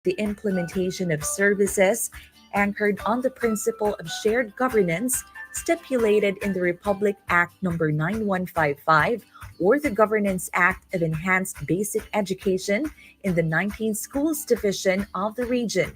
the implementation of services anchored on the principle of shared governance stipulated in the Republic Act number 9155 or the Governance Act of Enhanced Basic Education in the 19 schools division of the region.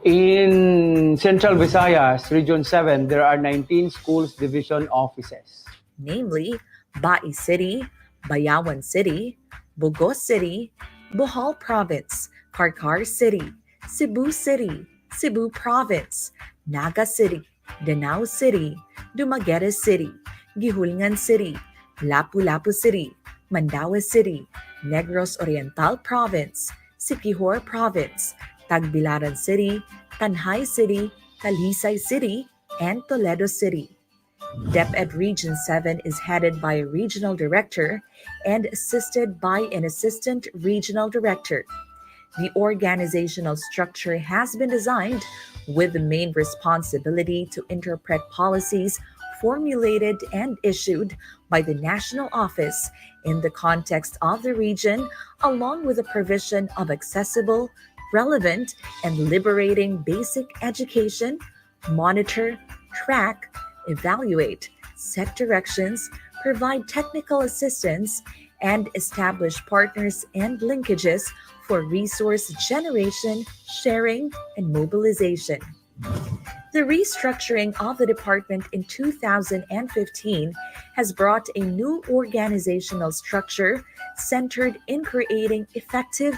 In Central Visayas, Region 7, there are 19 schools division offices. Namely Bai City, Bayawan City, Bogos City, Bohol Province, Karkar City, Cebu City, Cebu Province, Naga City, Danao City, Dumaguete City, Gihulngan City, Lapu-Lapu City, Mandaue City, Negros Oriental Province, Siquijor Province, Tagbilaran City, Tanhay City, Talisay City, and Toledo City. DepEd Region 7 is headed by a regional director and assisted by an assistant regional director. The organizational structure has been designed with the main responsibility to interpret policies formulated and issued by the national office in the context of the region, along with the provision of accessible, relevant, and liberating basic education, monitor, track, evaluate, set directions, provide technical assistance, and establish partners and linkages for resource generation, sharing, and mobilization. The restructuring of the department in 2015 has brought a new organizational structure centered in creating effective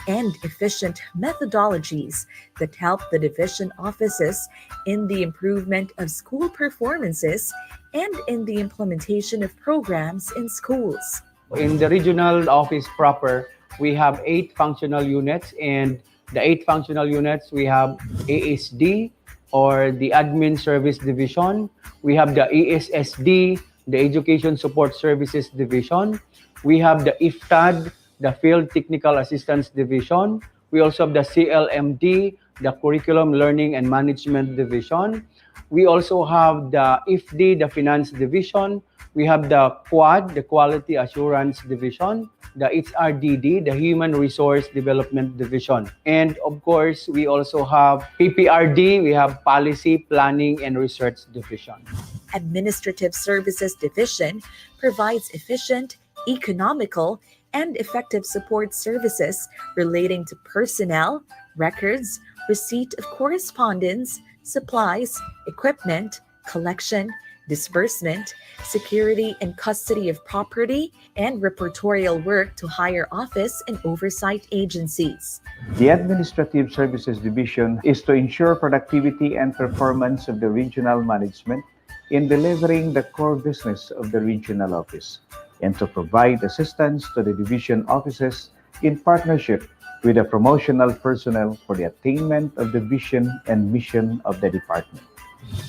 and efficient methodologies that help the division offices in the improvement of school performances and in the implementation of programs in schools. In the regional office proper, we have 8 functional units, and the 8 functional units, we have ASD, or the Admin Service Division. We have the ESSD, the Education Support Services Division. We have the IFTAD, the Field Technical Assistance Division. We also have the CLMD, the Curriculum Learning and Management Division. We also have the IFD, the Finance Division. We have the QUAD, the Quality Assurance Division, the HRDD, the Human Resource Development Division. And of course, we also have PPRD, we have Policy, Planning, and Research Division. Administrative Services Division provides efficient, economical, and effective support services relating to personnel, records, receipt of correspondence, supplies, equipment, collection, disbursement, security and custody of property, and reportorial work to higher office and oversight agencies. The Administrative Services Division is to ensure productivity and performance of the regional management in delivering the core business of the regional office, and to provide assistance to the division offices in partnership with the promotional personnel for the attainment of the vision and mission of the department.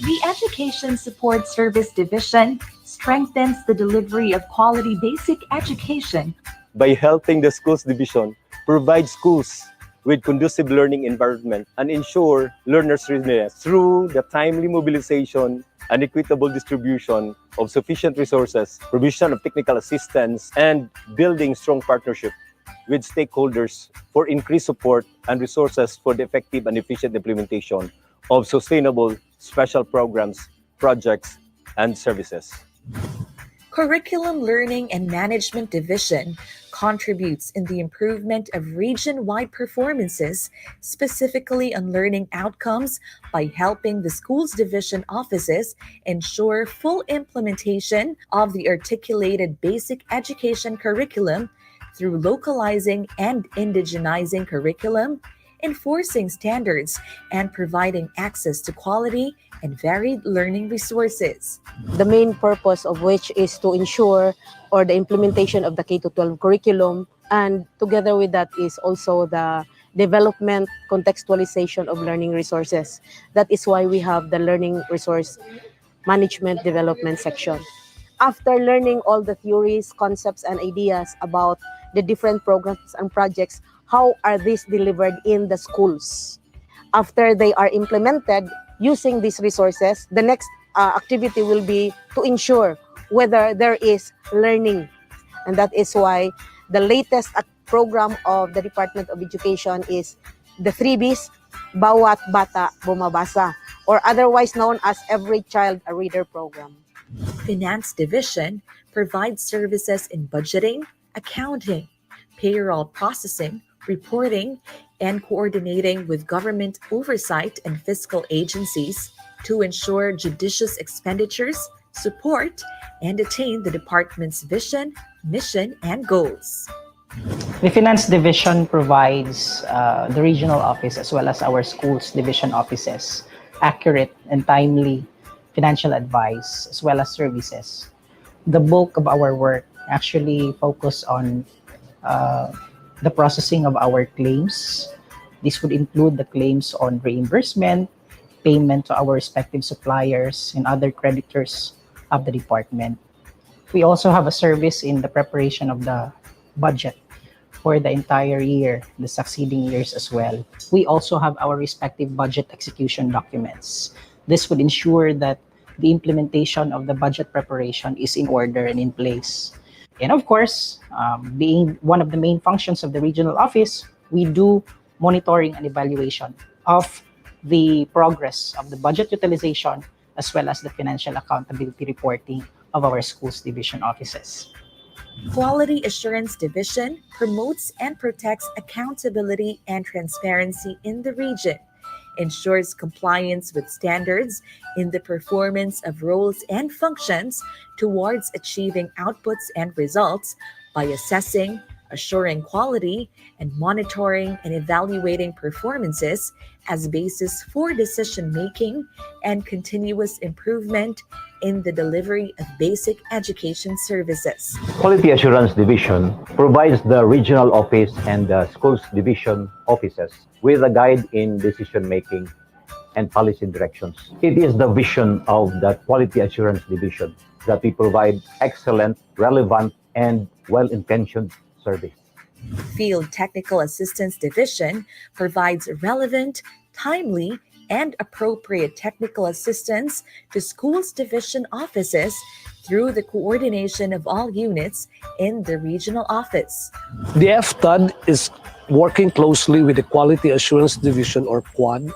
The Education Support Service Division strengthens the delivery of quality basic education by helping the schools division provide schools with conducive learning environment and ensure learners' readiness through the timely mobilization and equitable distribution of sufficient resources, provision of technical assistance, and building strong partnership with stakeholders for increased support and resources for the effective and efficient implementation of sustainable special programs, projects, and services. Curriculum Learning and Management Division contributes in the improvement of region-wide performances, specifically on learning outcomes, by helping the schools division offices ensure full implementation of the articulated basic education curriculum through localizing and indigenizing curriculum, enforcing standards, and providing access to quality and varied learning resources. The main purpose of which is to ensure or the implementation of the K-12 curriculum, and together with that is also the development, contextualization of learning resources. That is why we have the Learning Resource Management Development section. After learning all the theories, concepts, and ideas about the different programs and projects, how are these delivered in the schools? After they are implemented using these resources, the next activity will be to ensure whether there is learning. And that is why the latest program of the Department of Education is the freebies, Bawat Bata Bumabasa, or otherwise known as Every Child a Reader program. Finance Division provides services in budgeting, accounting, payroll processing, reporting, and coordinating with government oversight and fiscal agencies to ensure judicious expenditures, support, and attain the department's vision, mission, and goals. The Finance Division provides the regional office as well as our schools division offices accurate and timely financial advice as well as services. The bulk of our work actually focus on the processing of our claims. This would include the claims on reimbursement, payment to our respective suppliers and other creditors of the department. We also have a service in the preparation of the budget for the entire year, the succeeding years as well. We also have our respective budget execution documents. This would ensure that the implementation of the budget preparation is in order and in place. And of course, being one of the main functions of the regional office, we do monitoring and evaluation of the progress of the budget utilization as well as the financial accountability reporting of our schools division offices. Quality Assurance Division promotes and protects accountability and transparency in the region, ensures compliance with standards in the performance of roles and functions towards achieving outputs and results by assessing, assuring quality, and monitoring and evaluating performances as basis for decision-making and continuous improvement in the delivery of basic education services. Quality Assurance Division provides the regional office and the schools division offices with a guide in decision-making and policy directions. It is the vision of the Quality Assurance Division that we provide excellent, relevant, and well-intentioned service. Field Technical Assistance Division provides relevant, timely, and appropriate technical assistance to schools division offices through the coordination of all units in the regional office. The FTAD is working closely with the Quality Assurance Division or QUAD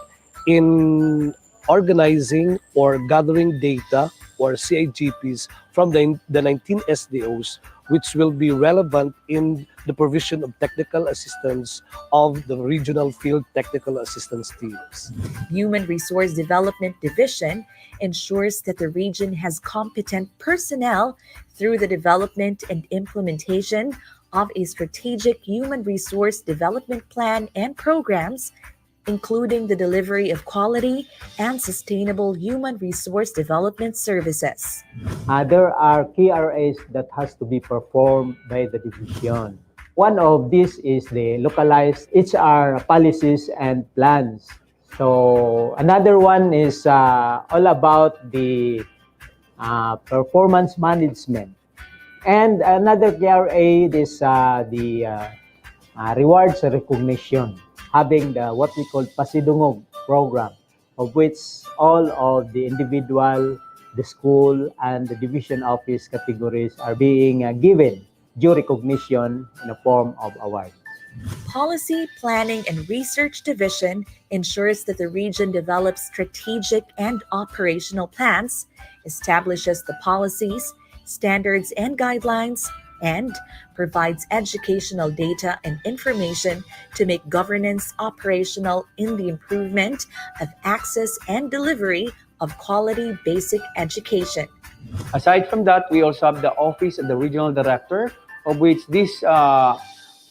in organizing or gathering data or CIGPs from the 19 SDOs, which will be relevant in the provision of technical assistance of the regional field technical assistance teams. Human Resource Development Division ensures that the region has competent personnel through the development and implementation of a strategic human resource development plan and programs, including the delivery of quality and sustainable human resource development services. There are KRAs that has to be performed by the division. One of these is the localized HR policies and plans. So another one is all about the performance management. And another KRA is the rewards recognition, having the what we call Pasidungog program, of which all of the individual, the school, and the division office categories are being given due recognition in the form of award. Policy, Planning, and Research Division ensures that the region develops strategic and operational plans, establishes the policies, standards, and guidelines, and provides educational data and information to make governance operational in the improvement of access and delivery of quality basic education. Aside from that, we also have the Office of the Regional Director, of which this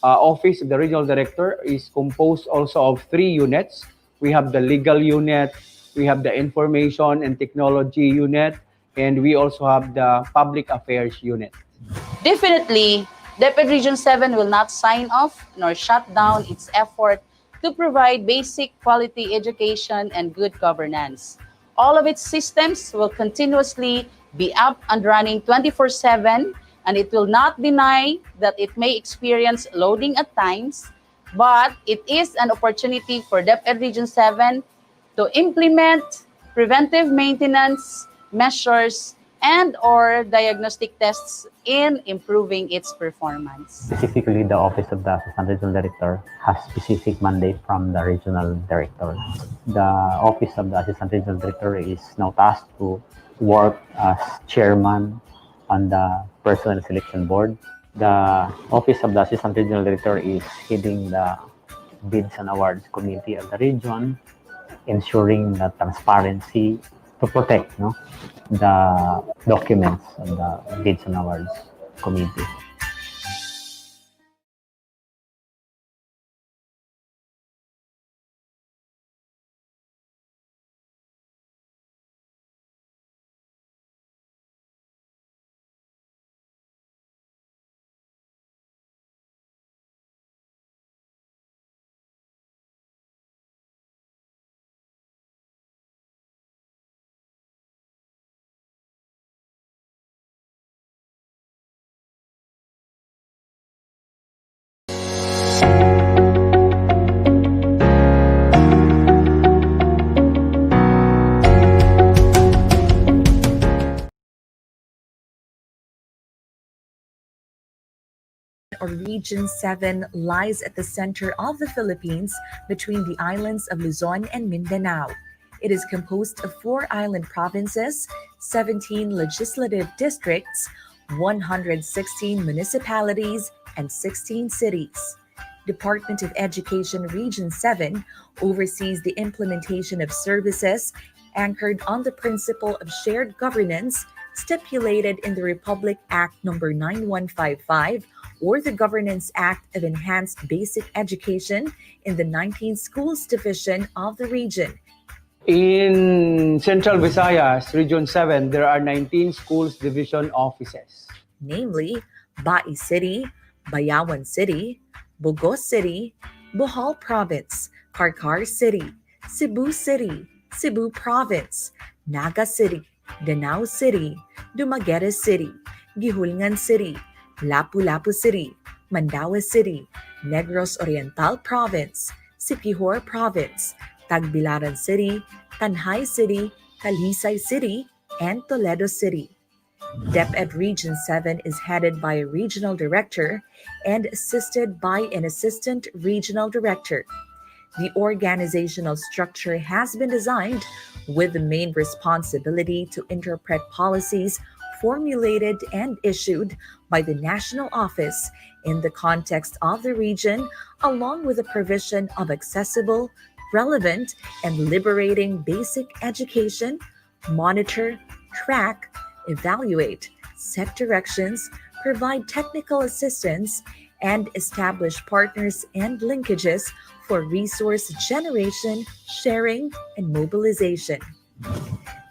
Office of the Regional Director is composed also of 3 units. We have the Legal Unit, we have the Information and Technology Unit, and we also have the Public Affairs Unit. Definitely, DepEd Region 7 will not sign off nor shut down its effort to provide basic quality education and good governance. All of its systems will continuously be up and running 24/7, and it will not deny that it may experience loading at times, but it is an opportunity for DepEd Region 7 to implement preventive maintenance measures and or diagnostic tests in improving its performance. Specifically, the Office of the Assistant Regional Director has specific mandate from the Regional Director. The Office of the Assistant Regional Director is now tasked to work as chairman on the Personnel Selection Board. The Office of the Assistant Regional Director is heading the Bids and Awards Committee of the region, ensuring the transparency to protect the documents of the Bids and Awards Committee. Or Region 7 lies at the center of the Philippines between the islands of Luzon and Mindanao. It is composed of 4 island provinces, 17 legislative districts, 116 municipalities, and 16 cities. Department of Education Region 7 oversees the implementation of services anchored on the principle of shared governance stipulated in the Republic Act No. 9155 or the Governance Act of Enhanced Basic Education in the 19 Schools Division of the region. In Central Visayas, Region 7, there are 19 schools division offices. Namely, Bai City, Bayawan City, Bugos City, Bohol Province, Karkar City, Cebu City, Cebu Province, Naga City, Danao City, Dumaguete City, Gihulngan City, Lapu-Lapu City, Mandaue City, Negros Oriental Province, Siquijor Province, Tagbilaran City, Tanhay City, Talisay City, and Toledo City. DepEd Region 7 is headed by a regional director and assisted by an assistant regional director. The organizational structure has been designed with the main responsibility to interpret policies formulated and issued by the national office in the context of the region, along with the provision of accessible, relevant, and liberating basic education, monitor, track, evaluate, set directions, provide technical assistance, and establish partners and linkages for resource generation, sharing, and mobilization.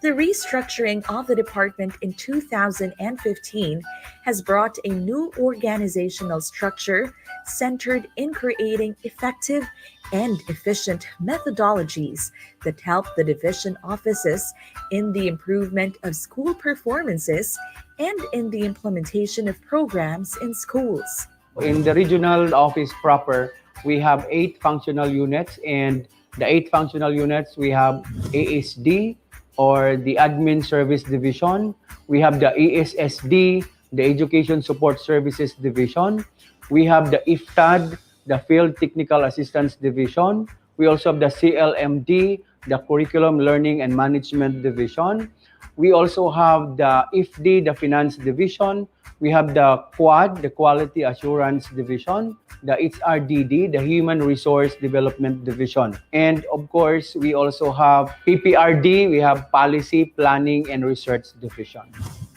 The restructuring of the department in 2015 has brought a new organizational structure centered in creating effective and efficient methodologies that help the division offices in the improvement of school performances and in the implementation of programs in schools. In the regional office proper, we have 8 functional units, and the 8 functional units, we have ASD, or the Admin Service Division. We have the ESSD, the Education Support Services Division. We have the IFTAD, the Field Technical Assistance Division. We also have the CLMD, the Curriculum Learning and Management Division. We also have the IFD, the Finance Division. We have the QUAD, the Quality Assurance Division, the HRDD, the Human Resource Development Division. And of course, we also have PPRD, we have Policy, Planning, and Research Division.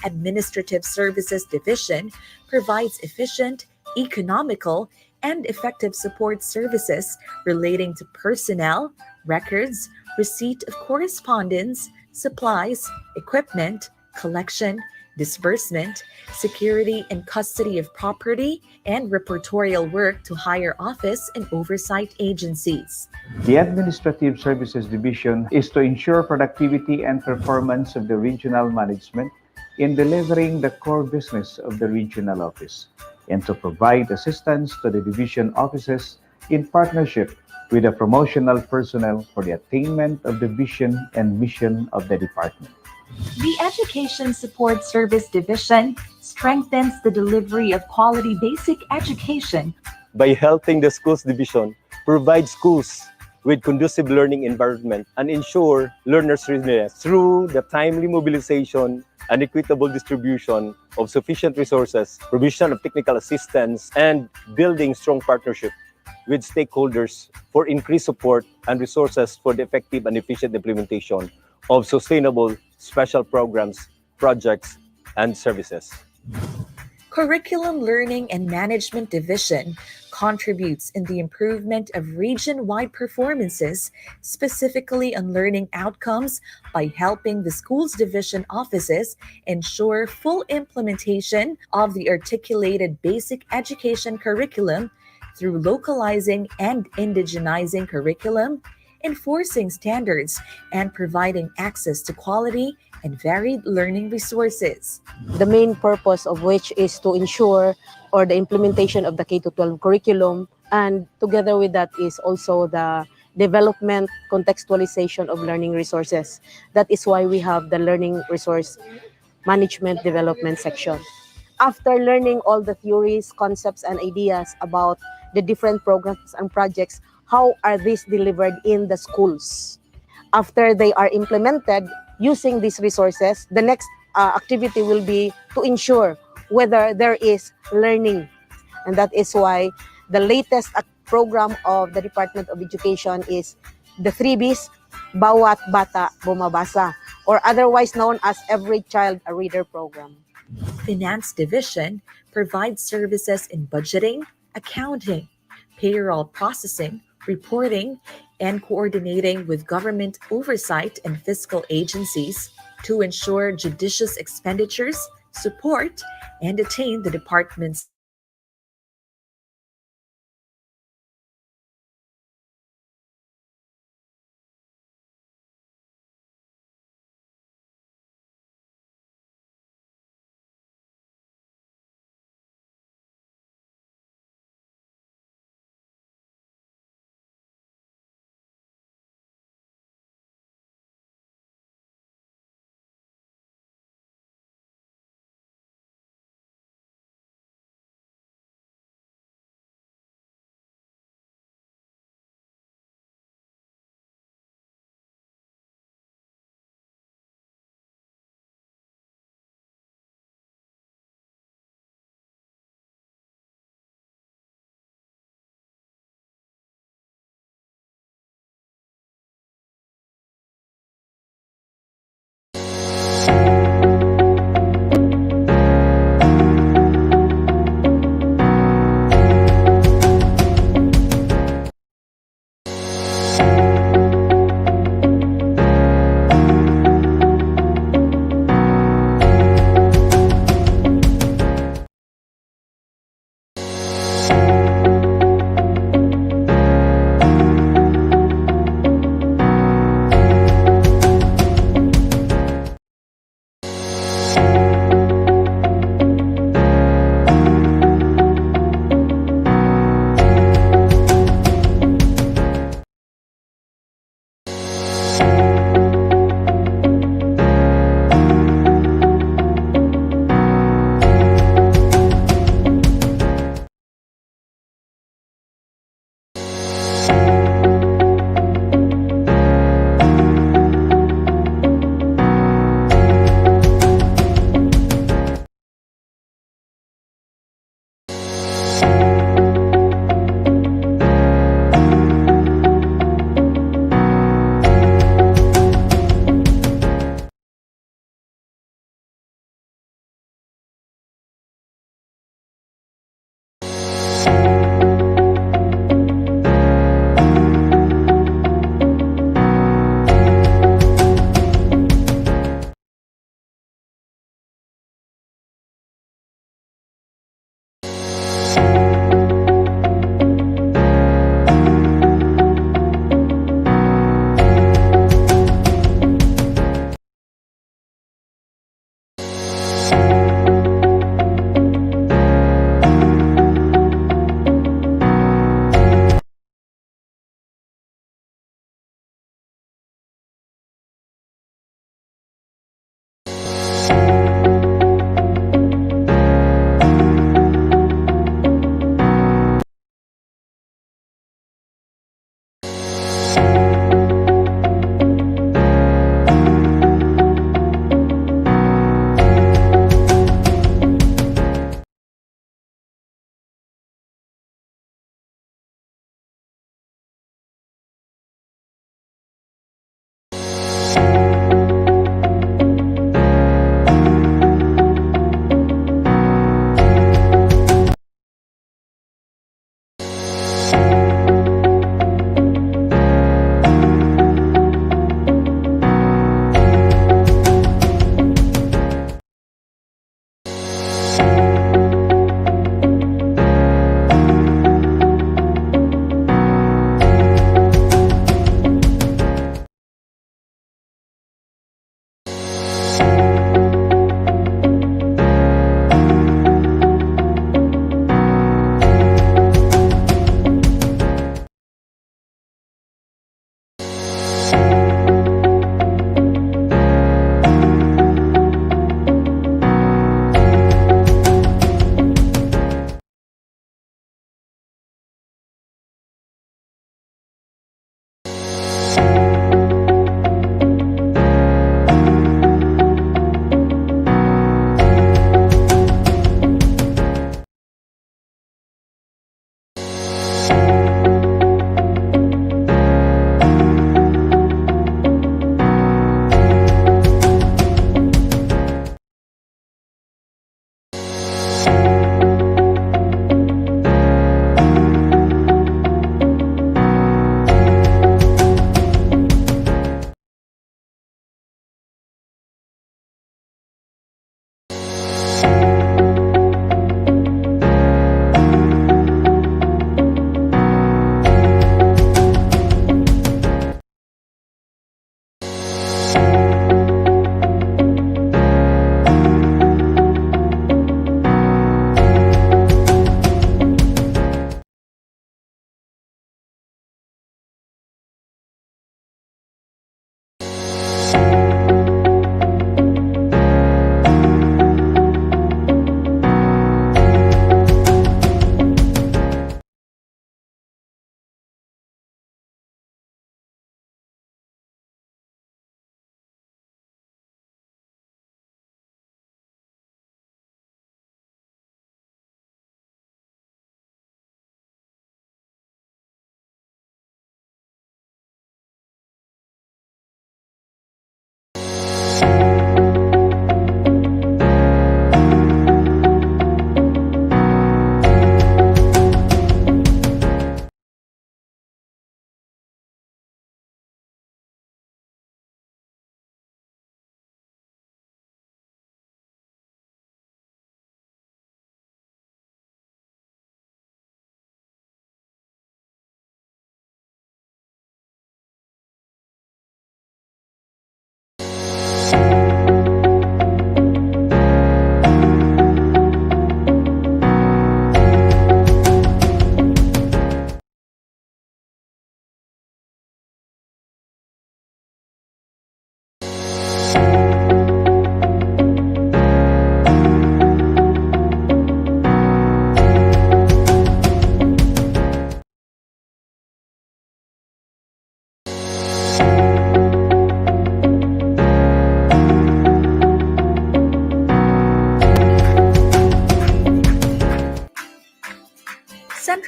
Administrative Services Division provides efficient, economical, and effective support services relating to personnel, records, receipt of correspondence, supplies, equipment, collection, disbursement, security and custody of property, and reportorial work to higher office and oversight agencies. The Administrative Services Division is to ensure productivity and performance of the regional management in delivering the core business of the regional office, and to provide assistance to the division offices in partnership with the promotional personnel for the attainment of the vision and mission of the department. The Education Support Service Division strengthens the delivery of quality basic education by helping the schools division provide schools with conducive learning environment and ensure learners' readiness through the timely mobilization and equitable distribution of sufficient resources, provision of technical assistance, and building strong partnership with stakeholders for increased support and resources for the effective and efficient implementation of sustainable special programs, projects, and services. Curriculum Learning and Management Division contributes in the improvement of region-wide performances, specifically on learning outcomes by helping the schools division offices ensure full implementation of the articulated basic education curriculum through localizing and indigenizing curriculum, enforcing standards, and providing access to quality and varied learning resources. The main purpose of which is to ensure or the implementation of the K-12 curriculum, and together with that is also the development, contextualization of learning resources. That is why we have the Learning Resource Management Development section. After learning all the theories, concepts, and ideas about the different programs and projects, how are these delivered in the schools? After they are implemented using these resources, the next activity will be to ensure whether there is learning. And that is why the latest program of the Department of Education is the 3Bs, Bawat Bata Bumabasa, or otherwise known as Every Child a Reader program. Finance Division provides services in budgeting, accounting, payroll processing, reporting, and coordinating with government oversight and fiscal agencies to ensure judicious expenditures, support, and attain the department's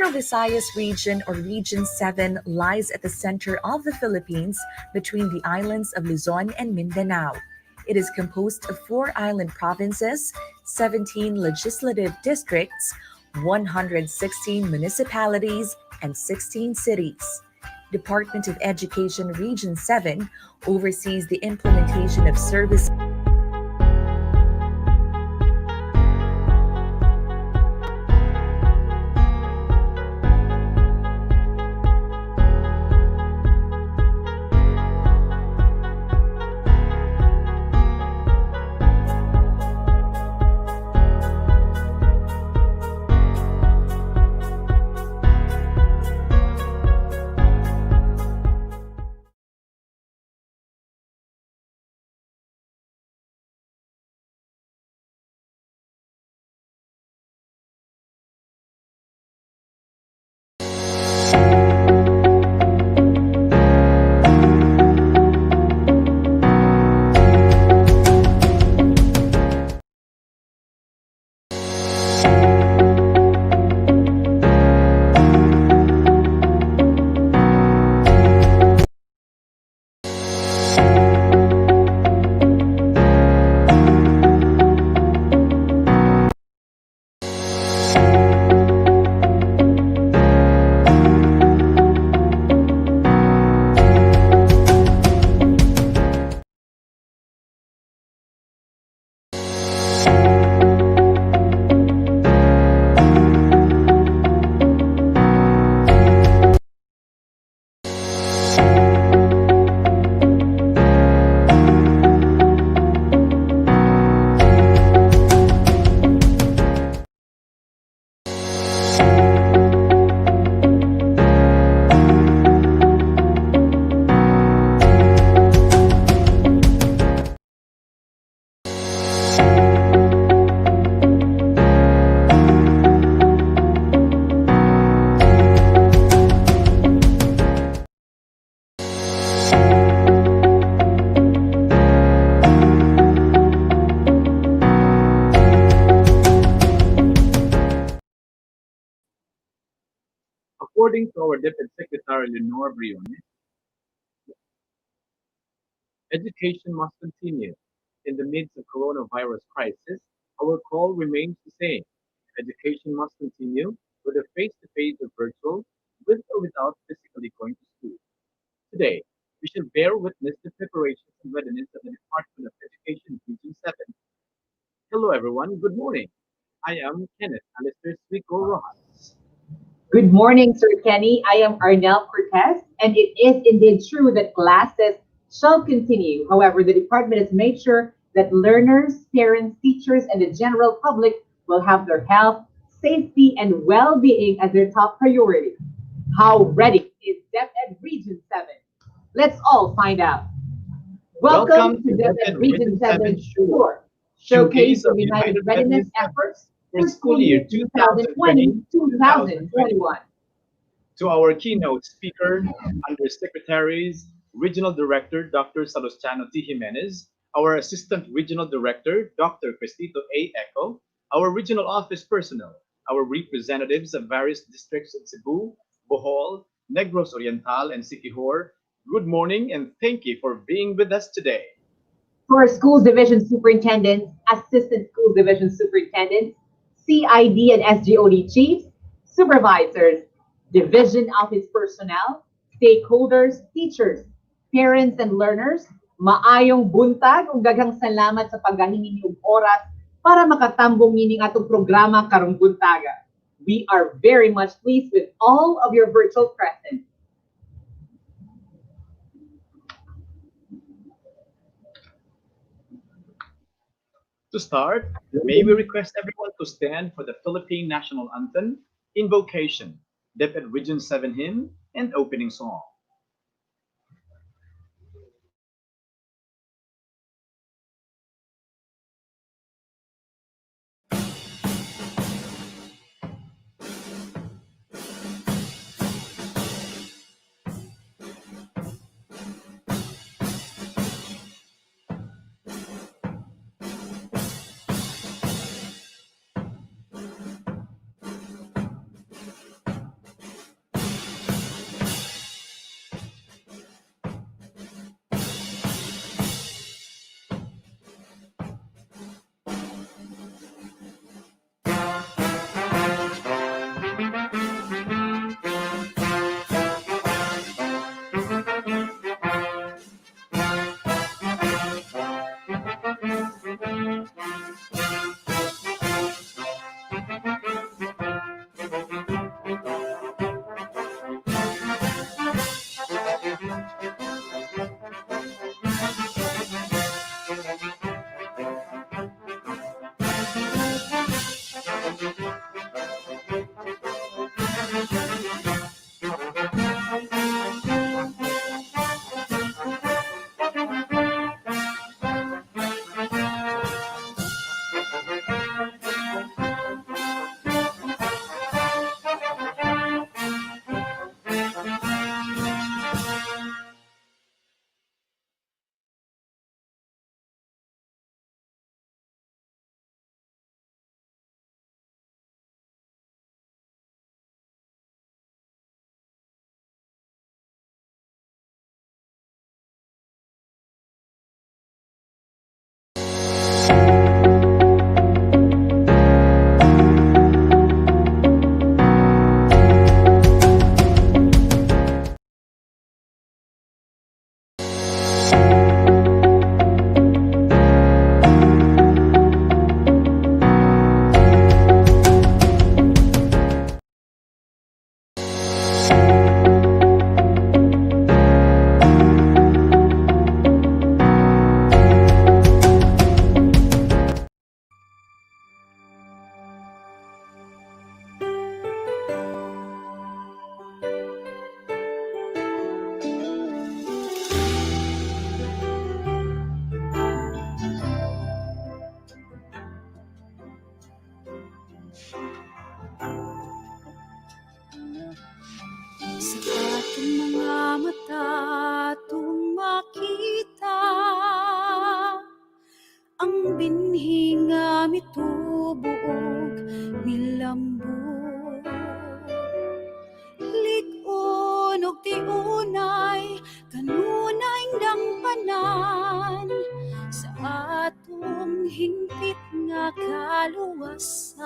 Central Visayas region, or Region 7, lies at the center of the Philippines between the islands of Luzon and Mindanao. It is composed of 4 island provinces, 17 legislative districts, 116 municipalities, and 16 cities. Department of Education Region 7 oversees the implementation of service. According to our Deputy Secretary Lenore Briones, education must continue. In the midst of coronavirus crisis, our call remains the same. Education must continue, whether face-to-face or virtual, with or without physically going to school. Today, we shall bear witness to preparations and readiness of the Department of Education Region 7. Hello everyone, good morning. I am Kenneth Alistair Swico Rojas. Good morning, Sir Kenny. I am Arnel Cortez, and it is indeed true that classes shall continue. However, the department has made sure that learners, parents, teachers, and the general public will have their health, safety, and well-being as their top priority. How ready is DepEd Region 7? Let's all find out. Welcome to DepEd Region 7 Sure, showcase of United Readiness efforts for school year 2020-2021. To our keynote speaker, Undersecretaries, Regional Director Dr. Salustiano T. Jimenez, our Assistant Regional Director Dr. Cristito A. Eco, our regional office personnel, our representatives of various districts of Cebu, Bohol, Negros Oriental, and Siquijor, good morning and thank you for being with us today. To our schools division superintendents, assistant school division superintendents, CID and SGOD chiefs, supervisors, division office personnel, stakeholders, teachers, parents, and learners, maayong buntag ug daghang salamat sa paggahingi niyong oras para makatambong nining atong programa karong buntaga. We are very much pleased with all of your virtual presence. To start, may we request everyone to stand for the Philippine National Anthem, Invocation, DepEd Region 7 hymn, and opening song. ug milambot. Lig-on ug tiunay kanunay dangpanan sa atong hingpit nga kaluwasan.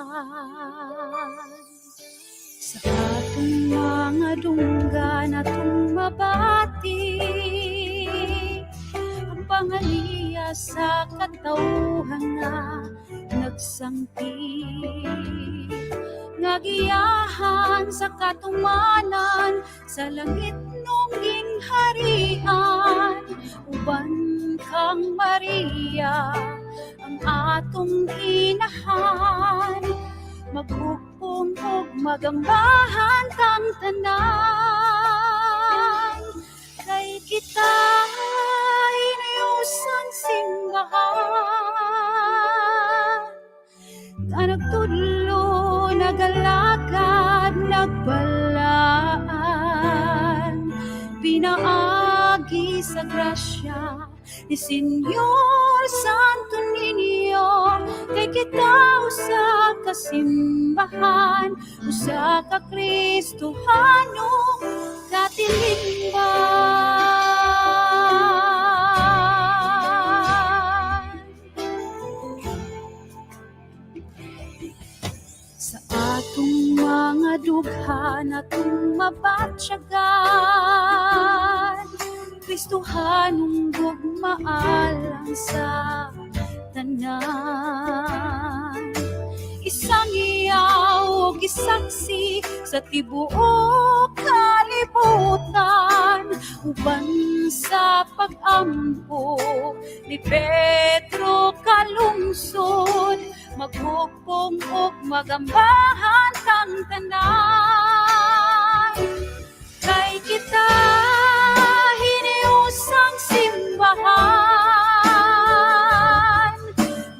Sa atong mga dunggan atong mabati ang pangaliya sa katawhan nga nagsangti, nga giyahan sa katumanan sa langit nung gingharian. Uban kang Maria ang atong inahan, maghukpong ug magambahan kang tanan. Kay kita inayusan simbahan, nga nagtudlo, nagalakad, nagbalaan, pinaagi sa grasya ni Senyor Santo Niño. Kay kita usa ka simbahan, usa ka Kristohanong katilingban. Sa atong mga dughan atong mabatsyagan, Kristohanong gugmaalang sa tanan. Isang iyaw ug gisaksi sa tibuok kalibutan, uban sa pag-ampo ni Pedro kalungsod, maghukpong ug magambahan kang tanan. Kay kita hiniusang simbahan,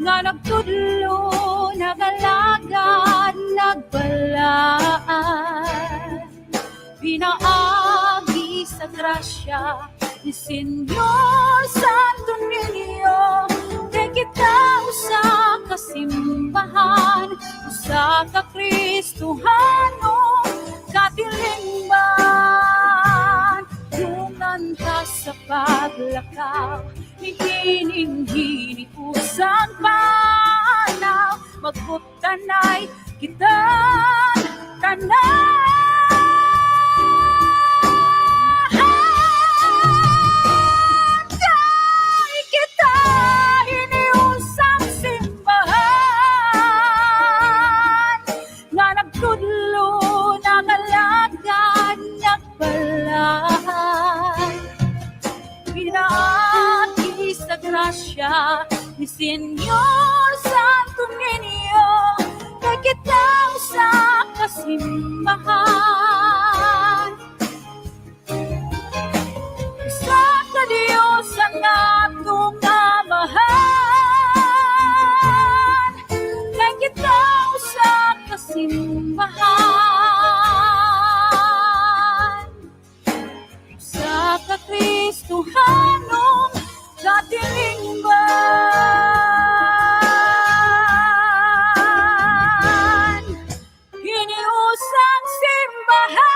nga nagtudlo, nagalagad, nagbalaan, pinaagi sa grasya ni Senyor Santo Niño. Kay kita usa ka simbahan, usa ka Kristohanong katilingban. Dungan ka sa paglakaw, hihining-hini usang panaw, magkutanay kita tanan. Kay kita iniusang simbahan, nga nagtudlo, nagalagad, nagbalaan, pinaagi sa grasya ni Senyor Santo Niño. Kay kita usa ka simbahan, usa ka Dios ang atong amahan. Kay kita usa ka simbahan, usa ka Kristohanong katilingban. Hiniusang simbahan.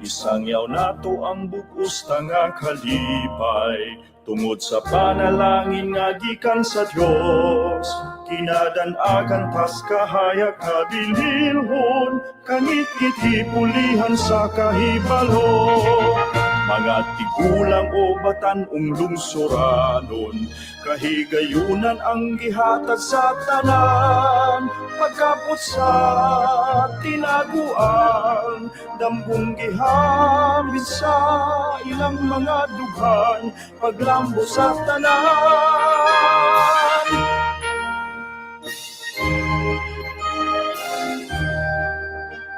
Isangyaw nato ang bug-os nga kalipay, tungod sa panalangin nga gikan sa Dios. Kinadan-agan tas kahayag kabilihon, kanit iti pulihan sa kahibalo. Mga tigulang o batan-ong lungsuranon, kahigayunan ang gihatag sa tanan. Pagkapot sa tinaguan, dambong gihambit sa ilang mga dughan, paglambo sa tanan.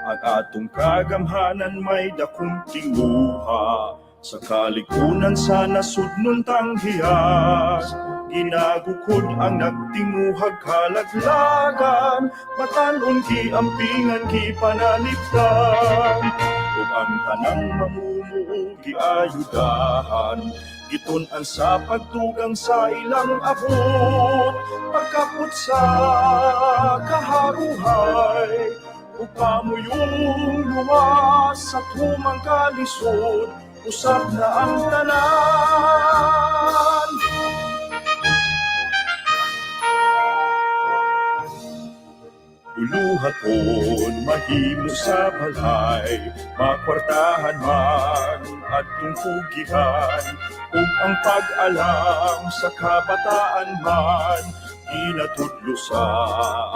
Ang atong kagamhanan may dakong tinguha, sa kalikunan sa nasudnon tanghiyas. Ginagukod ang nagtinguhag kalaglagan, matanon giampingan gipanalipdan, ug ang tanang mamumuo giayudahan. Gitun-an sa pagtugang sa ilang abot, pagkapot sa kaharuhay, upamo yung luwas sa tumang kalisod, usap na ang tanan. Duluhaton mahimo sa balay, makwartahan man at tungkugihan, ug ang pag-alam sa kabataan man, inatudlo sa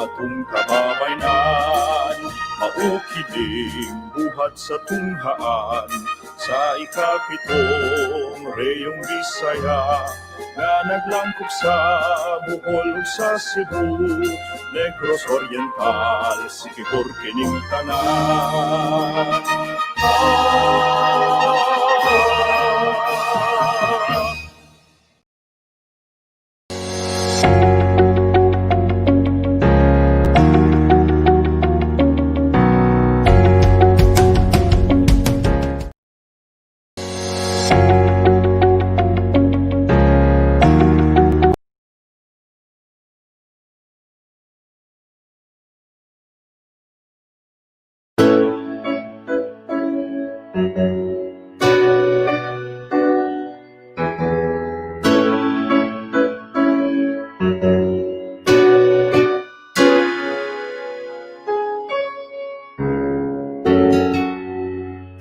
atong kababaynan. Maukiling buhat sa tunghaan, sa ikapitong reyong Bisaya, nga naglangkop sa Bohol ug sa Cebu, Negros Oriental, Siquijor kining tanan.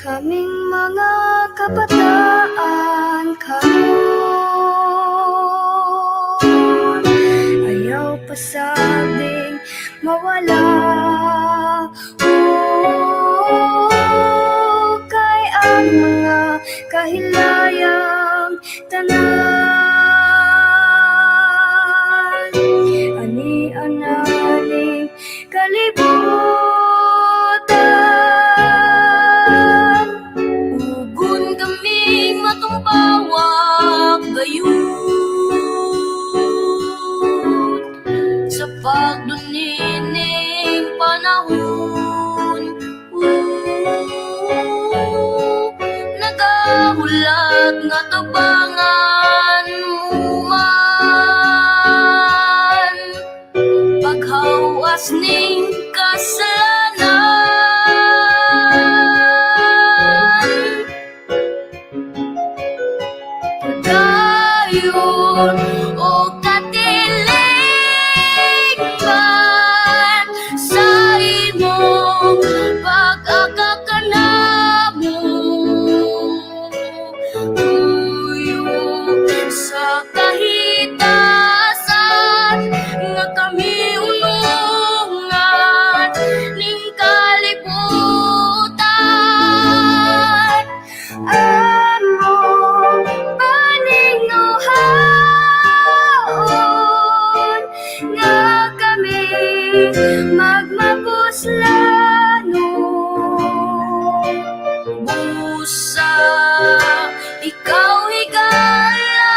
Kaming mga kabataan karon, ayaw pasabing mawala. Kay ang mga kahilayang tanan, ani-ananing kalibutan, ugon kaming matumpawak gayon sa pagdunining panahon. Nagahulat nga tabangan mo man, paghawas ning kasalanan. Dayon o katiligban sa imong pag-akakanamo, tuyong sa kahitasan nga kami unungan ning kalibutan. Among paninguhaon nga kami magmapuslanon. Busa ikaw higala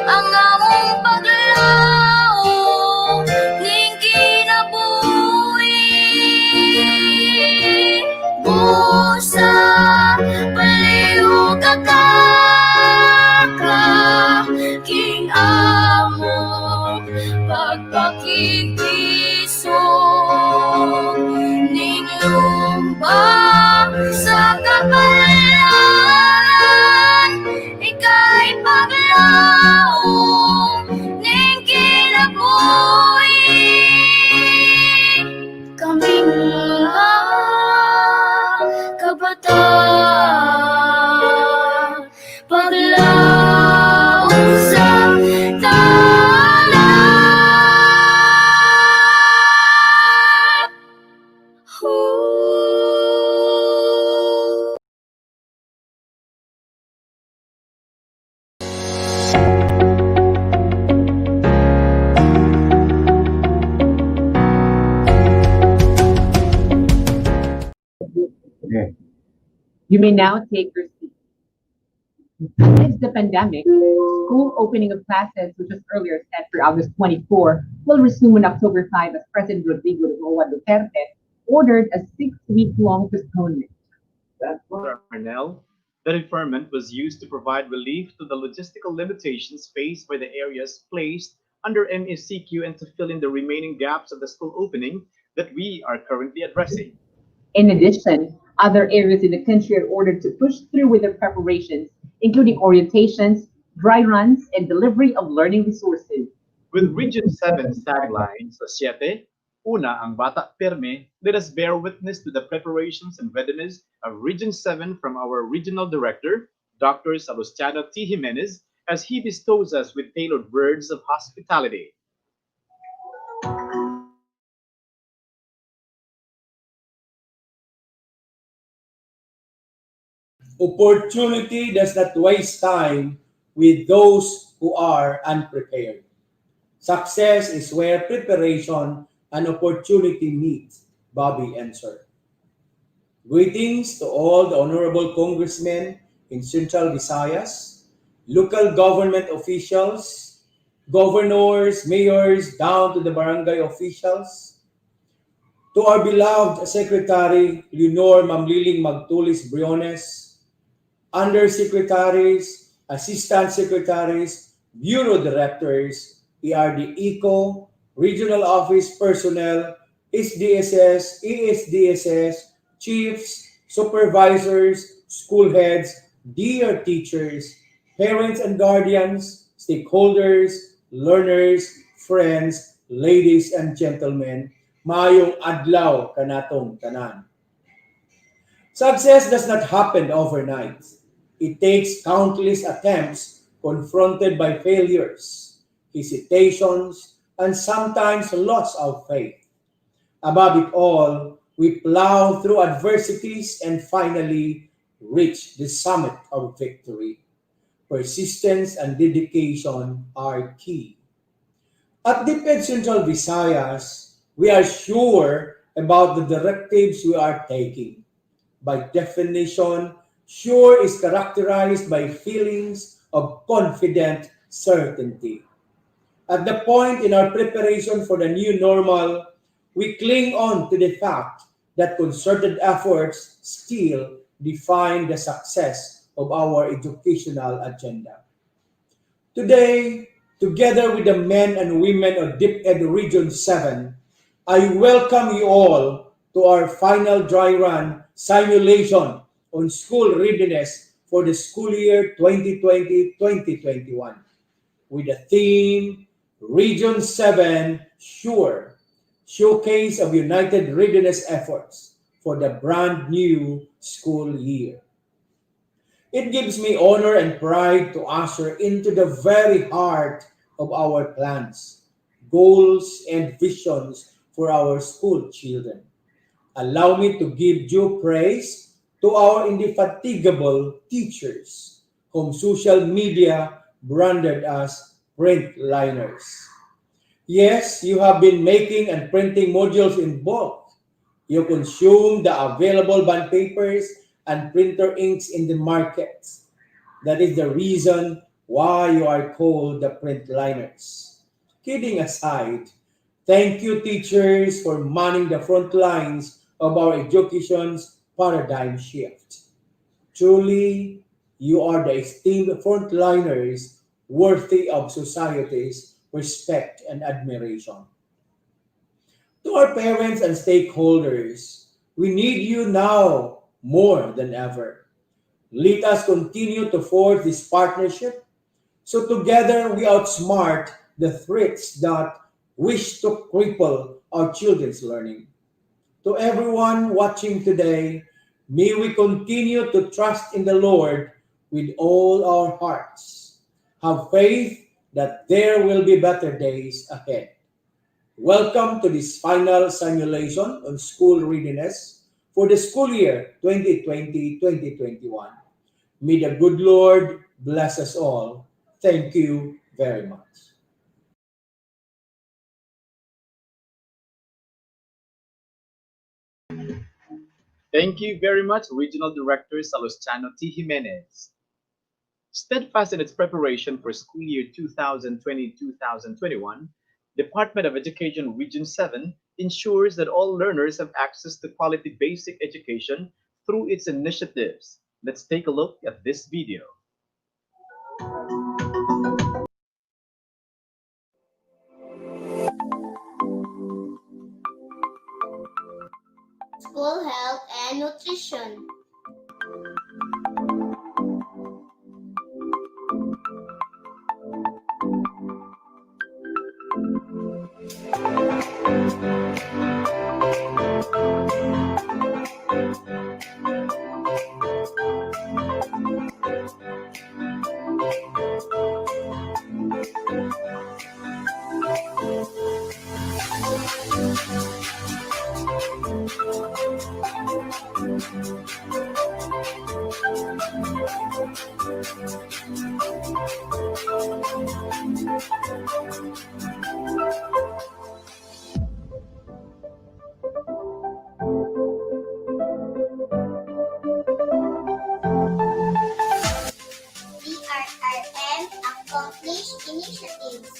ang among paglaom ning kinabuhi. Busa palihog kakaka king among pagpakikisog. Okay. You may now take your seat. Amidst the pandemic, school opening of classes, which was earlier set for August 24, will resume on October 5 as President Rodrigo Roa Duterte ordered a 6-week-long postponement. That's why, Arnel, the deferment was used to provide relief to the logistical limitations faced by the areas placed under MECQ and to fill in the remaining gaps of the school opening that we are currently addressing. In addition, other areas in the country are ordered to push through with their preparations, including orientations, dry runs, and delivery of learning resources. With Region 7's tagline, sa 7, Una ang bata pirme, let us bear witness to the preparations and readiness of Region 7 from our Regional Director, Dr. Salustiano T. Jimenez, as he bestows us with tailored words of hospitality. Opportunity does not waste time with those who are unprepared. Success is where preparation and opportunity meet, Bobby answered. Greetings to all the honorable congressmen in Central Visayas, local government officials, governors, mayors, down to the barangay officials, to our beloved Secretary Leonor Mamliling Magtulis Briones, undersecretaries, assistant secretaries, bureau directors, ERD ECO, regional office personnel, SDSS, ESDSS, chiefs, supervisors, school heads, dear teachers, parents and guardians, stakeholders, learners, friends, ladies and gentlemen, maayong adlaw kanatong tanan. Success does not happen overnight. It takes countless attempts confronted by failures, hesitations, and sometimes loss of faith. Above it all, we plow through adversities and finally reach the summit of victory. Persistence and dedication are key. At DepEd Central Visayas, we are sure about the directives we are taking. By definition, sure is characterized by feelings of confident certainty. At the point in our preparation for the new normal, we cling on to the fact that concerted efforts still define the success of our educational agenda. Today, together with the men and women of DepEd Region 7, I welcome you all to our final dry run simulation on school readiness for the school year 2020-2021 with the theme Region 7 Sure, Showcase of United Readiness Efforts for the brand new school year. It gives me honor and pride to usher into the very heart of our plans, goals, and visions for our school children. Allow me to give due praise to our indefatigable teachers, whom social media branded as printliners. Yes, you have been making and printing modules in bulk. You consume the available bond papers and printer inks in the market. That is the reason why you are called the printliners. Kidding aside, thank you, teachers, for manning the front lines of our education's paradigm shift. Truly, you are the esteemed frontliners worthy of society's respect and admiration. To our parents and stakeholders, we need you now more than ever. Let us continue to forge this partnership so together we outsmart the threats that wish to cripple our children's learning. To everyone watching today, may we continue to trust in the Lord with all our hearts. Have faith that there will be better days ahead. Welcome to this final simulation on school readiness for the school year 2020-2021. May the good Lord bless us all. Thank you very much. Thank you very much, Regional Director Salustiano T. Jimenez. Steadfast in its preparation for school year 2020-2021, Department of Education Region 7 ensures that all learners have access to quality basic education through its initiatives. Let's take a look at this video. School health and nutrition. DRRM accomplished initiatives.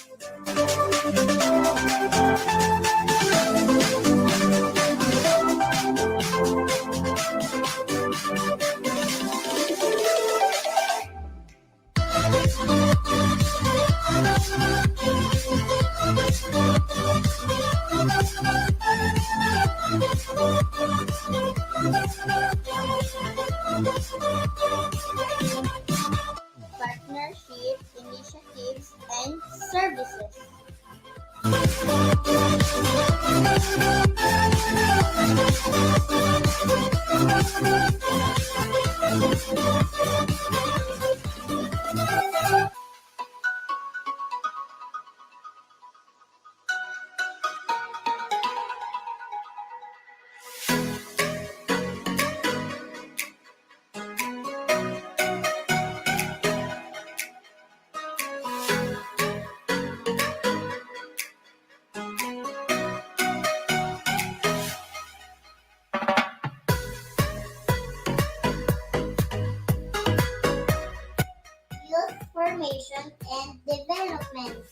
Partnership initiatives and services. Youth formation and development.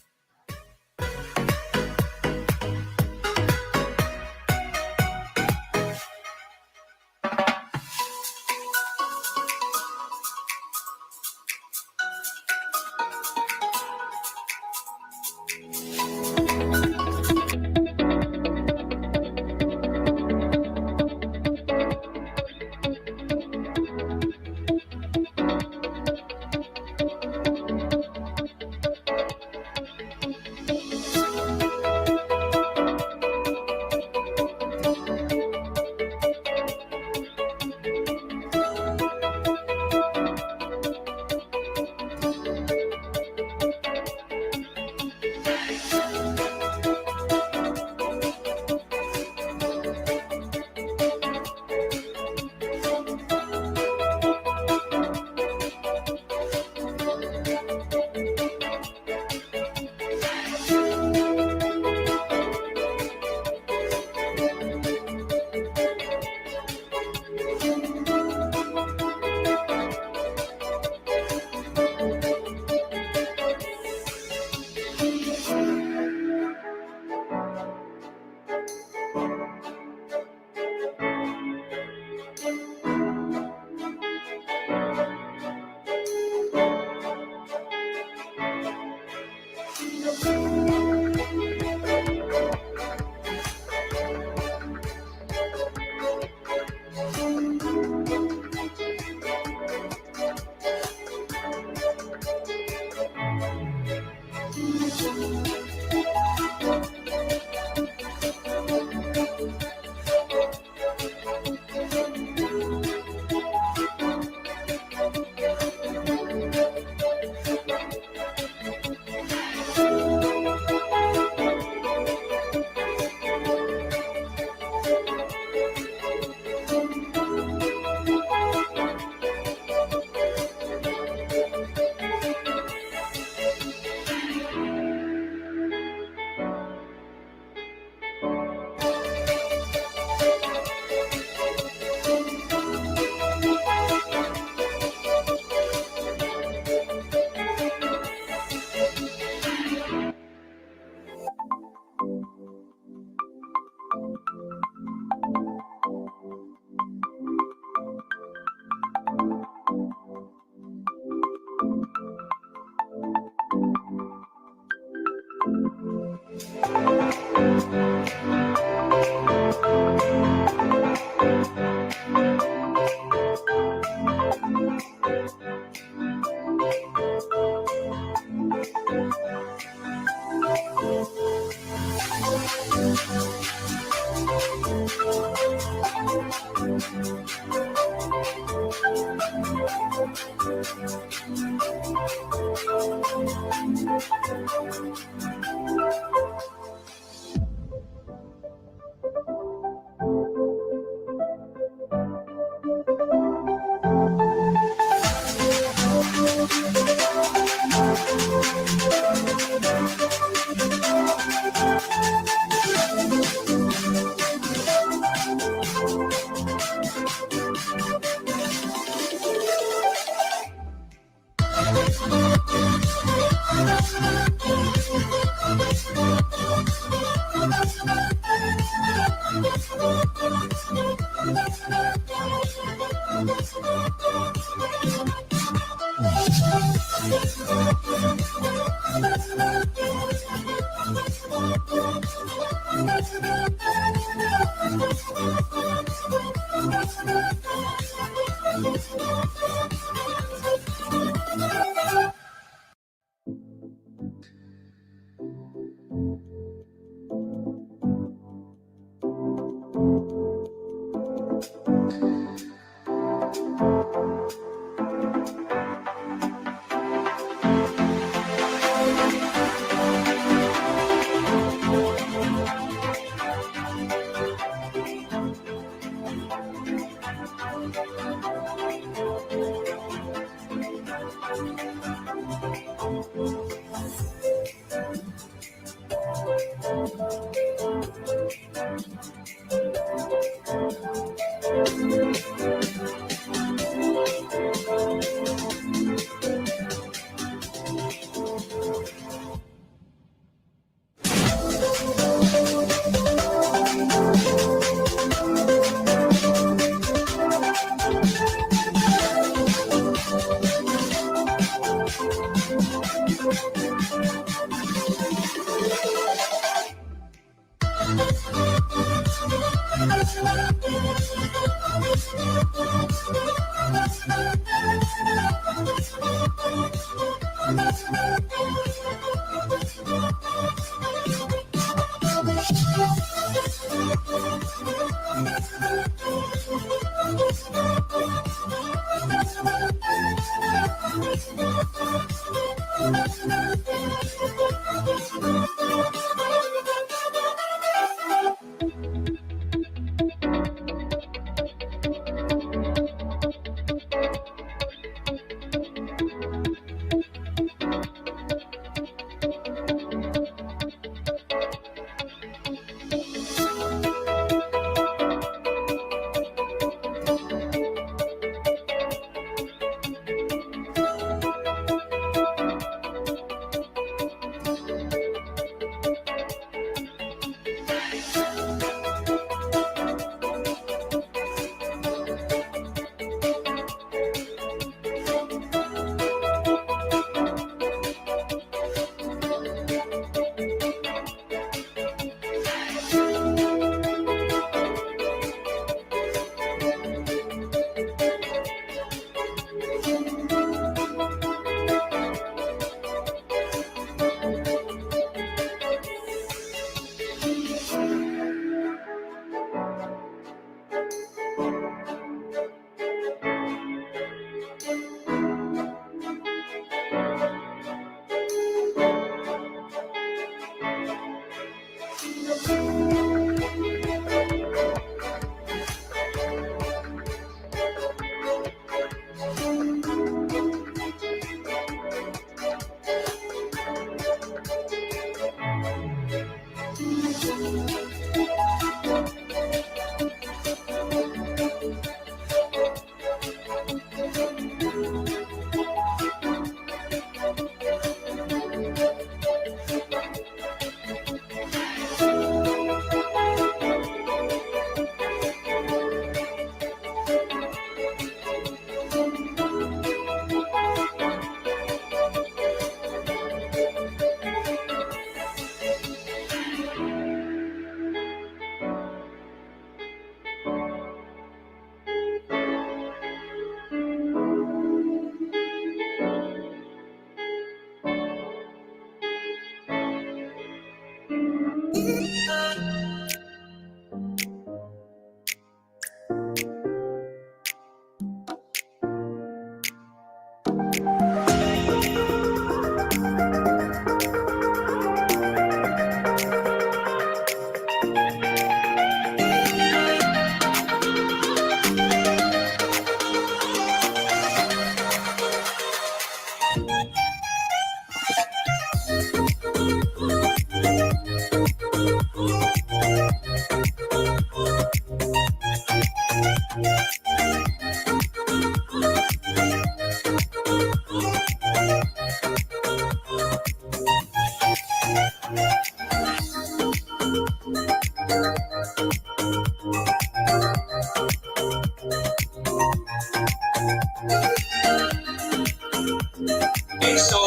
Okay, so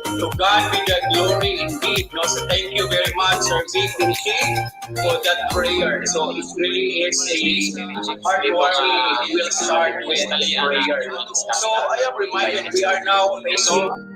to God be the glory indeed. No, so thank you very much, Sir Vic for that prayer. So it really is a heartwarming. We'll start with prayer. So I am reminded we are now facing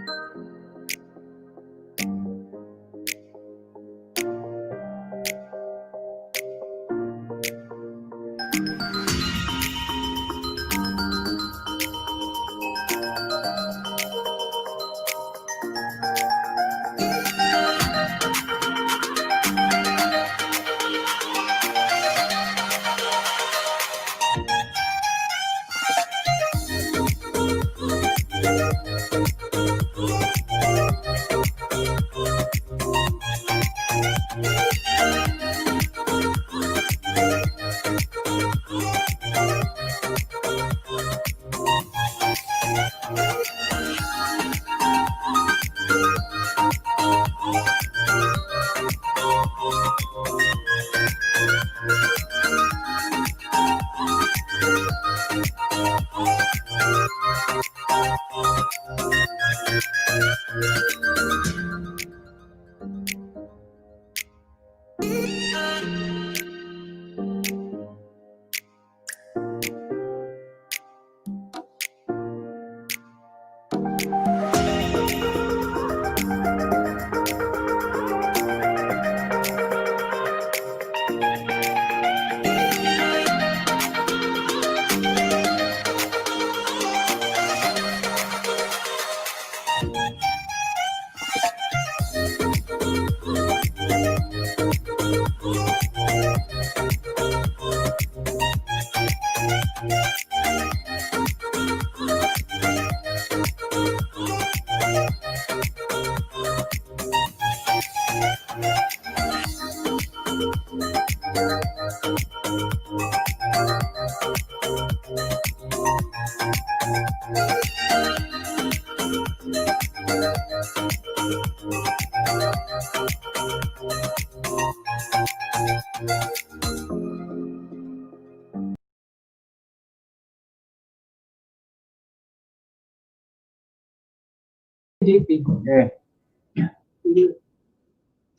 JP. Okay.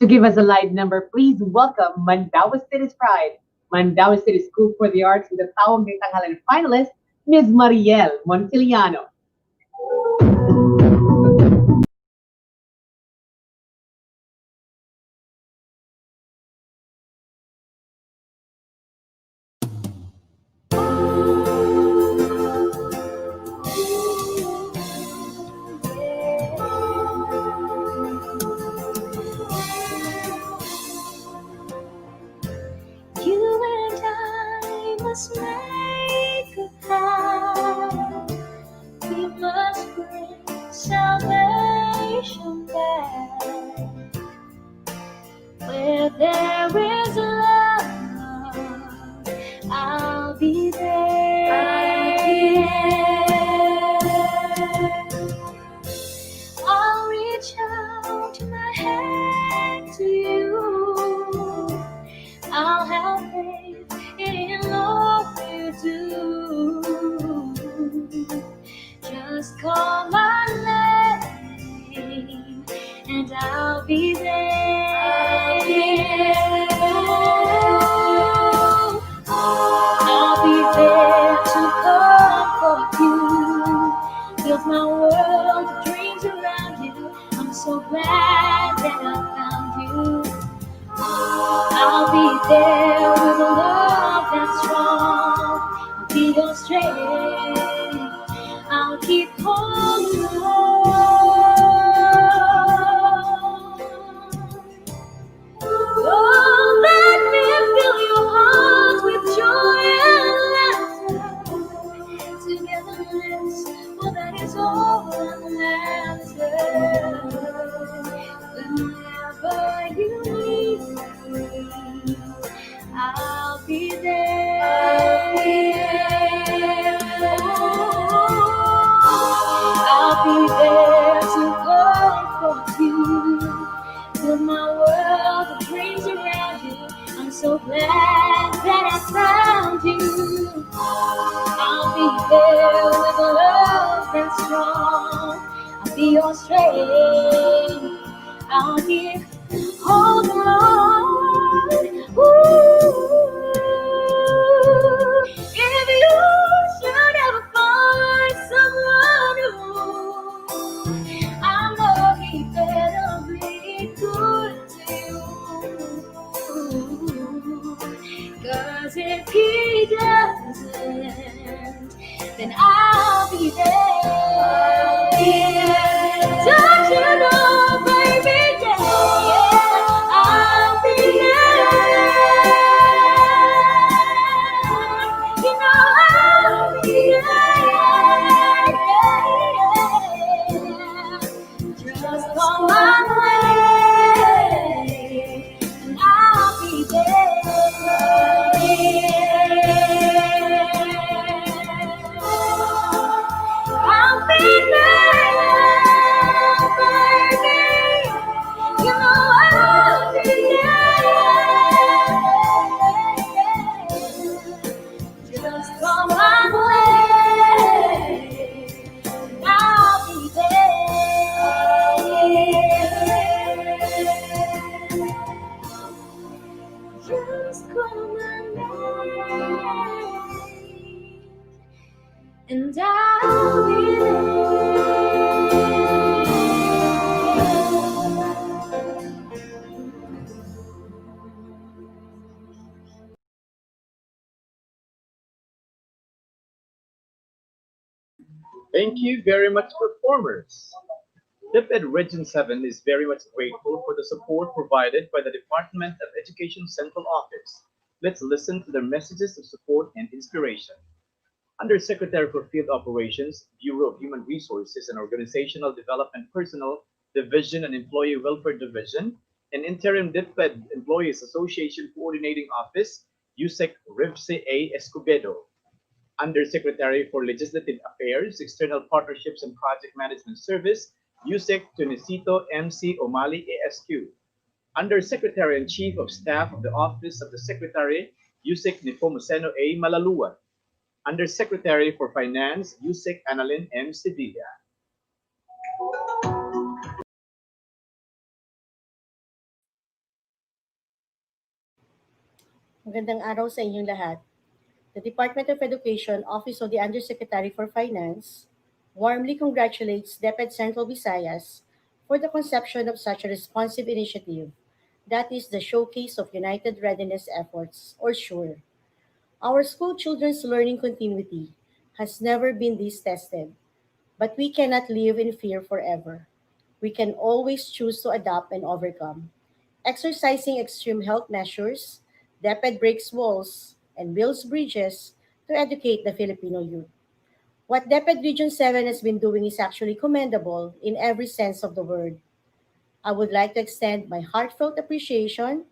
To give us a live number, please welcome Mandaue City's pride, Mandaue City School for the Arts with the Tawag ng Tanghalan finalist, Ms. Mariel Montiliano. You and I must make a vow. We must bring salvation back. Where there is love, I'll be there. I'll reach out my hand to you. I'll have faith in all you do. Just call my name and I'll be there. I'll be there to comfort you. Build my world of dreams around you. I'm so glad that I found you. I'll be there with a love that's strong. I'll be your strength. I'll keep holding on. Oh, let me fill your heart with joy and laughter. Togetherness, well, that is all that matters. Whenever you need me, I'll be there. I'll be there to comfort you. Build my world of dreams around you. I'm so glad that I found you. I'll be there with a love that's strong. I'll be your strength. I'll keep holding on. Ooh. If you should ever find someone new, I know he better be good to you. 'Cause if he doesn't, then I'll be there. Don't you know, baby, yeah, I'll be there. You know I'll be there. Just call my name, and I'll be there. I'll be there, baby. You know I'll be there. Just call my name, and I'll be there. Just call my name, and I'll be Thank you very much, performers. DepEd Region 7 is very much grateful for the support provided by the Department of Education Central Office. Let's listen to their messages of support and inspiration. Undersecretary for Field Operations, Bureau of Human Resources and Organizational Development Personnel Division and Employee Welfare Division, and Interim DepEd Employees Association Coordinating Office, Yusek Rivse A. Escobedo. Undersecretary for Legislative Affairs, External Partnerships and Project Management Service, Yusek Tunisito MC Omali ASQ. Undersecretary and Chief of Staff of the Office of the Secretary, Yusek Nepomuceno A. Malaluan. Undersecretary for Finance, Yusek Annalyn M. Sevilla. Magandang araw sa inyong lahat. The Department of Education, Office of the Undersecretary for Finance, warmly congratulates DepEd Central Visayas for the conception of such a responsive initiative that is the showcase of United Readiness Efforts, or SURE. Our school children's learning continuity has never been this tested, but we cannot live in fear forever. We can always choose to adapt and overcome. Exercising extreme health measures, DepEd breaks walls and builds bridges to educate the Filipino youth. What DepEd Region 7 has been doing is actually commendable in every sense of the word. I would like to extend my heartfelt appreciation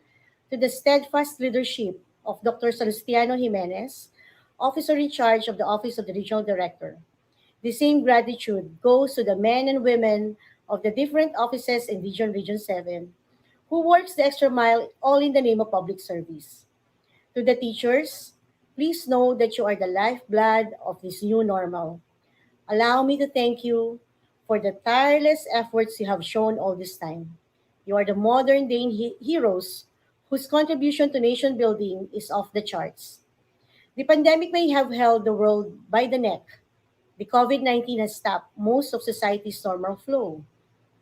to the steadfast leadership of Dr. Salustiano Jimenez, officer in charge of the Office of the Regional Director. The same gratitude goes to the men and women of the different offices in Region 7 who works the extra mile all in the name of public service. To the teachers, please know that you are the lifeblood of this new normal. Allow me to thank you for the tireless efforts you have shown all this time. You are the modern day heroes whose contribution to nation building is off the charts. The pandemic may have held the world by the neck. The COVID-19 has stopped most of society's normal flow.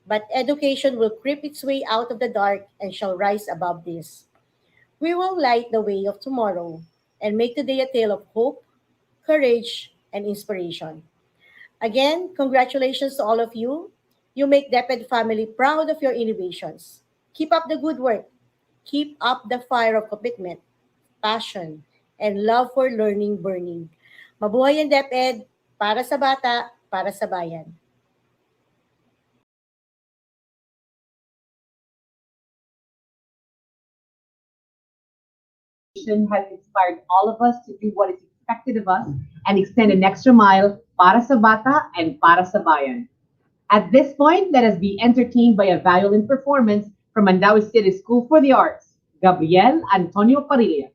But education will creep its way out of the dark and shall rise above this. We will light the way of tomorrow and make today a tale of hope, courage, and inspiration. Again, congratulations to all of you. You make DepEd family proud of your innovations. Keep up the good work. Keep up the fire of commitment, passion, and love for learning burning. Mabuhay ang DepEd, para sa bata, para sa bayan. Has inspired all of us to do what is expected of us and extend an extra mile para sa bata and para sa bayan. At this point, let us be entertained by a violin performance from Mandaue City School for the Arts, Gabriel Antonio Parilla.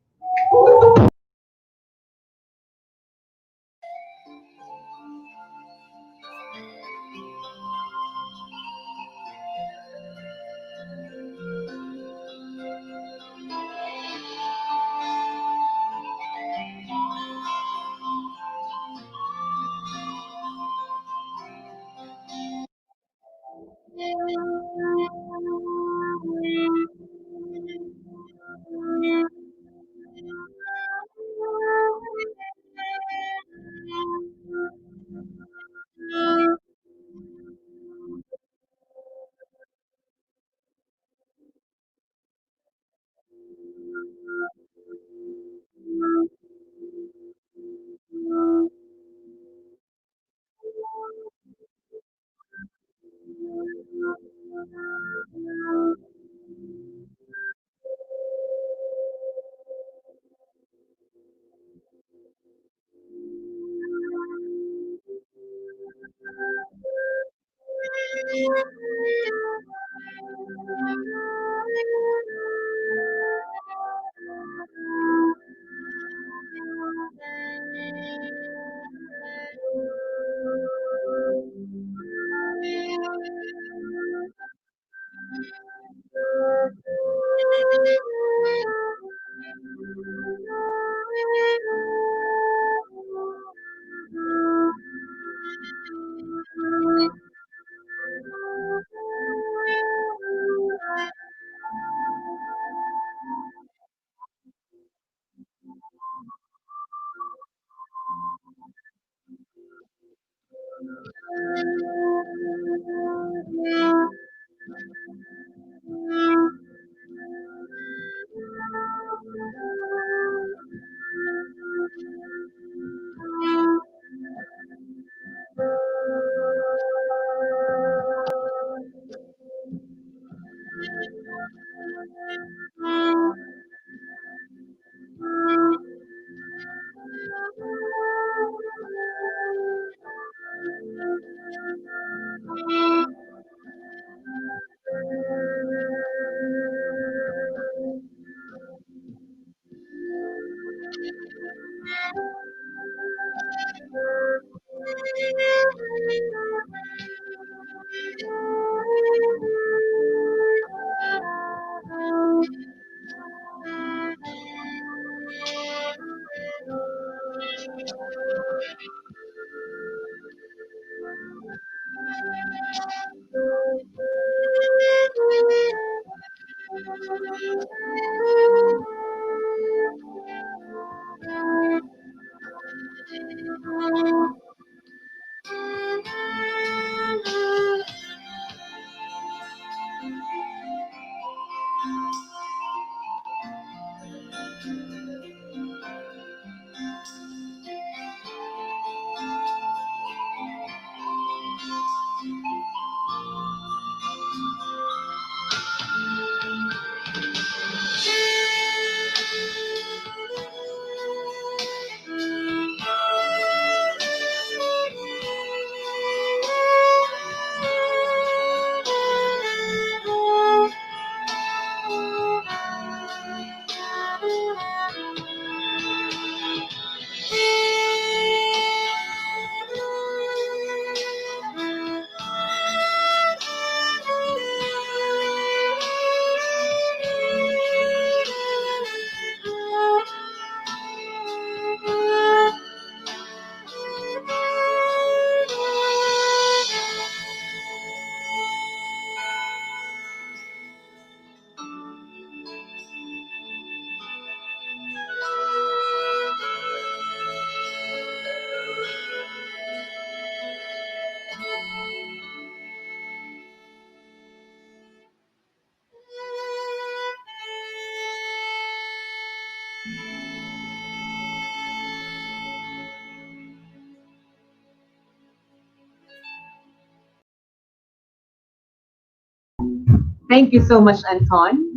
Thank you so much, Anton.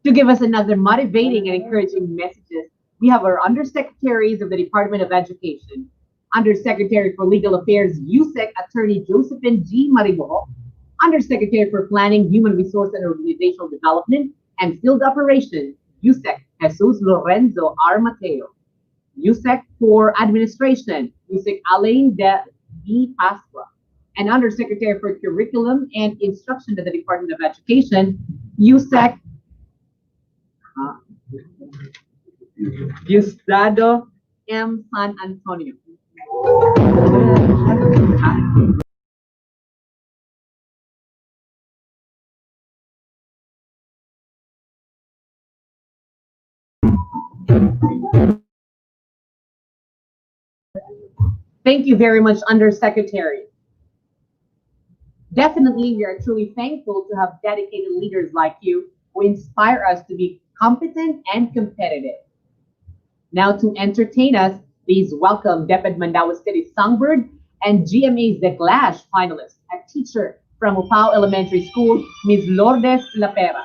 To give us another motivating and encouraging messages, we have our Undersecretaries of the Department of Education, Undersecretary for Legal Affairs, USEC Attorney Josephine G. Maribojo, Undersecretary for Planning, Human Resource and Organizational Development, and Field Operations, USEC Jesus Lorenzo R. Mateo, USEC for Administration, USEC Alain D. Pasqua, and Undersecretary for Curriculum and Instruction to the Department of Education, USEC Diosdado M. San Antonio. Thank you very much, Undersecretary. Definitely, we are truly thankful to have dedicated leaders like you who inspire us to be competent and competitive. Now to entertain us, please welcome DepEd Mandaue City Songbird and GMA's The Clash finalist, a teacher from Upao Elementary School, Ms. Lourdes Lapera.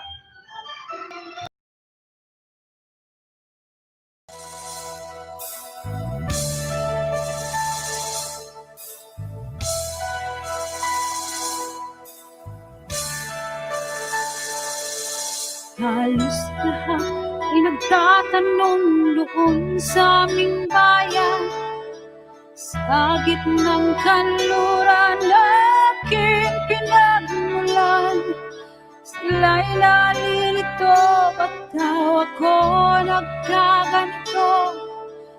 Halos lahat ay nagtatanong doon sa aming bayan, sa gitnang kanluran aking pinagmulan. Sila'y nalilito, ba't daw ako nagkaganito?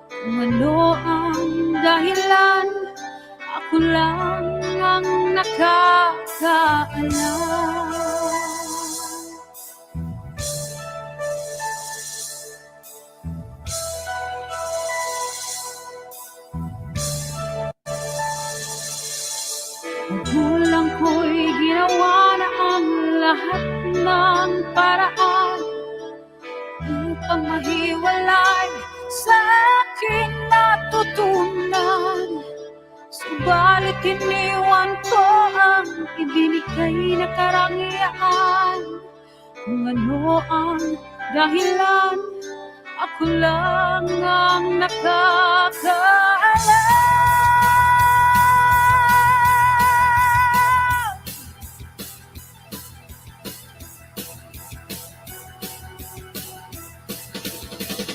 Kung ano ang dahilan, ako lang ang nakakaalam. Magulang ko'y ginawa na ang lahat ng paraan upang mahiwalay sa aking natutunan. Subalit iniwan ko ang ibinigay na karangyaan. Kung ano ang dahilan, ako lang ang nakakaalam.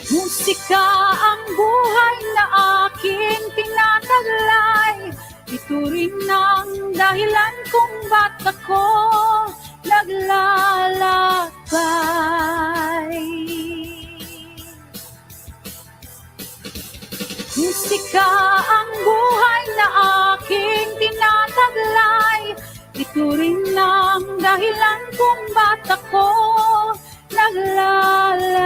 Musika ang buhay na aking tinataglay. Ito rin ang dahilan kung ba't ako naglalakbay. Musika ang buhay na aking tinataglay. Ito rin ang dahilan kung ba't ako naglalakbay.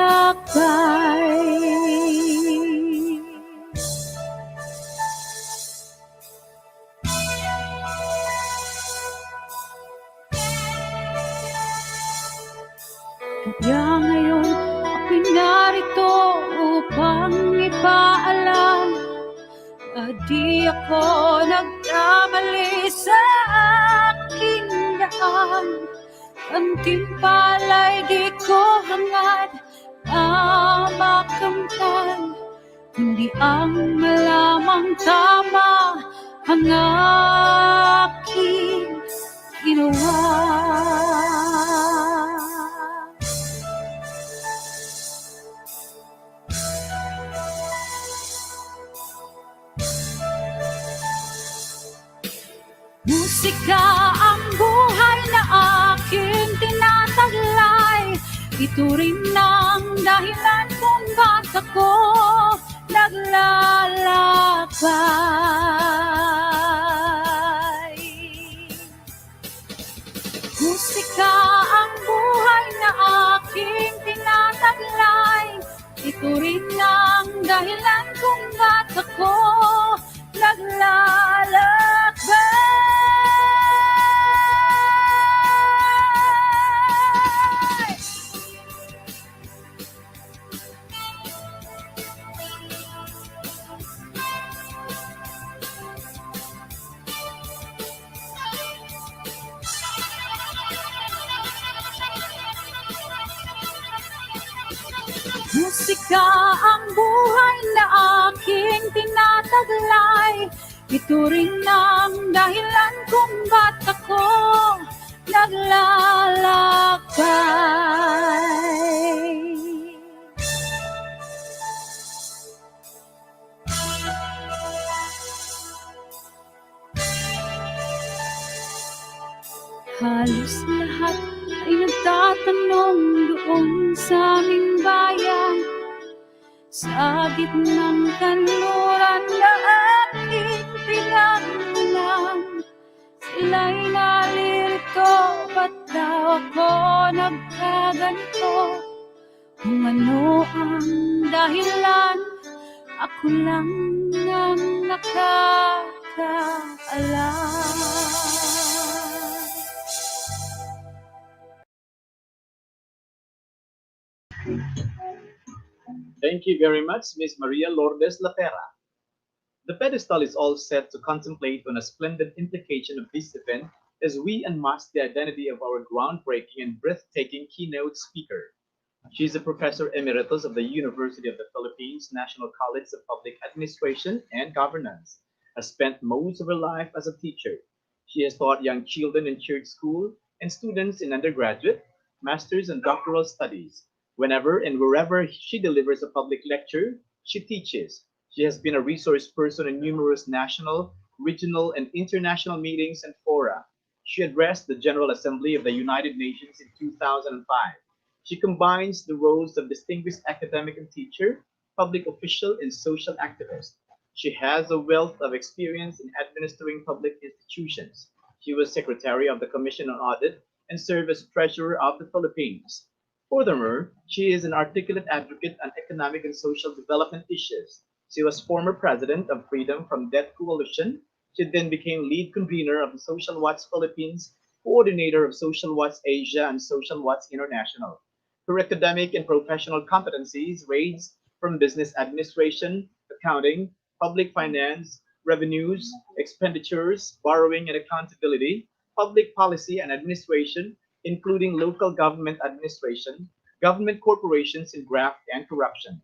Kaya ngayon ako'y narito upang ipaalam na di ako nagkamali sa aking daan. Ang timpala'y di ko hangad na makamtan, kundi ang malamang tama ang aking ginawa. Musika ang buhay na aking tinataglay. Ito rin ang dahilan kung ba't ako naglalakbay. Musika ang buhay na aking tinataglay. Ito rin ang dahilan kung ba't ako naglalakbay. Musika ang buhay na aking tinataglay. Ito rin ang dahilan kung ba't ako naglalakbay. Halos lahat ay nagtatanong doon sa aming bayan, sa gitnang kanluran na aking pinagmulan. Sila'y nalilito, ba't daw ako nagkaganto? Kung ano ang dahilan, ako lang ang nakakaalam. Thank you very much, Ms. Maria Lourdes Lapera. The pedestal is all set to contemplate on a splendid implication of this event as we unmask the identity of our groundbreaking and breathtaking keynote speaker. She is a professor emeritus of the University of the Philippines National College of Public Administration and Governance, has spent most of her life as a teacher. She has taught young children in church school and students in undergraduate, master's, and doctoral studies. Whenever and wherever she delivers a public lecture, she teaches. She has been a resource person in numerous national, regional, and international meetings and fora. She addressed the General Assembly of the United Nations in 2005. She combines the roles of distinguished academic and teacher, public official, and social activist. She has a wealth of experience in administering public institutions. She was Secretary of the Commission on Audit and served as Treasurer of the Philippines. Furthermore, she is an articulate advocate on economic and social development issues. She was former president of Freedom from Debt Coalition. She then became lead convener of the Social Watch Philippines, coordinator of Social Watch Asia and Social Watch International. Her academic and professional competencies range from business administration, accounting, public finance, revenues, expenditures, borrowing and accountability, public policy and administration, including local government administration, government corporations, and graft and corruption.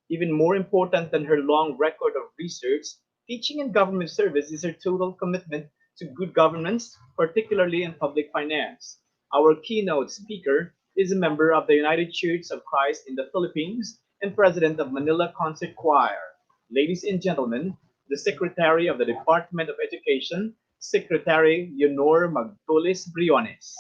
Even more important than her long record of research, teaching, and government service is her total commitment to good governance, particularly in public finance. Our keynote speaker is a member of the United Church of Christ in the Philippines and president of Manila Concert Choir. Ladies and gentlemen, the Secretary of the Department of Education, Secretary Leonor Magtulis Briones.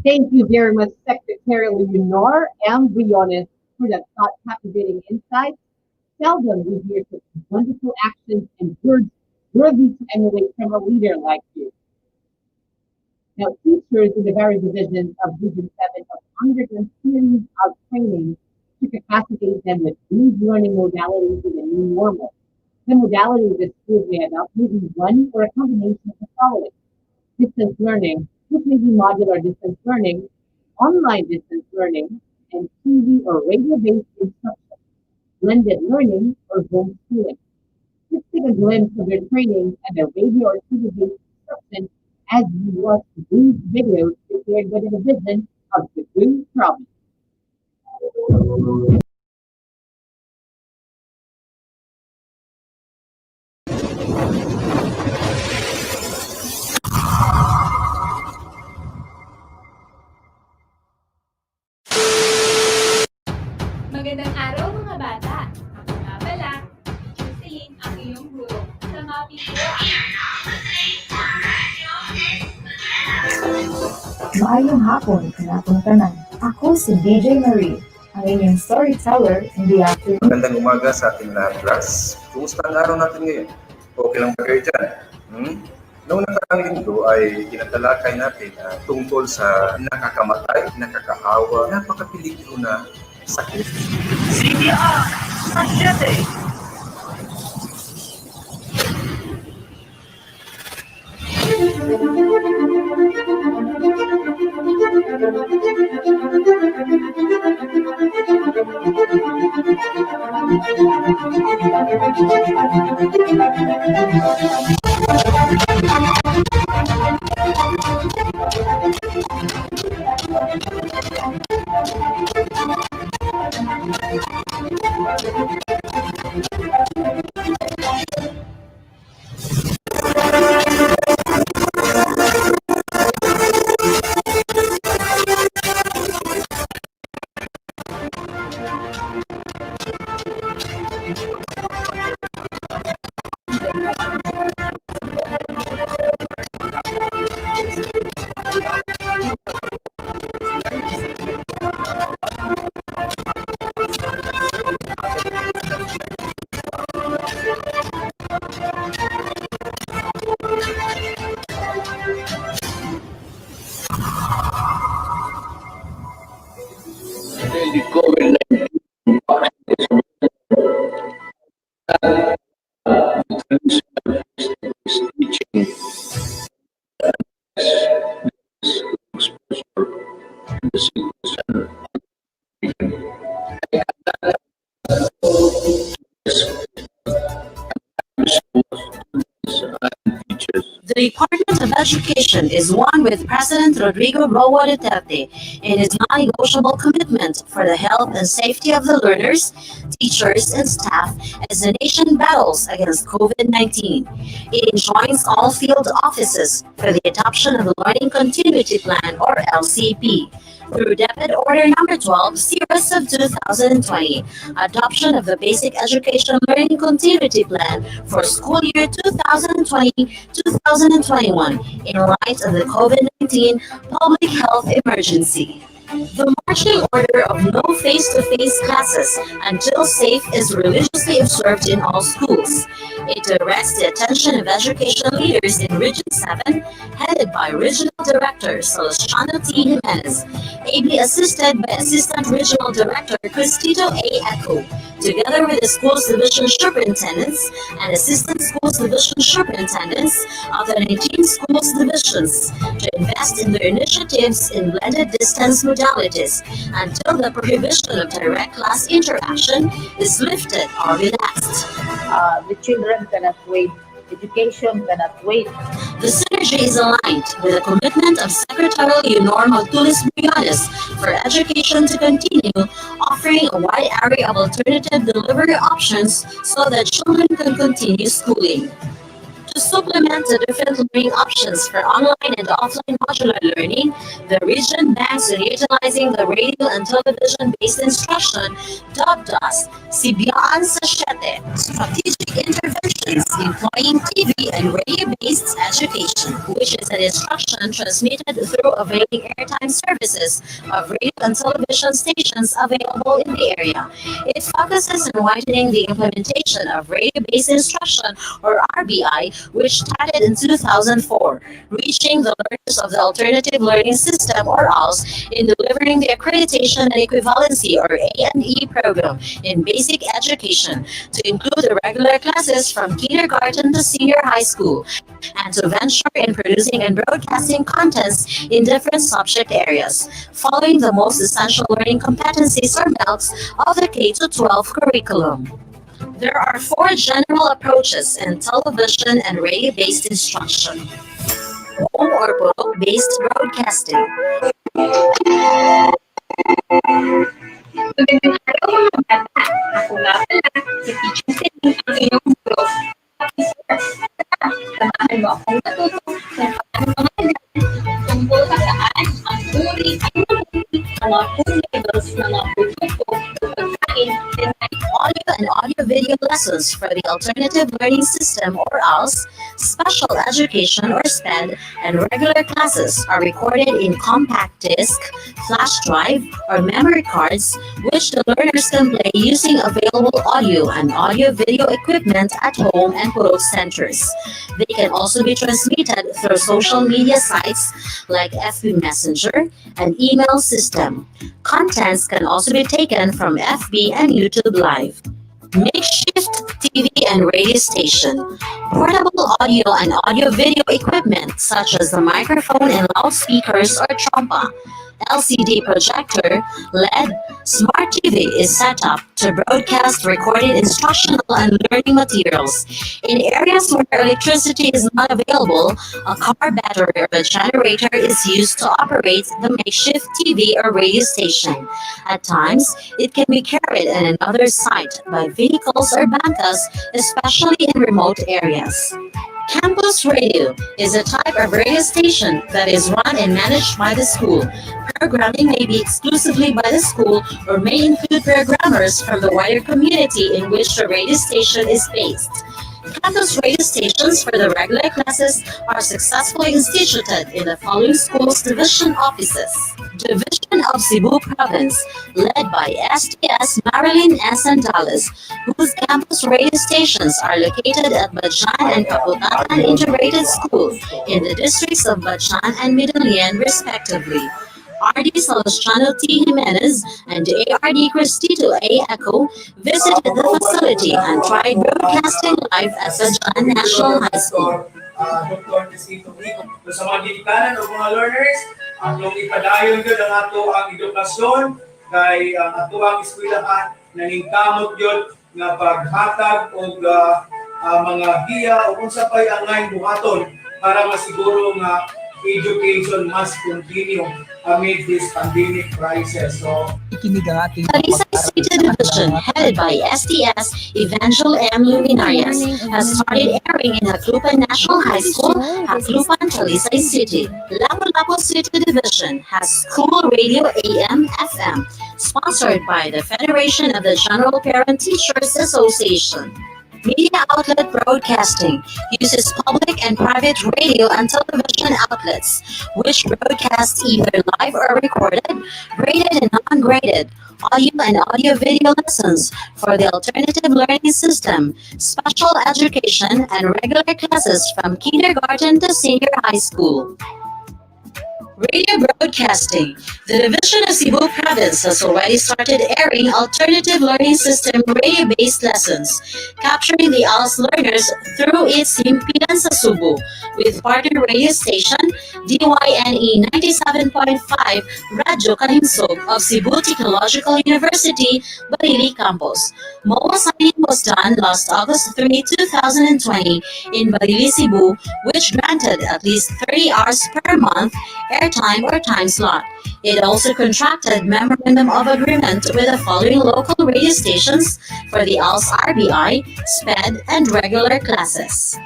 Thank you very much, Secretary Leonor M. Briones, for that thought-captivating insight. Seldom we hear such wonderful actions and words worthy to emulate from a leader like you. Now, teachers in the various divisions of Region 7 have undergone series of training to capacitate them with these learning modalities in the new normal. The modalities that schools may adopt may be one or a combination of the following: distance learning, which may be modular distance learning, online distance learning, and TV or radio-based instruction, blended learning, or homeschooling. Let's take a glimpse of their training and their radio or TV-based instruction as we watch these videos prepared by the division of the Cebu Province. Magandang araw mga bata! Ako nga pala, Jocelyn, ang iyong guro sa MAPI po. Maayong hapon, kanakong tanan. Ako si DJ Marie, ang inyong storyteller in the afternoon. Magandang umaga sa ating lahat, class. Kumusta ang araw natin ngayon? Okay lang ba kayo dyan? Noong nakaraang linggo ay tinatalakay natin tungkol sa nakakamatay, nakakahawa, napakapiliklo na sakit. CBR Machete! education is one with President Rodrigo Roa Duterte in his non-negotiable commitment for the health and safety of the learners, teachers, and staff as the nation battles against COVID-19. It enjoins all field offices for the adoption of the Learning Continuity Plan or LCP. Through Deped Order Number 12, Series of 2020, adoption of the Basic Education Learning Continuity Plan for school year 2020-2021 in light of the COVID-19 public health emergency. The marching order of no face-to-face classes until safe is religiously observed in all schools. It directs the attention of education leaders in Region 7, headed by Regional Director Celestiano T. Jimenez, ably assisted by Assistant Regional Director Cristito A. Echo, together with the Schools Division Superintendents and Assistant Schools Division Superintendents of the 19 schools divisions to invest in their initiatives in blended distance modalities until the prohibition of direct class interaction is lifted or relaxed. The children cannot wait. Education cannot wait. The synergy is aligned with the commitment of Secretary Leonor Magtulis Briones for education to continue offering a wide array of alternative delivery options so that children can continue schooling. To supplement the different learning options for online and offline modular learning, the region banks on utilizing the radio and television-based instruction dubbed as Sibiyaan sa Siyete, strategic interventions employing TV and radio-based education, which is an instruction transmitted through availing airtime services of radio and television stations available in the area. It focuses on widening the implementation of radio-based instruction, or RBI, which started in 2004, reaching the learners of the Alternative Learning System, or ALS, in delivering the Accreditation and Equivalency, or A&E program in basic education, to include the regular classes from kindergarten to senior high school, and to venture in producing and broadcasting contents in different subject areas, following the most essential learning competencies or belts of the K-12 curriculum. There are 4 general approaches in television and radio-based instruction. Home or purok-based broadcasting. Magandang araw mga bata. Ako nga pala, si Teacher Celine, ang inyong guro. Samahan mo akong matuto ng paano pangalanan tungkol sa saan ang uri ay mabuti ang mga food labels ng mga produkto o pagkain ng Audio and audio-video lessons for the Alternative Learning System, or ALS, special education, or SPED, and regular classes are recorded in compact disc, flash drive, or memory cards, which the learners can play using available audio and audio-video equipment at home and purok centers. They can also be transmitted through social media sites like FB Messenger and email system. Contents can also be taken from FB and YouTube Live. Makeshift TV and radio station. Portable audio and audio-video equipment such as the microphone and loudspeakers or trompa. LCD projector, LED, smart TV is set up to broadcast recorded instructional and learning materials. In areas where electricity is not available, a car battery or a generator is used to operate the makeshift TV or radio station. At times, it can be carried in another site by vehicles or bancas, especially in remote areas. Campus radio is a type of radio station that is run and managed by the school. Programming may be exclusively by the school or may include programmers from the wider community in which the radio station is based. Campus radio stations for the regular classes are successfully instituted in the following schools division offices. Division of Cebu Province, led by STS Marilyn S. Andalas, whose campus radio stations are located at Bajan and Kaputatan Integrated School in the districts of Bajan and Midolian, respectively. RD Celestiano T. Jimenez and ARD Cristito A. Echo visited the facility and tried broadcasting live at Bajan National High School. Dr. Cristito A. Sa mga ginikanan o mga learners, atong ipadayon yun ang ato ang edukasyon kay ang ato ang eskwelahan naningkamot yun nga paghatag o mga giya o kung sa pa'y angay buhaton para masiguro nga education must continue amid this pandemic crisis. So, Talisay City Division, headed by STS Evangel M. Luminarias, has started airing in Haclupan National High School, Haclupan, Talisay City. Lapu-Lapu City Division has School Radio AM FM, sponsored by the Federation of the General Parent Teachers Association. Media Outlet Broadcasting uses public and private radio and television outlets, which broadcast either live or recorded, graded and non-graded, audio and audio-video lessons for the alternative learning system, special education, and regular classes from kindergarten to senior high school. Radio Broadcasting. The Division of Cebu Province has already started airing alternative learning system radio-based lessons, capturing the ALS learners through its Himpilan sa Cebu, with partner radio station DYNE 97.5 Radyo Kahimsog of Cebu Technological University, Balili Campus. MOA signing was done last August 3, 2020 in Balili, Cebu, which granted at least 30 hours per month airtime or time slot. It also contracted memorandum of agreement with the following local radio stations for the ALS RBI, SPED, and regular classes.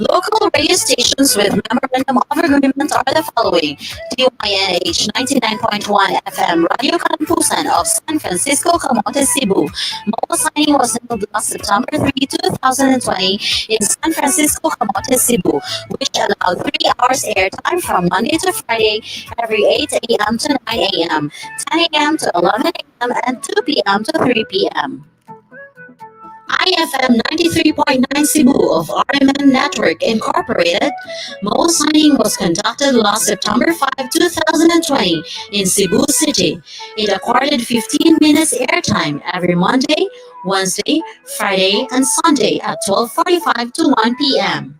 Local radio stations with memorandum of agreement are the following: DYNH 99.1 FM Radio Kalampusan of San Francisco, Camotes, Cebu. MOA signing was held last September 3, 2020 in San Francisco, Camotes, Cebu, which allowed 3 hours airtime from Monday to Friday every 8 a.m. to 9 a.m., 10 a.m. to 11 a.m., and 2 p.m. to 3 p.m. IFM 93.9 Cebu of RMN Network Incorporated. MOA signing was conducted last September 5, 2020 in Cebu City. It accorded 15 minutes airtime every Monday, Wednesday, Friday, and Sunday at 12:45 to 1 p.m.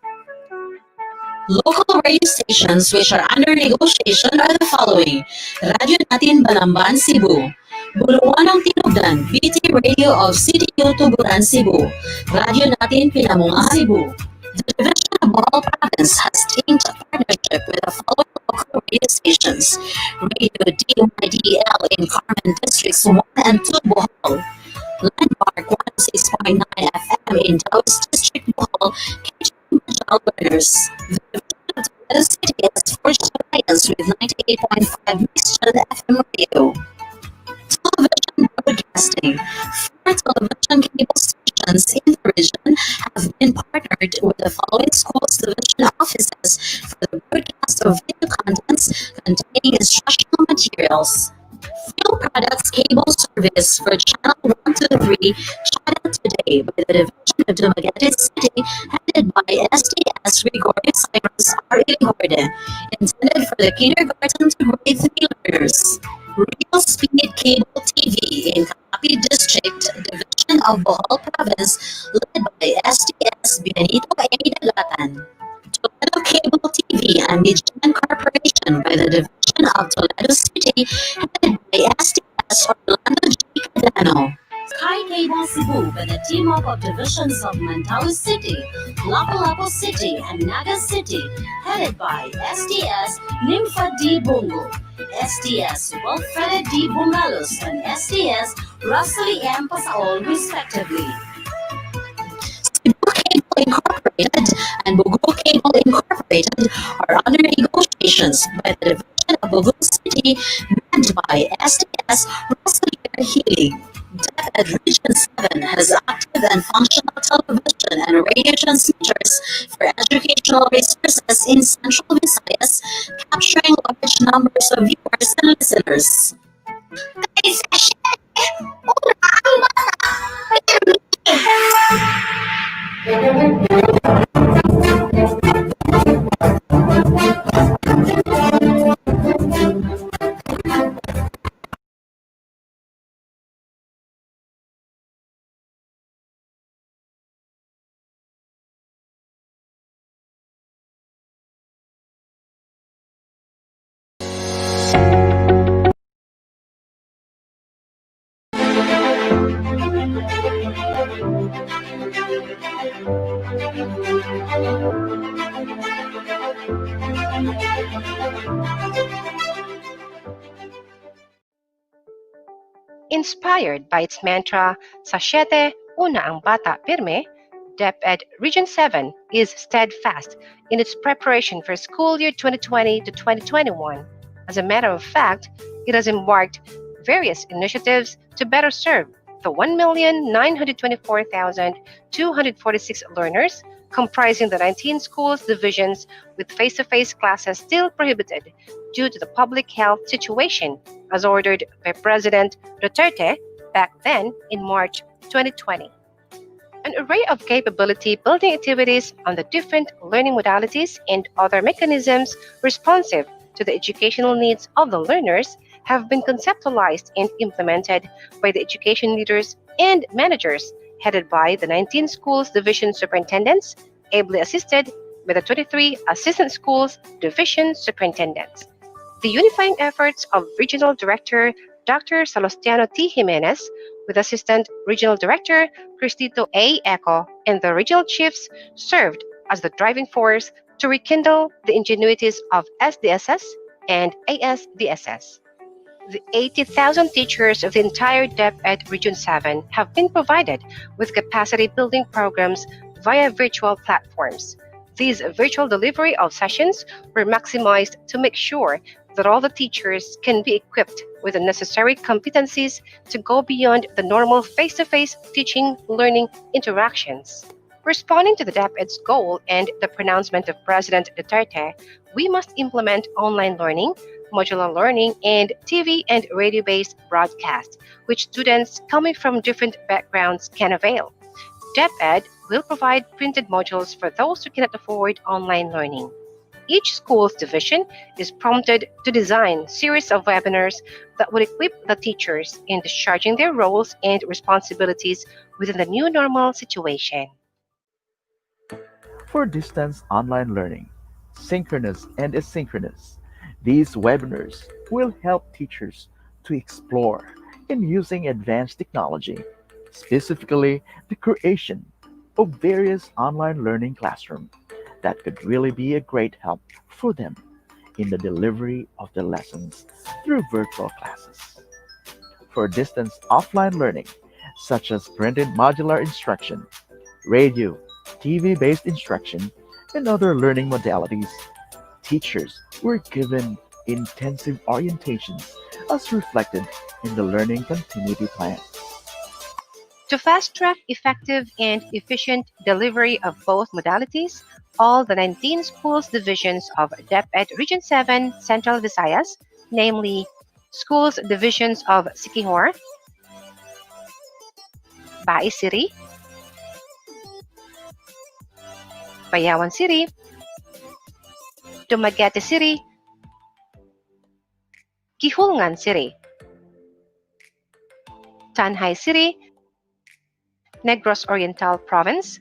Local radio stations which are under negotiation are the following: Radyo Natin Balamban, Cebu; Buluan ng Tinubdan, BT Radio of CTU Tuburan, Cebu; Radyo Natin Pinamunga, Cebu. The Division of Bohol Province has teamed a partnership with the following local radio stations: Radio DYDL in Carmen Districts 1 and 2 Bohol; Landmark 106.9 FM in Taos District, Bohol, catering Majal learners. The Division of Toledo City has forged alliance with 98.5 Mixtion FM radio. Television broadcasting. 4 television cable stations in the region have been partnered with the following schools division offices for the broadcast of video contents containing instructional materials. Film Products Cable Service for Channel 123, Channel Today by the Division of Dumaguete City, headed by SDS Gregorio Cyrus R. Iligorde, intended for the kindergarten to grade 3 learners. Real Speed Cable TV in Capi District, Division of Bohol Province, led by SDS Benito A. Dagatan. Toledo Cable TV and Michigan Corporation by the Division of Toledo City, headed by SDS Orlando G. Cadano. Sky Cable Cebu by the team-up of divisions of Mantawi City, Lapu-Lapu City, and Naga City, headed by SDS Nympha D. Bungo, SDS Wilfredo D. Bumalos, and SDS Rosalie M. Pasaol, respectively. Cebu Cable Incorporated and Bogo Cable Incorporated are under negotiations by the Division of Bogo City, manned by SDS Rosalie Healy. DepEd Region 7 has active and functional television and radio transmitters for educational resources in Central Visayas, capturing large numbers of viewers and listeners. Inspired by its mantra, Sa Siete, Una ang Bata Pirme, DepEd Region 7 is steadfast in its preparation for school year 2020 to 2021. As a matter of fact, it has embarked various initiatives to better serve the 1,924,246 learners comprising the 19 schools divisions with face-to-face classes still prohibited due to the public health situation as ordered by President Duterte back then in March 2020. An array of capability-building activities on the different learning modalities and other mechanisms responsive to the educational needs of the learners have been conceptualized and implemented by the education leaders and managers headed by the 19 schools division superintendents, ably assisted by the 23 assistant schools division superintendents. The unifying efforts of Regional Director Dr. Salustiano T. Jimenez with Assistant Regional Director Cristito A. Eco and the regional chiefs served as the driving force to rekindle the ingenuities of SDSS and ASDSS. The 80,000 teachers of the entire DepEd Region 7 have been provided with capacity-building programs via virtual platforms. These virtual delivery of sessions were maximized to make sure that all the teachers can be equipped with the necessary competencies to go beyond the normal face-to-face teaching learning interactions. Responding to the DepEd's goal and the pronouncement of President Duterte, we must implement online learning, modular learning, and TV and radio-based broadcast, which students coming from different backgrounds can avail. DepEd will provide printed modules for those who cannot afford online learning. Each school's division is prompted to design series of webinars that would equip the teachers in discharging their roles and responsibilities within the new normal situation. For distance online learning, synchronous and asynchronous, these webinars will help teachers to explore in using advanced technology, specifically the creation of various online learning classrooms that could really be a great help for them in the delivery of the lessons through virtual classes. For distance offline learning, such as printed modular instruction, radio, TV-based instruction, and other learning modalities, teachers were given intensive orientations as reflected in the Learning Continuity Plan. To fast-track effective and efficient delivery of both modalities, all the 19 schools divisions of DepEd Region 7 Central Visayas, namely schools divisions of Siquijor, Bai City, Bayawan City, Dumaguete City, Quijulngan City, Tanhay City, Negros Oriental Province,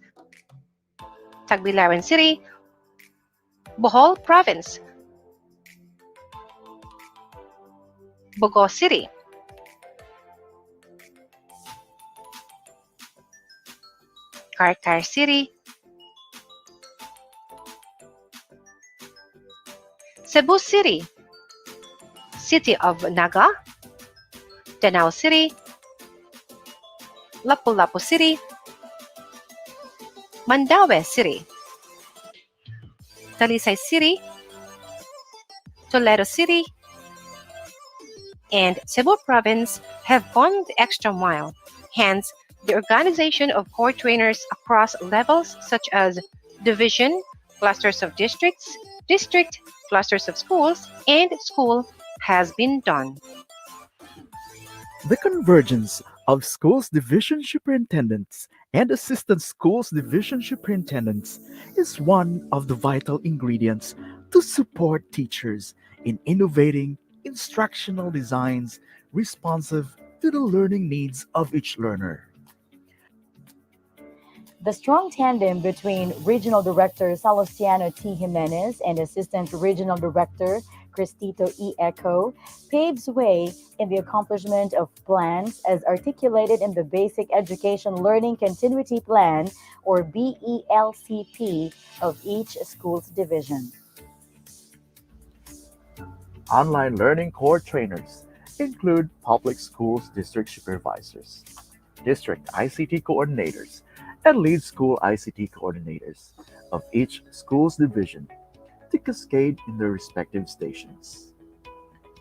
Tagbilaran City, Bohol Province, Bogos City, Carcar City, Cebu City, City of Naga, Danao City, Lapu-Lapu City, Mandaue City, Talisay City, Toledo City, and Cebu Province have gone the extra mile. Hence, the organization of core trainers across levels such as division, clusters of districts, district, clusters of schools, and school has been done. The convergence of schools division superintendents and assistant schools division superintendents is one of the vital ingredients to support teachers in innovating instructional designs responsive to the learning needs of each learner. The strong tandem between Regional Director Salustiano T. Jimenez and Assistant Regional Director Cristito E. Eco paves way in the accomplishment of plans as articulated in the Basic Education Learning Continuity Plan, or BELCP, of each school's division. Online learning core trainers include public schools district supervisors, district ICT coordinators, and lead school ICT coordinators of each school's division to cascade in their respective stations.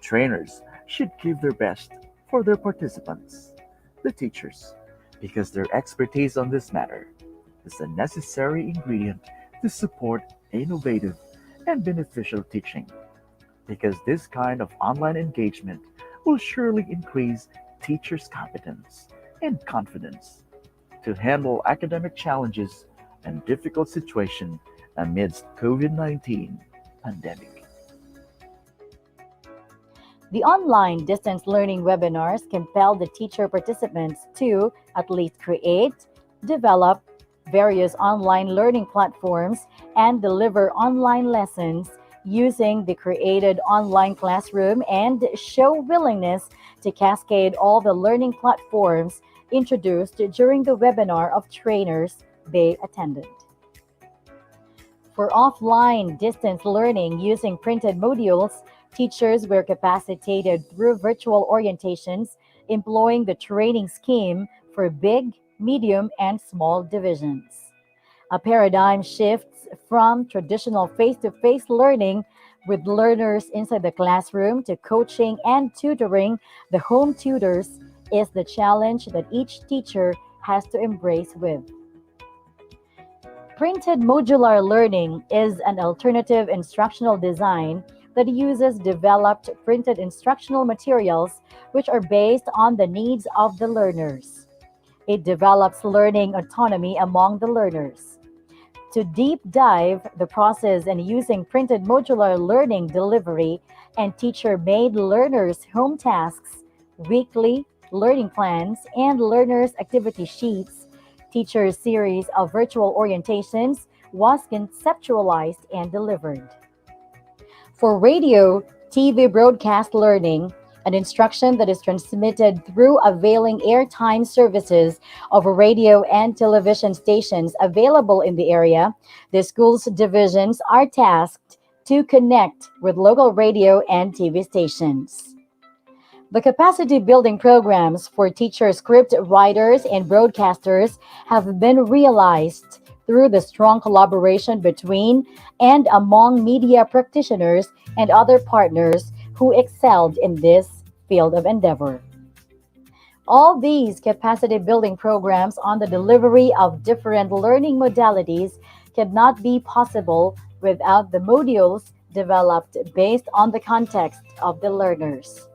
Trainers should give their best for their participants, the teachers, because their expertise on this matter is a necessary ingredient to support innovative and beneficial teaching, because this kind of online engagement will surely increase teachers' competence and confidence to handle academic challenges and difficult situations amidst COVID-19 pandemic. The online distance learning webinars compel the teacher participants to at least create, develop various online learning platforms, and deliver online lessons using the created online classroom and show willingness to cascade all the learning platforms introduced during the webinar of trainers they attended. For offline distance learning using printed modules, teachers were capacitated through virtual orientations, employing the training scheme for big, medium, and small divisions. A paradigm shifts from traditional face-to-face learning with learners inside the classroom to coaching and tutoring the home tutors is the challenge that each teacher has to embrace with. Printed modular learning is an alternative instructional design that uses developed printed instructional materials which are based on the needs of the learners. It develops learning autonomy among the learners. To deep dive the process and using printed modular learning delivery and teacher-made learners' home tasks, weekly learning plans, and learners' activity sheets, teachers' series of virtual orientations was conceptualized and delivered. For radio, TV broadcast learning, an instruction that is transmitted through availing airtime services of radio and television stations available in the area, the school's divisions are tasked to connect with local radio and TV stations. The capacity building programs for teacher script writers and broadcasters have been realized through the strong collaboration between and among media practitioners and other partners who excelled in this field of endeavor. All these capacity building programs on the delivery of different learning modalities cannot be possible without the modules developed based on the context of the learners.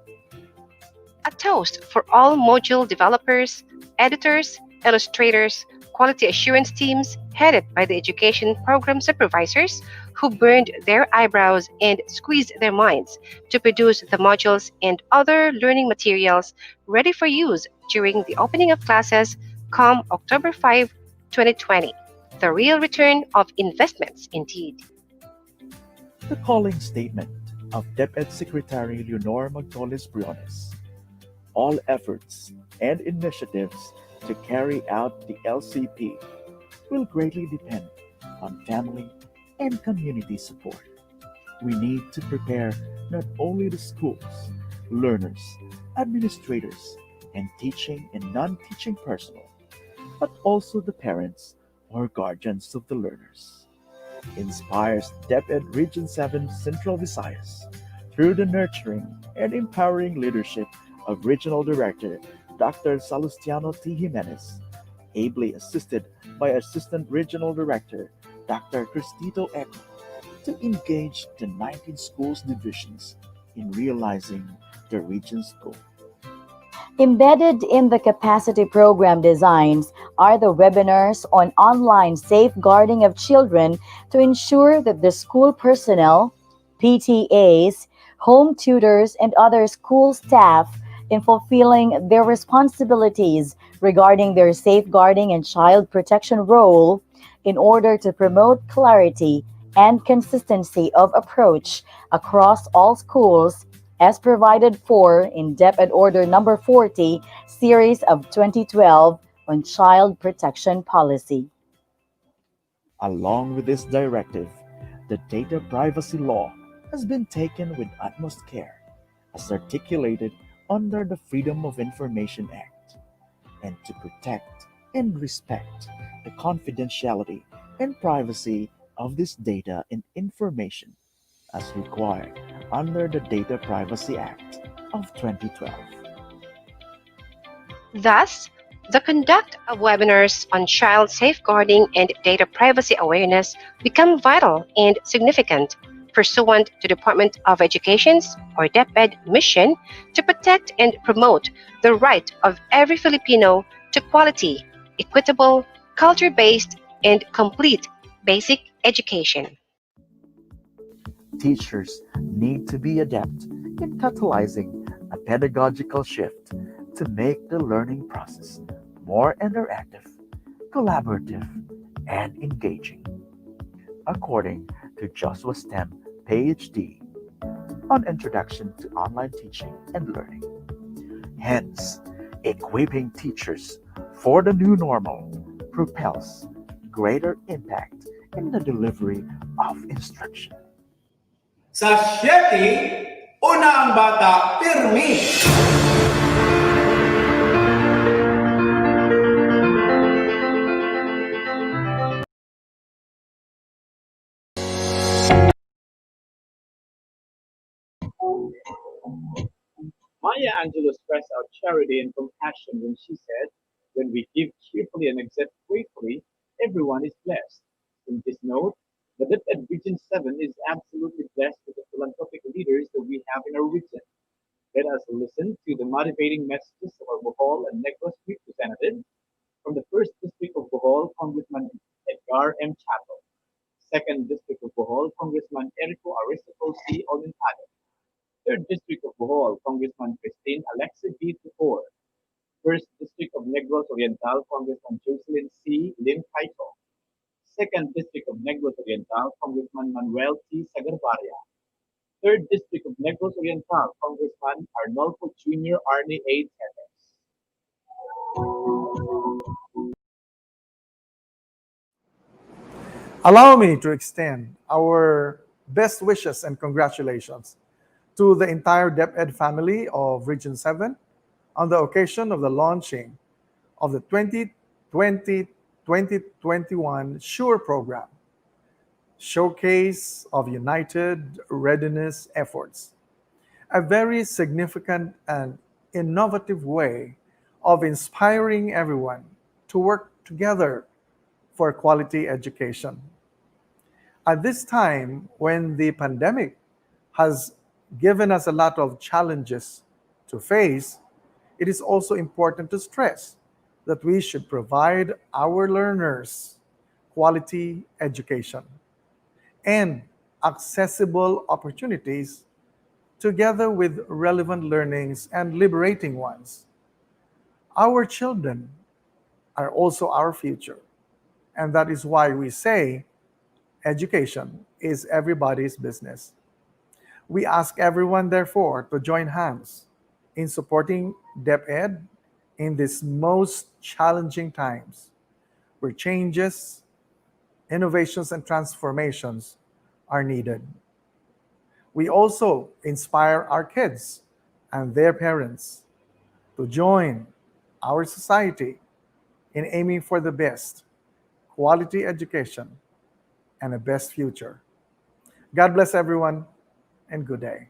A toast for all module developers, editors, illustrators, quality assurance teams headed by the education program supervisors who burned their eyebrows and squeezed their minds to produce the modules and other learning materials ready for use during the opening of classes come October 5, 2020. The real return of investments indeed. The calling statement of DepEd Secretary Leonor Magtoles Briones. All efforts and initiatives to carry out the LCP will greatly depend on family and community support. We need to prepare not only the schools, learners, administrators, and teaching and non-teaching personnel, but also the parents or guardians of the learners. Inspires DepEd Region 7 Central Visayas through the nurturing and empowering leadership of Regional Director Dr. Salustiano T. Jimenez, ably assisted by Assistant Regional Director Dr. Cristito Eco, to engage the 19 schools divisions in realizing the region's goal. Embedded in the capacity program designs are the webinars on online safeguarding of children to ensure that the school personnel, PTAs, home tutors, and other school staff in fulfilling their responsibilities regarding their safeguarding and child protection role in order to promote clarity and consistency of approach across all schools as provided for in DepEd Order Number 40, Series of 2012 on Child Protection Policy. Along with this directive, the Data Privacy Law has been taken with utmost care, as articulated under the Freedom of Information Act, and to protect and respect the confidentiality and privacy of this data and information as required under the Data Privacy Act of 2012. Thus, the conduct of webinars on child safeguarding and data privacy awareness become vital and significant, pursuant to Department of Education's or DepEd mission to protect and promote the right of every Filipino to quality, equitable, culture-based, and complete basic education. Teachers need to be adept in catalyzing a pedagogical shift to make the learning process more interactive, collaborative, and engaging. According to Joshua Stem, PhD, on Introduction to Online Teaching and Learning. Hence, equipping teachers for the new normal propels greater impact in the delivery of instruction. Sa 7, una ang bata, pirmi. Maya Angelou expressed our charity and compassion when she said, "When we give cheerfully and accept gratefully, everyone is blessed." In this note, the DepEd Region 7 is absolutely blessed with the philanthropic leaders that we have in our region. Let us listen to the motivating messages of our Bohol and Negros representatives. From the 1st District of Bohol, Congressman Edgar M. Chato. 2nd District of Bohol, Congressman Erico Aristotle C. Olintado. 3rd District of Bohol, Congressman Christine Alexa B. Tupor. 1st District of Negros Oriental, Congressman Jocelyn C. Lim Kaito. 2nd District of Negros Oriental, Congressman Manuel T. Sagarbarria. 3rd District of Negros Oriental, Congressman Arnolfo Jr. Arnie A. Teves. Allow me to extend our best wishes and congratulations to the entire DepEd family of Region 7 on the occasion of the launching of the 2020-2021 SURE program, Showcase of United Readiness Efforts, a very significant and innovative way of inspiring everyone to work together for quality education. At this time, when the pandemic has given us a lot of challenges to face, it is also important to stress that we should provide our learners quality education and accessible opportunities together with relevant learnings and liberating ones. Our children are also our future, and that is why we say education is everybody's business. We ask everyone, therefore, to join hands in supporting DepEd in these most challenging times, where changes, innovations, and transformations are needed. We also inspire our kids and their parents to join our society in aiming for the best quality education and a best future. God bless everyone, and good day.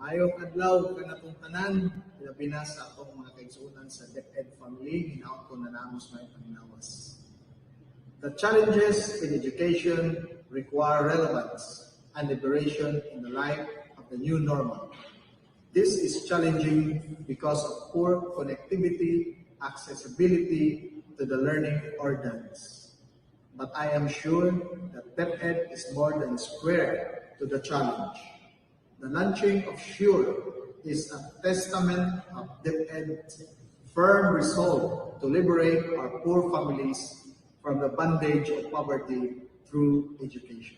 Mayong adlaw kanatong tanan, labi na sa atong mga kaigsuonan sa DepEd family, hinaot ko na namos may panginawas. The challenges in education require relevance and liberation in the life of the new normal. This is challenging because of poor connectivity, accessibility to the learning ordinance. But I am sure that DepEd is more than square to the challenge. The launching of SURE is a testament of DepEd's firm resolve to liberate our poor families from the bondage of poverty through education.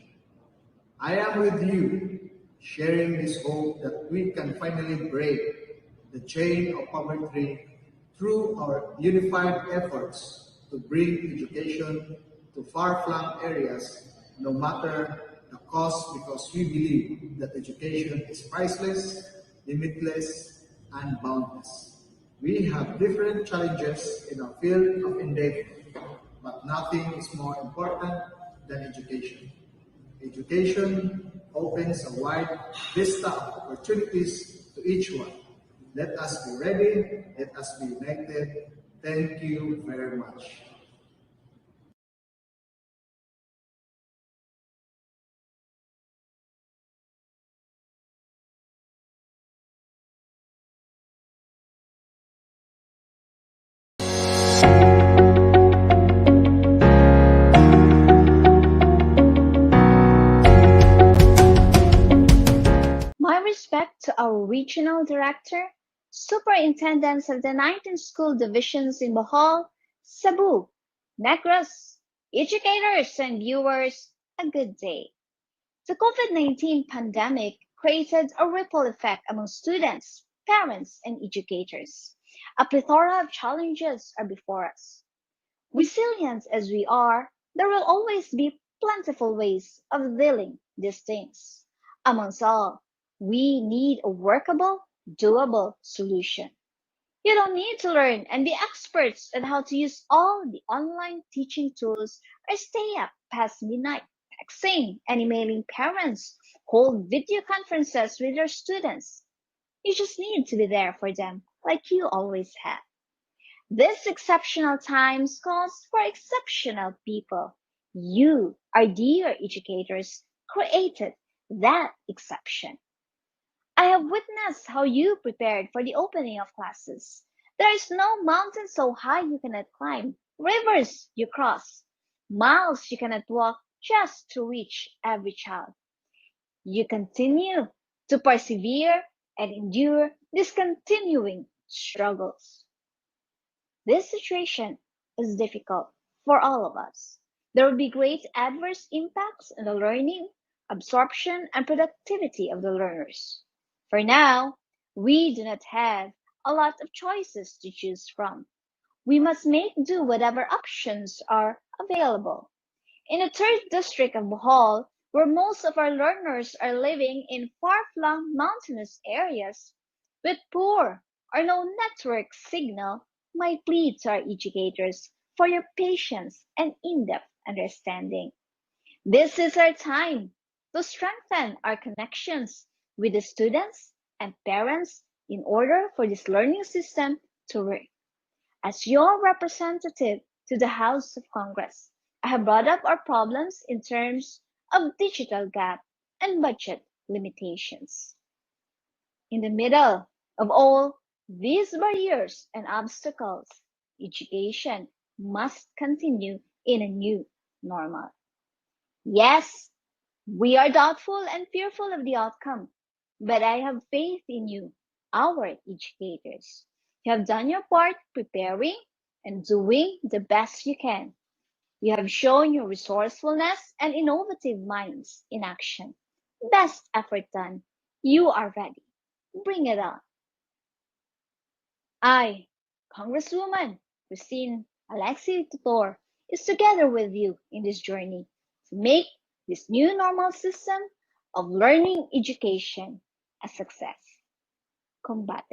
I am with you, sharing this hope that we can finally break the chain of poverty through our unified efforts to bring education to far-flung areas, no matter the cost, because we believe that education is priceless, limitless, and boundless. We have different challenges in our field of endeavor, but nothing is more important than education. Education opens a wide vista of opportunities to each one. Let us be ready, let us be united. Thank you very much. My respect to our regional director, superintendents of the 19 school divisions in Bohol, Cebu, Negros, educators and viewers, a good day. The COVID-19 pandemic created a ripple effect among students, parents, and educators. A plethora of challenges are before us. Resilient as we are, there will always be plentiful ways of dealing these things. Amongst all, we need a workable, doable solution. You don't need to learn and be experts on how to use all the online teaching tools or stay up past midnight texting and emailing parents, hold video conferences with your students. You just need to be there for them like you always have. These exceptional times calls for exceptional people. You, our dear educators, created that exception. I have witnessed how you prepared for the opening of classes. There is no mountain so high you cannot climb, rivers you cross, miles you cannot walk just to reach every child. You continue to persevere and endure these continuing struggles. This situation is difficult for all of us. There will be great adverse impacts on the learning, absorption, and productivity of the learners. For now, we do not have a lot of choices to choose from. We must make do whatever options are available. In the third district of Bohol, where most of our learners are living in far-flung mountainous areas with poor or no network signal, my plea to our educators for your patience and in-depth understanding. This is our time to strengthen our connections with the students and parents in order for this learning system to work. As your representative to the House of Congress, I have brought up our problems in terms of digital gap and budget limitations. In the middle of all these barriers and obstacles, education must continue in a new normal. Yes, we are doubtful and fearful of the outcome, but I have faith in you, our educators. You have done your part preparing and doing the best you can. You have shown your resourcefulness and innovative minds in action. Best effort done. You are ready. Bring it on. I, Congresswoman Christine Alexi Tutor, is together with you in this journey to make this new normal system of learning education a success. Combate.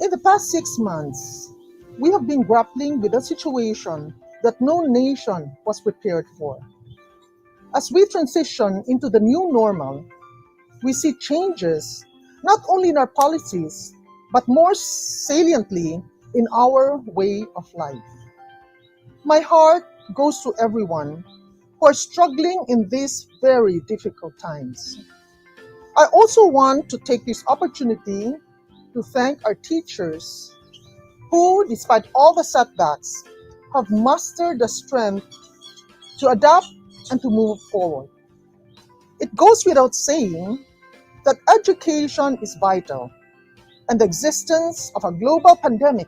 In the past 6 months, we have been grappling with a situation that no nation was prepared for. As we transition into the new normal, we see changes not only in our policies, but more saliently in our way of life. My heart goes to everyone who are struggling in these very difficult times. I also want to take this opportunity to thank our teachers who, despite all the setbacks, have mustered the strength to adapt and to move forward. It goes without saying that education is vital, and the existence of a global pandemic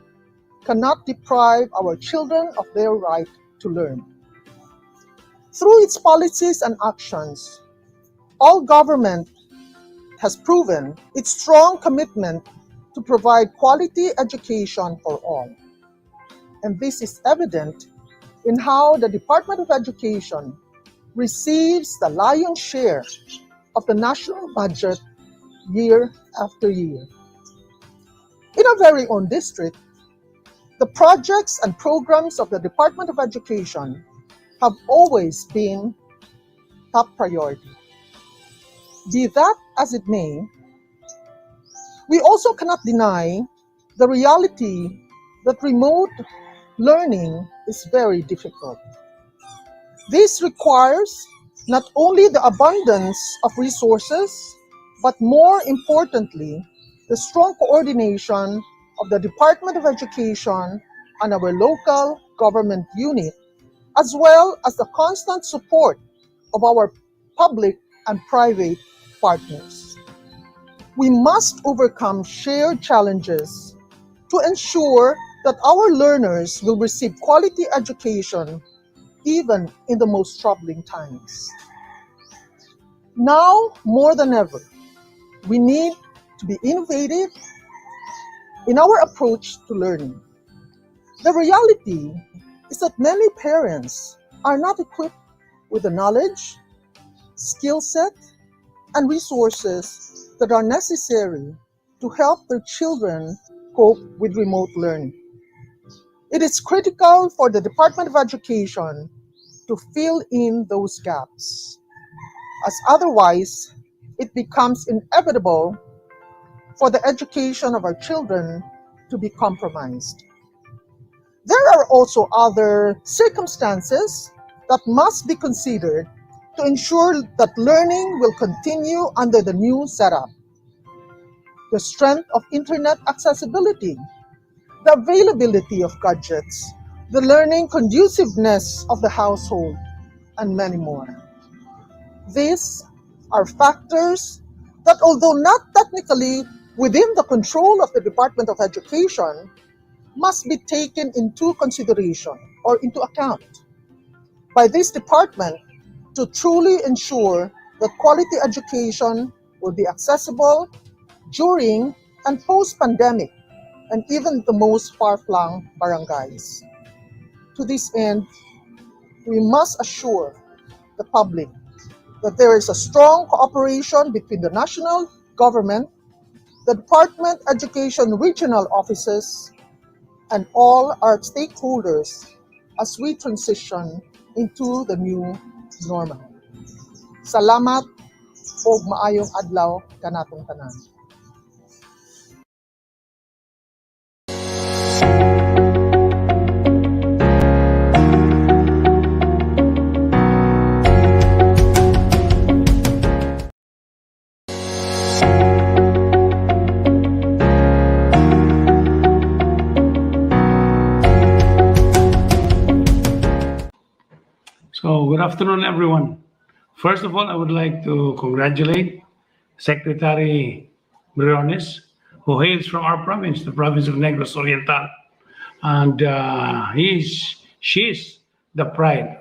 cannot deprive our children of their right to learn. Through its policies and actions, all government has proven its strong commitment to provide quality education for all. And this is evident in how the Department of Education receives the lion's share of the national budget year after year. In our very own district, the projects and programs of the Department of Education have always been top priority. Be that as it may, we also cannot deny the reality that remote learning is very difficult. This requires not only the abundance of resources, but more importantly, the strong coordination of the Department of Education and our local government unit, as well as the constant support of our public and private partners. We must overcome shared challenges to ensure that our learners will receive quality education even in the most troubling times. Now more than ever, we need to be innovative in our approach to learning. The reality is that many parents are not equipped with the knowledge, skill set, and resources that are necessary to help their children cope with remote learning. It is critical for the Department of Education to fill in those gaps, as otherwise it becomes inevitable for the education of our children to be compromised. There are also other circumstances that must be considered to ensure that learning will continue under the new setup. The strength of internet accessibility, the availability of gadgets, the learning conduciveness of the household, and many more. These are factors that, although not technically within the control of the Department of Education, must be taken into consideration or into account by this department to truly ensure that quality education will be accessible during and post-pandemic and even the most far-flung barangays. To this end, we must assure the public that there is a strong cooperation between the national government, the Department Education regional offices, and all our stakeholders as we transition into the new normal. Salamat ug maayong adlaw kanatong tanan. So, good afternoon, everyone. First of all, I would like to congratulate Secretary Briones, who hails from our province, the province of Negros Oriental. And she's the pride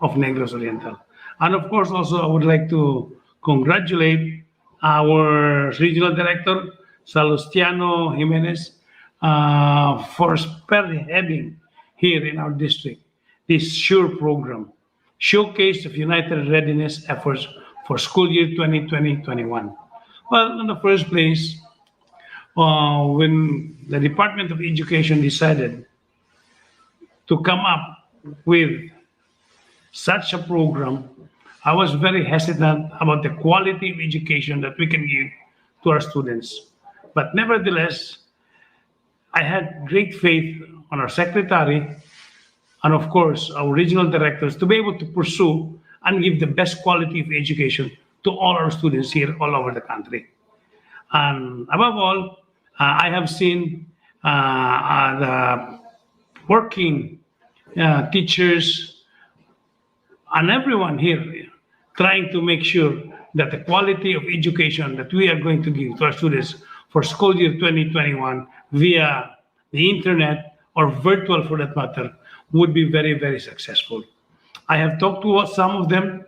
of Negros Oriental. And of course, also, I would like to congratulate our regional director, Salustiano Jimenez, for spearheading here in our district this SURE program, Showcase of United Readiness Efforts for School Year 2020-21. Well, in the first place, when the Department of Education decided to come up with such a program, I was very hesitant about the quality of education that we can give to our students. But nevertheless, I had great faith on our secretary and of course our regional directors to be able to pursue and give the best quality of education to all our students here all over the country. And above all, I have seen the working teachers and everyone here trying to make sure that the quality of education that we are going to give to our students for school year 2021 via the internet or virtual for that matter would be very, very successful. I have talked to some of them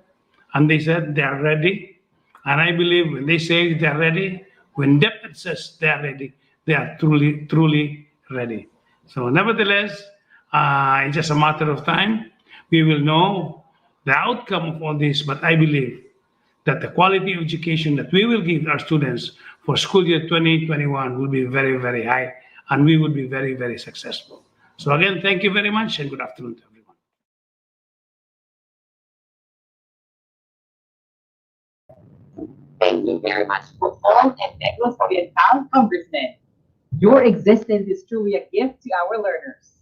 and they said they are ready. And I believe when they say they are ready, when DepEd says they are ready, they are truly, truly ready. So nevertheless, it's just a matter of time. We will know the outcome of all this, but I believe that the quality of education that we will give our students for school year 2021 will be very, very high, and we will be very, very successful. So again, thank you very much, and good afternoon to everyone. Thank you very much, Bohol and Negros Oriental Congressman. Your existence is truly a gift to our learners.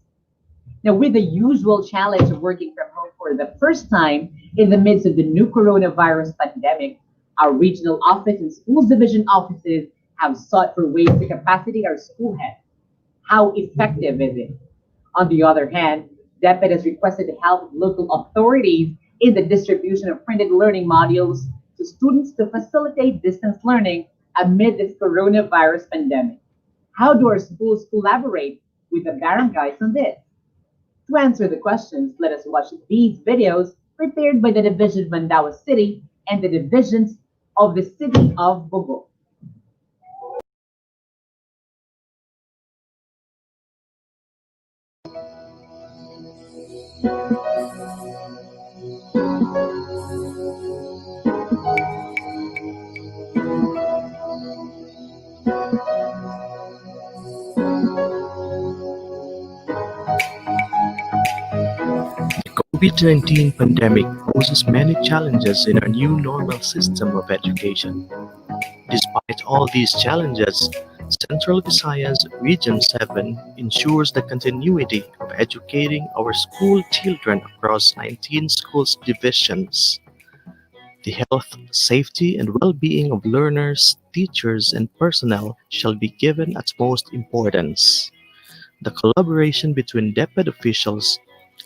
Now, with the usual challenge of working from home for the first time in the midst of the new coronavirus pandemic, our regional office and schools division offices have sought for ways to capacitate our school heads. How effective is it? On the other hand, DepEd has requested the help of local authorities in the distribution of printed learning modules to students to facilitate distance learning amid this coronavirus pandemic. How do our schools collaborate with the barangays on this? To answer the questions, let us watch these videos prepared by the Division of Mandaue City and the divisions of the City of Bogo. COVID-19 pandemic poses many challenges in our new normal system of education. Despite all these challenges, Central Visayas Region 7 ensures the continuity of educating our school children across 19 schools divisions. The health, safety, and well-being of learners, teachers, and personnel shall be given utmost importance. The collaboration between DepEd officials,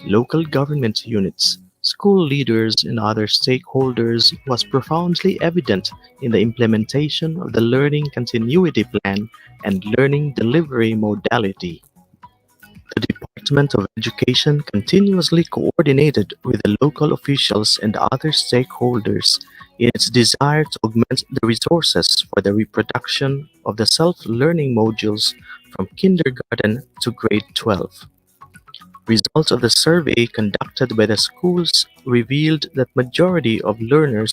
local government units, school leaders, and other stakeholders was profoundly evident in the implementation of the Learning Continuity Plan and Learning Delivery Modality. The Department of Education continuously coordinated with the local officials and other stakeholders in its desire to augment the resources for the reproduction of the self-learning modules from kindergarten to grade 12. Results of the survey conducted by the schools revealed that majority of learners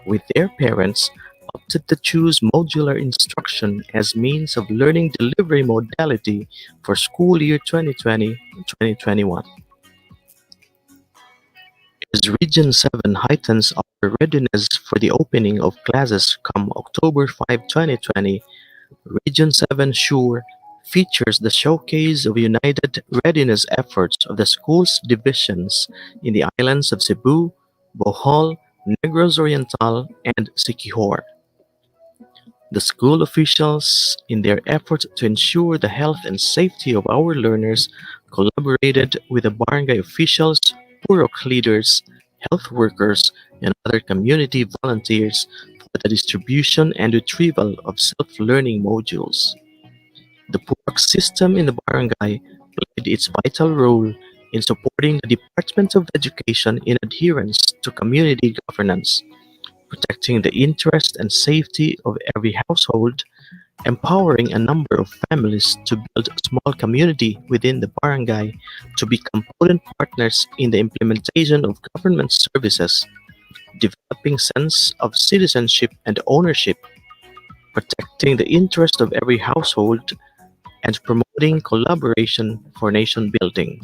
with their parents opted to choose modular instruction as means of learning delivery modality for school year 2020-2021. As Region 7 heightens our readiness for the opening of classes come October 5, 2020, Region 7 SURE features the showcase of united readiness efforts of the schools divisions in the islands of Cebu, Bohol, Negros Oriental, and Siquijor. The school officials, in their effort to ensure the health and safety of our learners, collaborated with the barangay officials, PUROK leaders, health workers, and other community volunteers for the distribution and retrieval of self-learning modules. The PUROK system in the barangay played its vital role in supporting the Department of Education in adherence to community governance, protecting the interest and safety of every household, empowering a number of families to build a small community within the barangay to become potent partners in the implementation of government services, developing sense of citizenship and ownership, protecting the interest of every household, and promoting collaboration for nation building.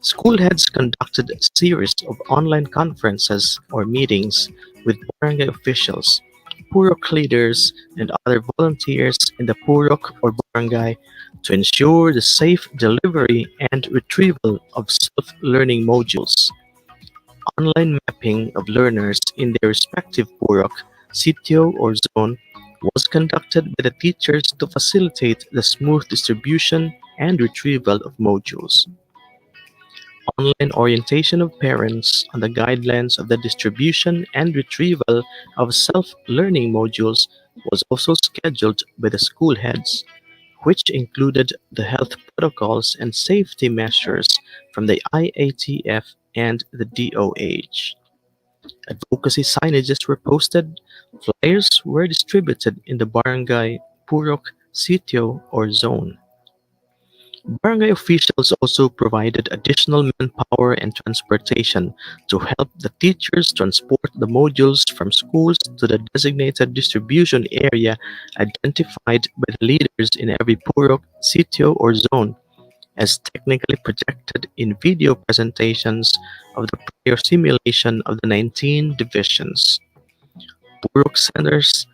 School heads conducted a series of online conferences or meetings with barangay officials, PUROK leaders, and other volunteers in the PUROK or barangay to ensure the safe delivery and retrieval of self-learning modules. online mapping of learners in their respective purok, sitio, or zone was conducted by the teachers to facilitate the smooth distribution and retrieval of modules. Online orientation of parents on the guidelines of the distribution and retrieval of self-learning modules was also scheduled by the school heads, which included the health protocols and safety measures from the IATF and the DOH. Advocacy signages were posted, flyers were distributed in the barangay, purok, sitio, or zone. Barangay officials also provided additional manpower and transportation to help the teachers transport the modules from schools to the designated distribution area identified by the leaders in every purok, sitio, or zone, as technically projected in video presentations of the prior simulation of the 19 divisions. Purok centers,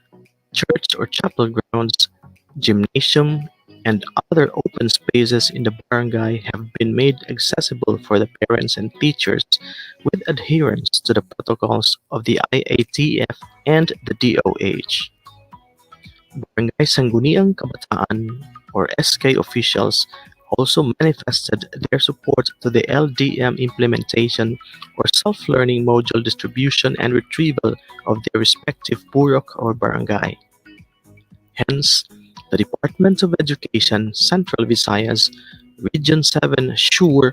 church or chapel grounds, gymnasium, and other open spaces in the barangay have been made accessible for the parents and teachers with adherence to the protocols of the IATF and the DOH. Barangay Sangguniang Kabataan, or SK officials, also manifested their support to the LDM implementation or self-learning module distribution and retrieval of their respective purok or barangay. Hence, the Department of Education, Central Visayas, Region 7, SURE,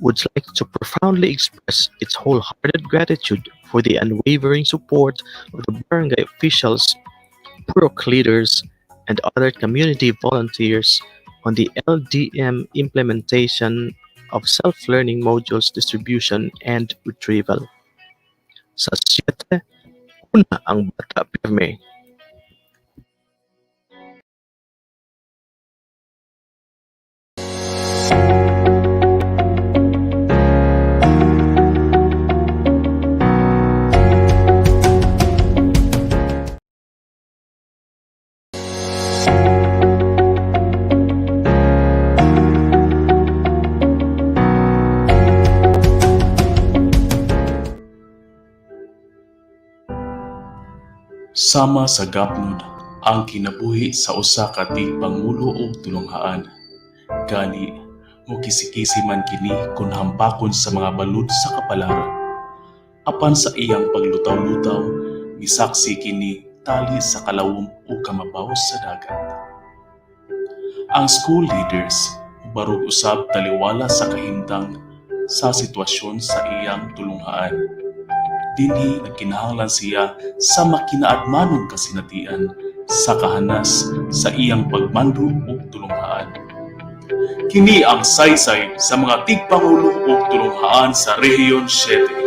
would like to profoundly express its wholehearted gratitude for the unwavering support of the barangay officials, purok leaders, and other community volunteers on the LDM implementation of self-learning modules distribution and retrieval. Sa 7, una ang bata pirme. Sama sa gapnod ang kinabuhi sa usa ka tigpangulo og tulonghaan. Gani, mukisi-kisi man kini kung hampakon sa mga balud sa kapalaran. Apan sa iyang paglutaw-lutaw, misaksi kini tali sa kalawom o kamabaw sa dagat. Ang school leaders barog usab taliwala sa kahimtang sa sitwasyon sa iyang tulonghaan. Dinhi nagkinahanglan siya sa makinaadmanong kasinatian sa kahanas sa iyang pagmando ug tulonghaan. Kini ang saysay sa mga tigpangulo ug tulonghaan sa Rehiyon 7.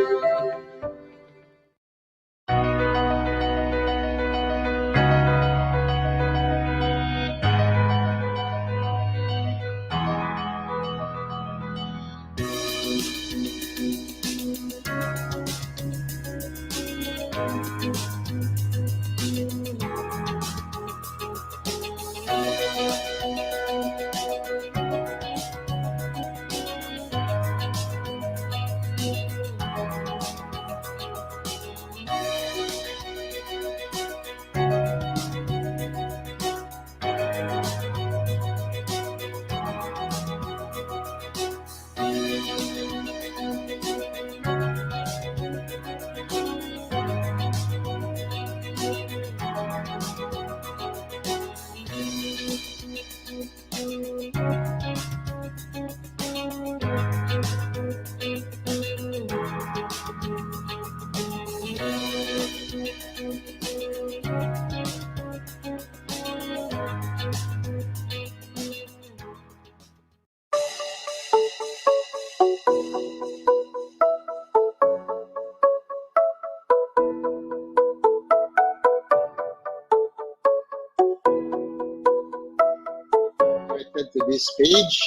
To this page.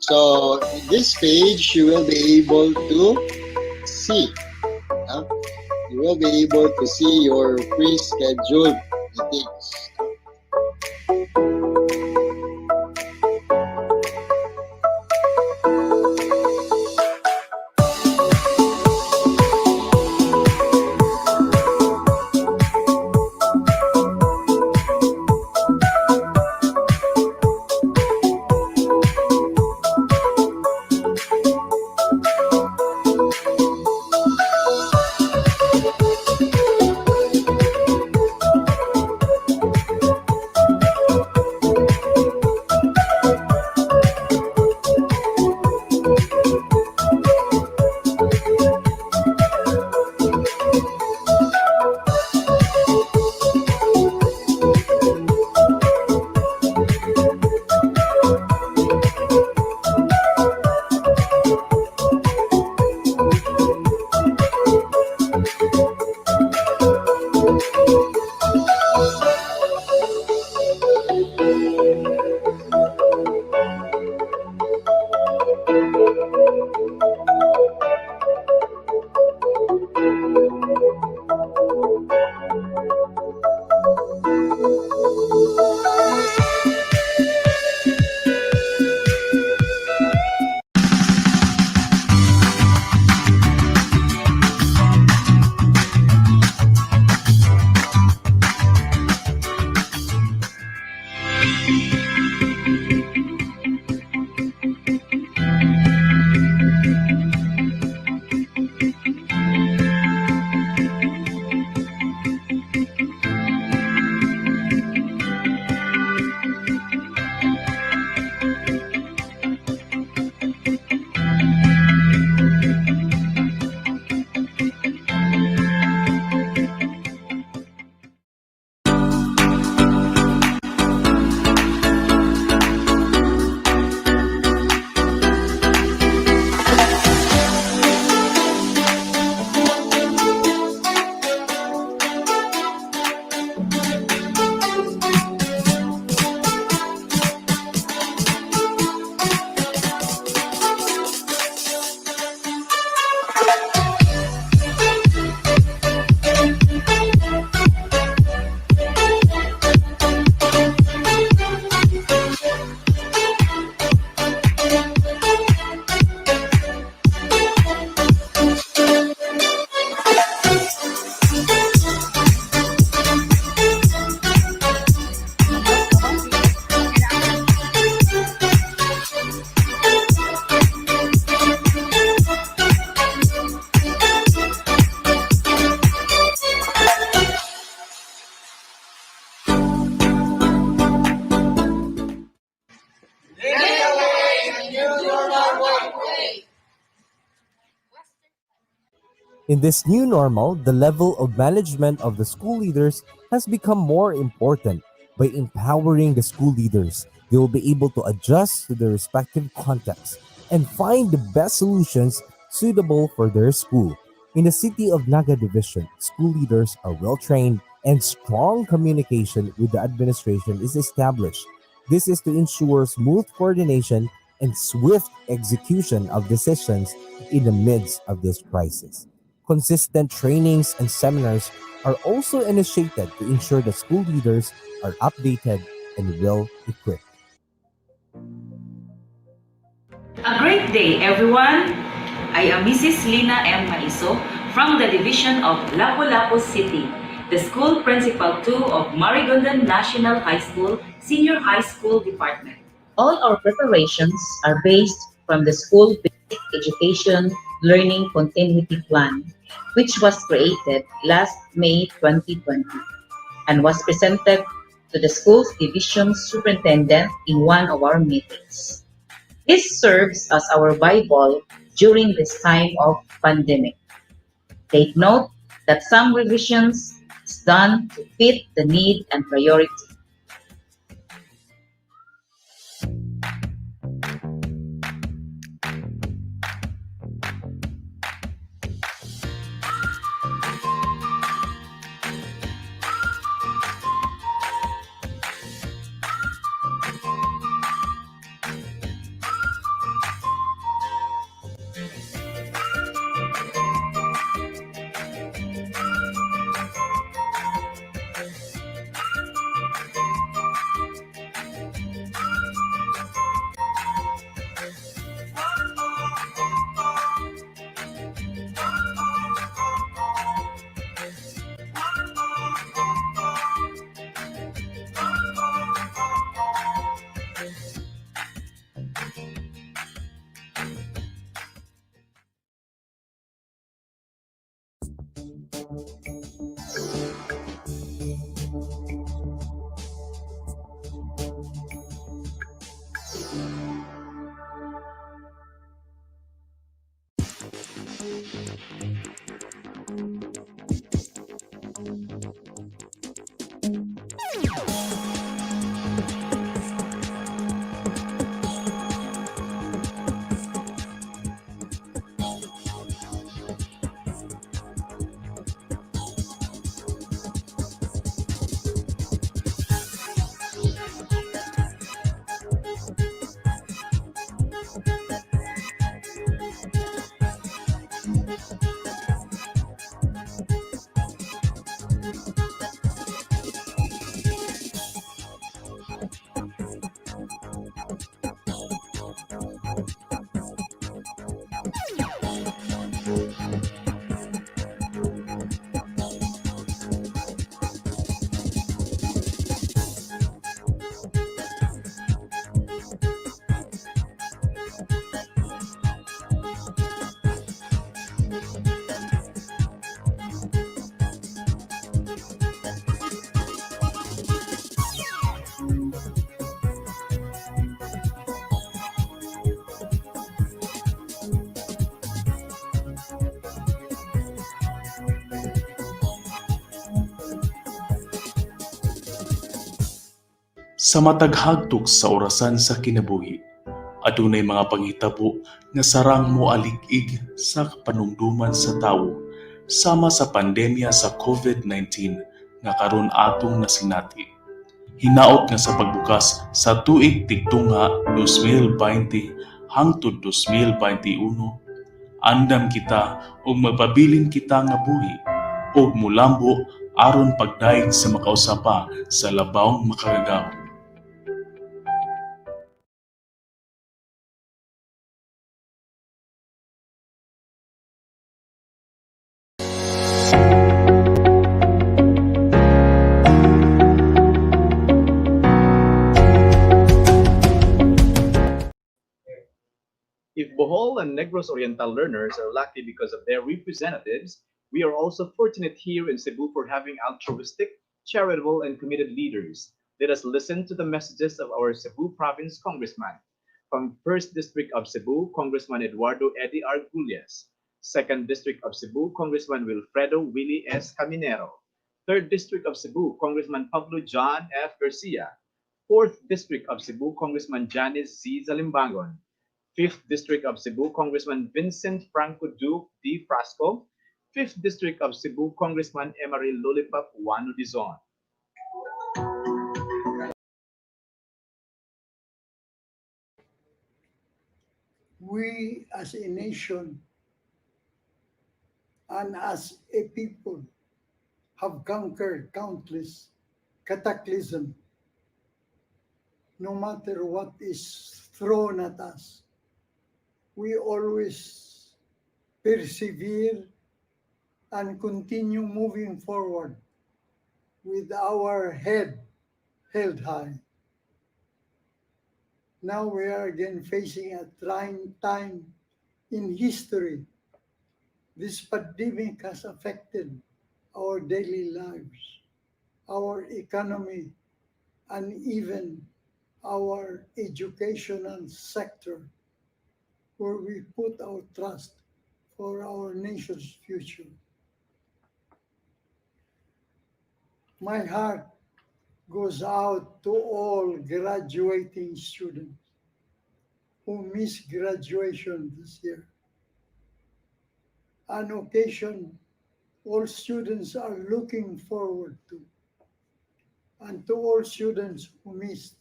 So this page you will be able to see. You will be able to see your pre-scheduled meetings. In this new normal, the level of management of the school leaders has become more important. By empowering the school leaders, they will be able to adjust to their respective contexts and find the best solutions suitable for their school. In the city of Naga Division, school leaders are well trained and strong communication with the administration is established. This is to ensure smooth coordination and swift execution of decisions in the midst of this crisis. Consistent trainings and seminars are also initiated to ensure that school leaders are updated and well equipped. A great day, everyone. I am Mrs. Lina M. Maiso from the division of Lapu-Lapu City, the school principal 2 of Marigondon National High School, Senior High School Department. All our preparations are based from the School Basic Education Learning Continuity Plan, which was created last May 2020 and was presented to the school's division superintendent in one of our meetings. This serves as our Bible during this time of pandemic. Take note that some revisions is done to fit the need and priority. Sa matag hagtog sa orasan sa kinabuhi, adunay mga panghitabo nga sarang moalig-ig sa panumduman sa tawo sama sa pandemya sa COVID-19 nga karon atong nasinati. Hinaot nga sa pagbukas sa tuig tigtunga 2020 hangtod 2021, andam kita ug magpabilin kita nga buhi ug mulambo aron pagdaig sa makausapa sa labawng makagagaw. If Bohol and Negros Oriental learners are lucky because of their representatives, we are also fortunate here in Cebu for having altruistic, charitable, and committed leaders. Let us listen to the messages of our Cebu Province Congressman. From 1st District of Cebu, Congressman Eduardo Eddie Arguelles. 2nd District of Cebu, Congressman Wilfredo Willie S. Caminero. 3rd District of Cebu, Congressman Pablo John F. Garcia. 4th District of Cebu, Congressman Janice Z. Zalimbangon. 5th District of Cebu, Congressman Vincent Franco Duque D. Frasco. 5th District of Cebu, Congressman Emery Lollipop Wano Dizon. We as a nation and as a people have conquered countless cataclysms, no matter what is thrown at us. We always persevere and continue moving forward with our head held high. Now we are again facing a trying time in history. This pandemic has affected our daily lives, our economy, and even our educational sector, where we put our trust for our nation's future. My heart goes out to all graduating students who missed graduation this year. An occasion all students are looking forward to. And to all students who missed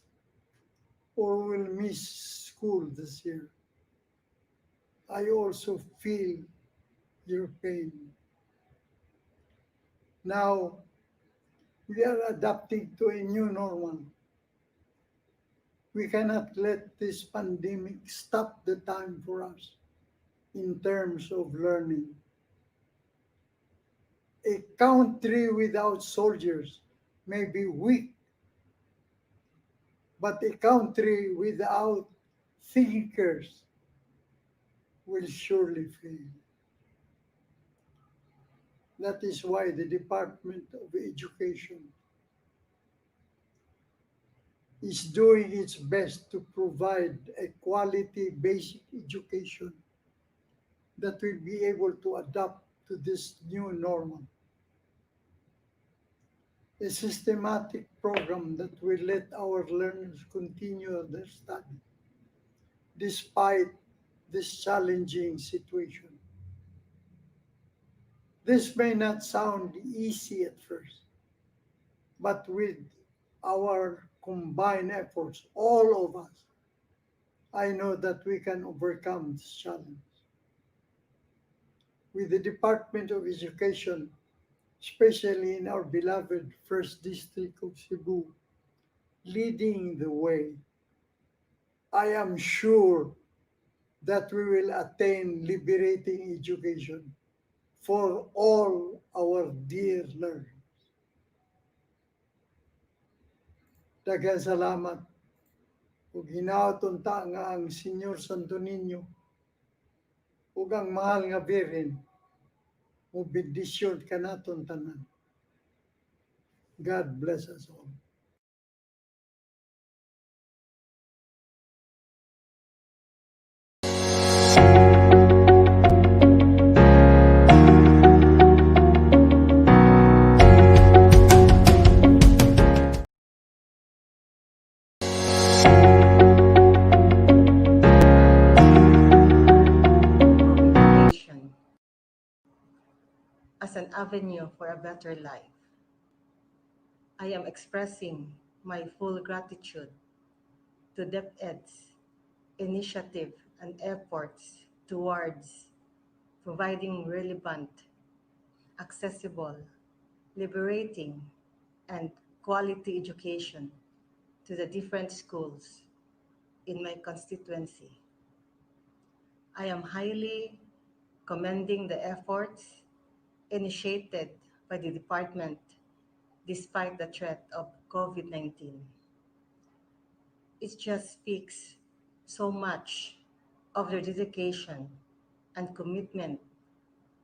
or will miss school this year, I also feel your pain. Now, we are adapting to a new normal. We cannot let this pandemic stop the time for us in terms of learning. A country without soldiers may be weak, but a country without thinkers will surely fail. That is why the Department of Education is doing its best to provide a quality basic education that will be able to adapt to this new normal. A systematic program that will let our learners continue their study despite this challenging situation. This may not sound easy at first, but with our combined efforts, all of us, I know that we can overcome this challenge. With the Department of Education, especially in our beloved 1st District of Cebu, leading the way, I am sure that we will attain liberating education for all our dear learners. Daghang salamat ug hinaut ta nga ang Senyor Santo Niño ug ang mahal nga Birhen mo bendisyon kanaton tanan. God bless us all. Education as an avenue for a better life. I am expressing my full gratitude to DepEd's initiative and efforts towards providing relevant, accessible, liberating, and quality education to the different schools in my constituency. I am highly commending the efforts initiated by the department despite the threat of COVID-19. It just speaks so much of their dedication and commitment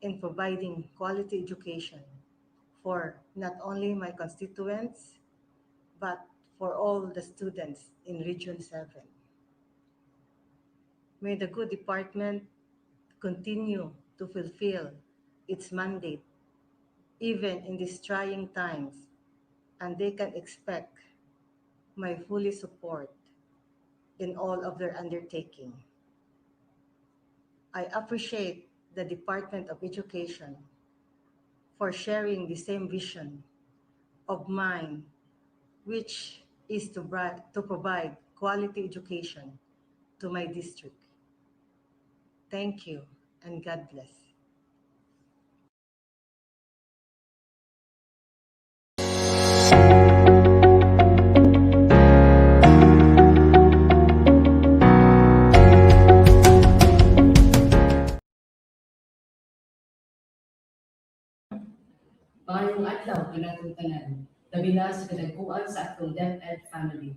in providing quality education for not only my constituents, but for all the students in Region 7. May the good department continue to fulfill its mandate, even in these trying times, and they can expect my fully support in all of their undertaking. I appreciate the Department of Education for sharing the same vision of mine, which is to provide quality education to my district. Thank you and God bless. Maayong adlaw kanatong tanan. Labi na sa kadagkuan sa atong DepEd family.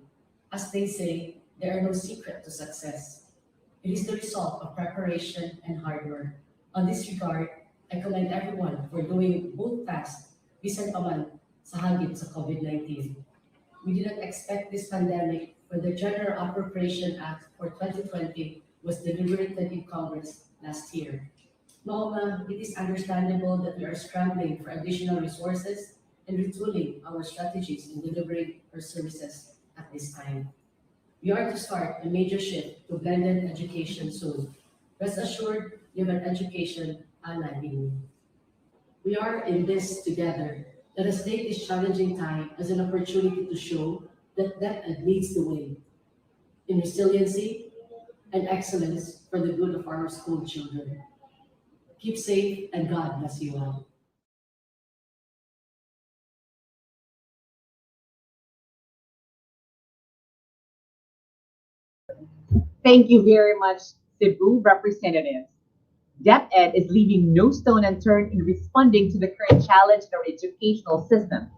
As they say, there are no secret to success. It is the result of preparation and hard work. On this regard, I commend everyone for doing both fast, bisan pa man sa hagit sa COVID-19. We did not expect this pandemic when the General Appropriation Act for 2020 was deliberated in Congress last year. Maoma, it is understandable that we are scrambling for additional resources and retooling our strategies in delivering our services at this time. We are to start a major shift to blended education soon. Rest assured, you have an education ally in me. We are in this together. Let us take this challenging time as an opportunity to show that DepEd leads the way in resiliency and excellence for the good of our school children. Keep safe and God bless you all. Thank you very much, Cebu representatives. DepEd is leaving no stone unturned in responding to the current challenge in our educational system.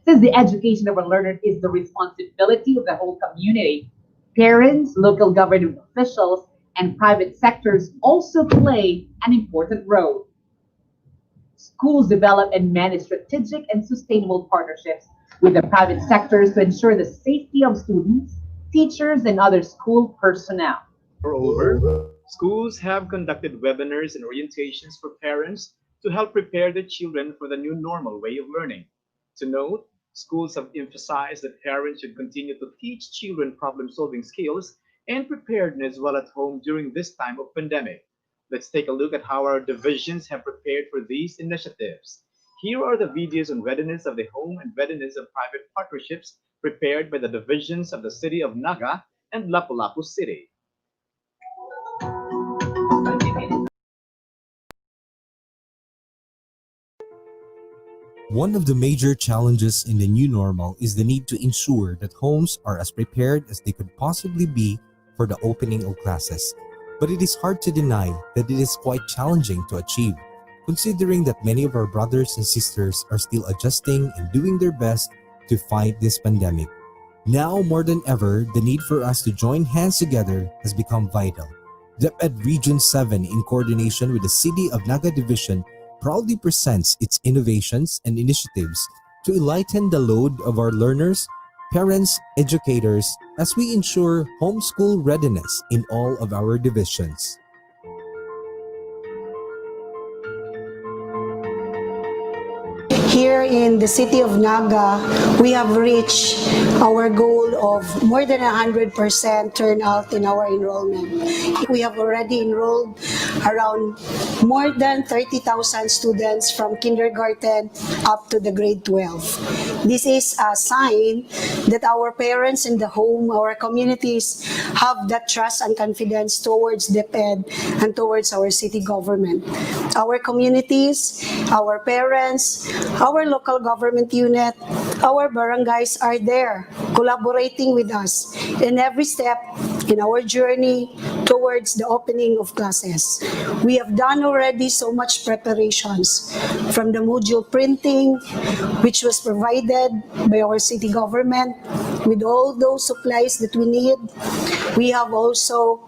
Since the education of our learners is the responsibility of the whole community, parents, local government officials, and private sectors also play an important role. Schools develop and manage strategic and sustainable partnerships with the private sectors to ensure the safety of students, teachers, and other school personnel. Moreover, schools have conducted webinars and orientations for parents to help prepare their children for the new normal way of learning. To note, schools have emphasized that parents should continue to teach children problem-solving skills and preparedness while at home during this time of pandemic. Let's take a look at how our divisions have prepared for these initiatives. Here are the videos on readiness of the home and readiness of private partnerships prepared by the divisions of the city of Naga and Lapu-Lapu City. One of the major challenges in the new normal is the need to ensure that homes are as prepared as they could possibly be for the opening of classes. But it is hard to deny that it is quite challenging to achieve, considering that many of our brothers and sisters are still adjusting and doing their best to fight this pandemic. Now more than ever, the need for us to join hands together has become vital. DepEd Region 7, in coordination with the City of Naga Division, proudly presents its innovations and initiatives to lighten the load of our learners, parents, educators, as we ensure homeschool readiness in all of our divisions. Here in the city of Naga, we have reached our goal of more than 100% turnout in our enrollment. We have already enrolled around more than 30,000 students from kindergarten up to the grade 12. This is a sign that our parents in the home, our communities have that trust and confidence towards DepEd and towards our city government. Our communities, our parents, our local government unit, our barangays are there collaborating with us in every step in our journey towards the opening of classes. We have done already so much preparations from the module printing, which was provided by our city government with all those supplies that we need. We have also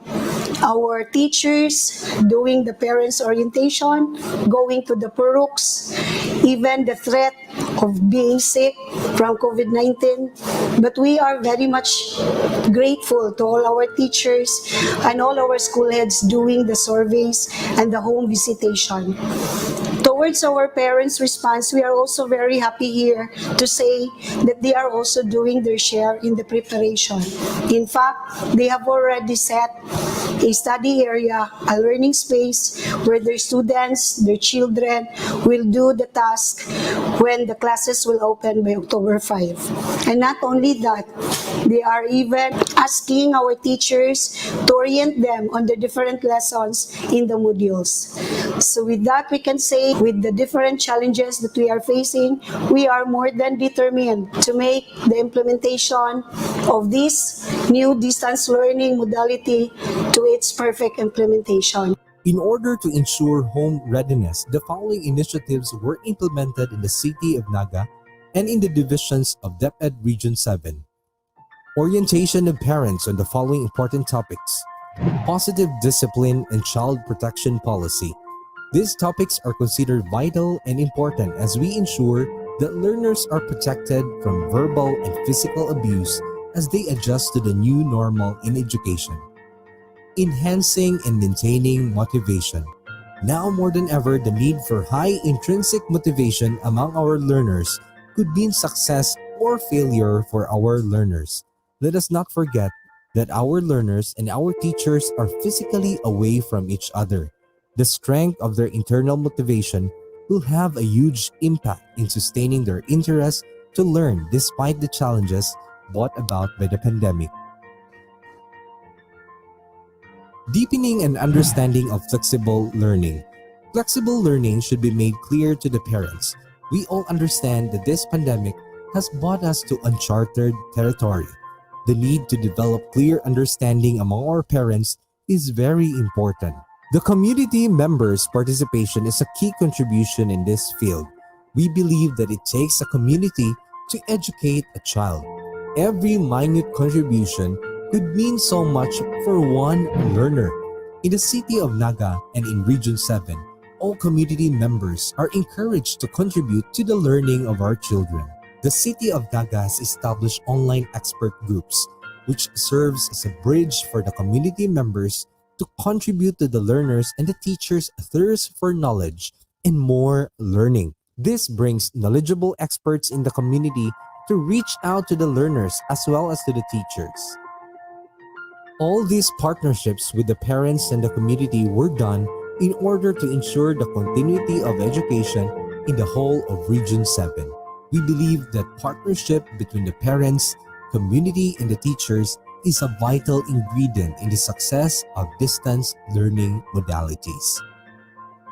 our teachers doing the parents orientation, going to the puruks, even the threat of being sick from COVID-19. But we are very much grateful to all our teachers and all our school heads doing the surveys and the home visitation. Towards our parents' response, we are also very happy here to say that they are also doing their share in the preparation. In fact, they have already set a study area, a learning space where their students, their children will do the task when the classes will open by October 5. And not only that, they are even asking our teachers to orient them on the different lessons in the modules. So with that, we can say with the different challenges that we are facing, we are more than determined to make the implementation of this new distance learning modality to its perfect implementation. In order to ensure home readiness, the following initiatives were implemented in the city of Naga and in the divisions of DepEd Region 7. Orientation of parents on the following important topics: positive discipline and child protection policy. These topics are considered vital and important as we ensure that learners are protected from verbal and physical abuse as they adjust to the new normal in education. Enhancing and maintaining motivation. Now more than ever, the need for high intrinsic motivation among our learners could mean success or failure for our learners. Let us not forget that our learners and our teachers are physically away from each other. The strength of their internal motivation will have a huge impact in sustaining their interest to learn despite the challenges brought about by the pandemic. Deepening an understanding of flexible learning. Flexible learning should be made clear to the parents. We all understand that this pandemic has brought us to uncharted territory. The need to develop clear understanding among our parents is very important. The community members' participation is a key contribution in this field. We believe that it takes a community to educate a child. Every minute contribution could mean so much for one learner. In the city of Naga and in Region 7, all community members are encouraged to contribute to the learning of our children. The city of Naga has established online expert groups, which serves as a bridge for the community members to contribute to the learners and the teachers' thirst for knowledge and more learning. This brings knowledgeable experts in the community to reach out to the learners as well as to the teachers. All these partnerships with the parents and the community were done in order to ensure the continuity of education in the whole of Region 7. We believe that partnership between the parents, community, and the teachers is a vital ingredient in the success of distance learning modalities.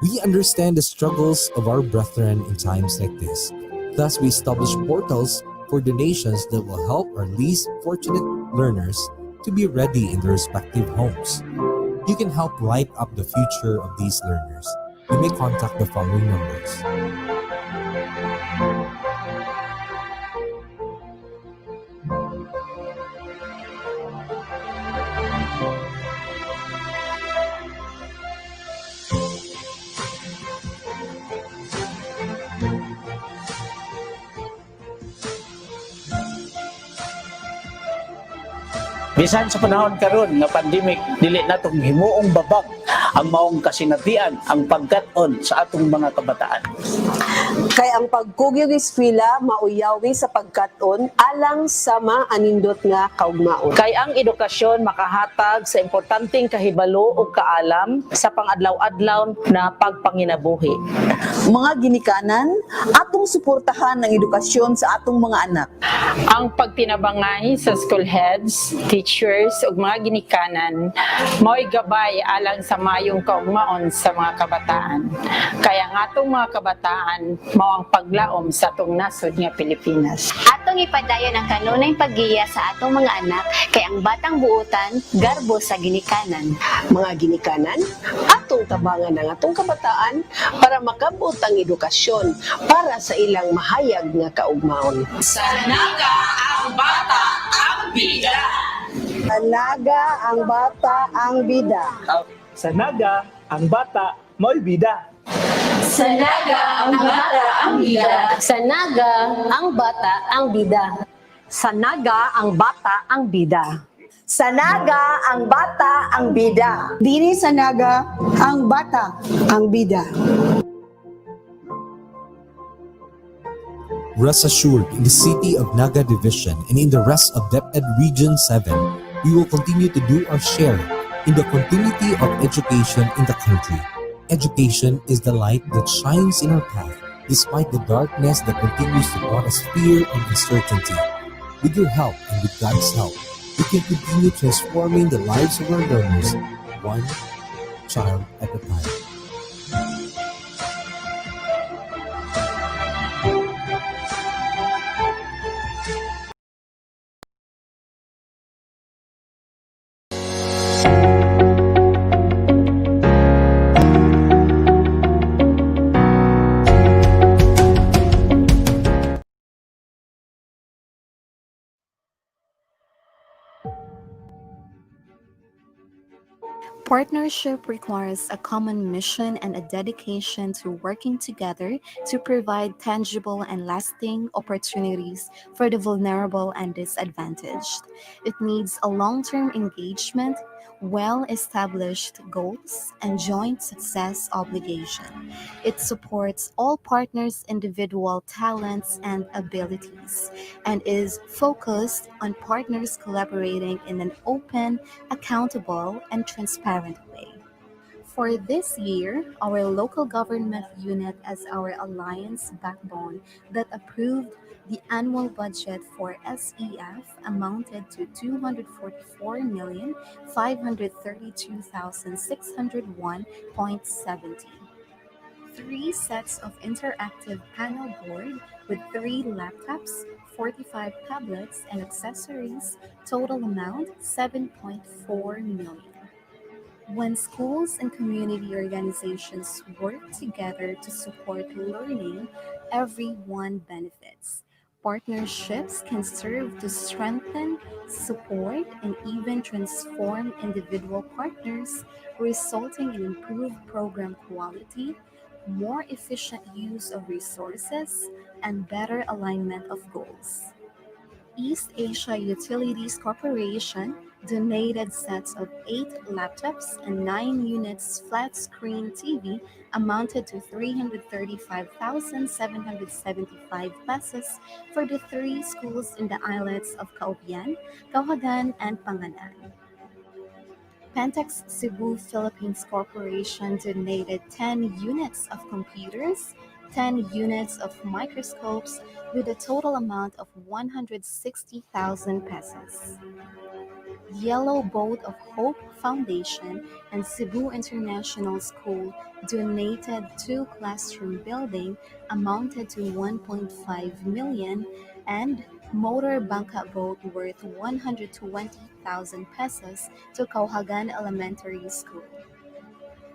We understand the struggles of our brethren in times like this. Thus, we establish portals for donations that will help our least fortunate learners to be ready in their respective homes. You can help light up the future of these learners. You may contact the following numbers. Bisan sa panahon karon nga pandemic, dili natong himuong babag ang maong kasinatian ang pagkat-on sa atong mga kabataan. Kay ang pagkugyog eskwela mauyawi sa pagkat-on alang sa maanindot nga kaugmaon. Kay ang edukasyon makahatag sa importanteng kahibalo o kaalam sa pangadlaw-adlaw na pagpanginabuhi. Mga ginikanan, atong suportahan ang edukasyon sa atong mga anak. Ang pagtinabangay sa school heads, teachers ug mga ginikanan mao'y gabay alang sa mayong kaugmaon sa mga kabataan. Kaya nga atong mga kabataan mao ang paglaom sa atong nasod nga Pilipinas. Atong ipadayon ang kanunay paggiya sa atong mga anak kay ang batang buutan garbo sa ginikanan. Mga ginikanan, atong tabangan ang atong kabataan para makabut ang edukasyon para sa ilang mahayag nga kaugmaon. Sa Naga ang bata ang bida. Sa Naga ang bata ang bida. Sa Naga ang bata mo'y bida. Sa Naga, ang bata ang bida. Sa Naga, ang bata ang bida. Sa Naga, ang bata ang bida. Sa Naga, ang bata ang bida. Dini sa Naga, ang bata ang bida. Rest assured, in the city of Naga Division and in the rest of DepEd Region 7, we will continue to do our share in the continuity of education in the country. Education is the light that shines in our path despite the darkness that continues to cause us fear and uncertainty. With your help and with God's help, we can continue transforming the lives of our learners, one child at a time. Partnership requires a common mission and a dedication to working together to provide tangible and lasting opportunities for the vulnerable and disadvantaged. It needs a long-term engagement, well-established goals, and joint success obligation. It supports all partners' individual talents and abilities and is focused on partners collaborating in an open, accountable, and transparent way. For this year, our local government unit as our alliance backbone that approved the annual budget for SEF amounted to 244,532,601.70. 3 sets of interactive panel board with 3 laptops, 45 tablets, and accessories, total amount 7.4 million. When schools and community organizations work together to support learning, everyone benefits. Partnerships can serve to strengthen, support, and even transform individual partners, resulting in improved program quality, more efficient use of resources, and better alignment of goals. East Asia Utilities Corporation donated sets of 8 laptops and 9 units flat screen TV amounted to 335,775 pesos for the 3 schools in the islets of Caubian, Cauhagan, and Panganan. Pentex Cebu Philippines Corporation donated 10 units of computers, 10 units of microscopes with a total amount of 160,000 pesos. Yellow Boat of Hope Foundation and Cebu International School donated 2 classroom building amounted to 1.5 million and motor bangka boat worth 120,000 pesos to Cauhagan Elementary School.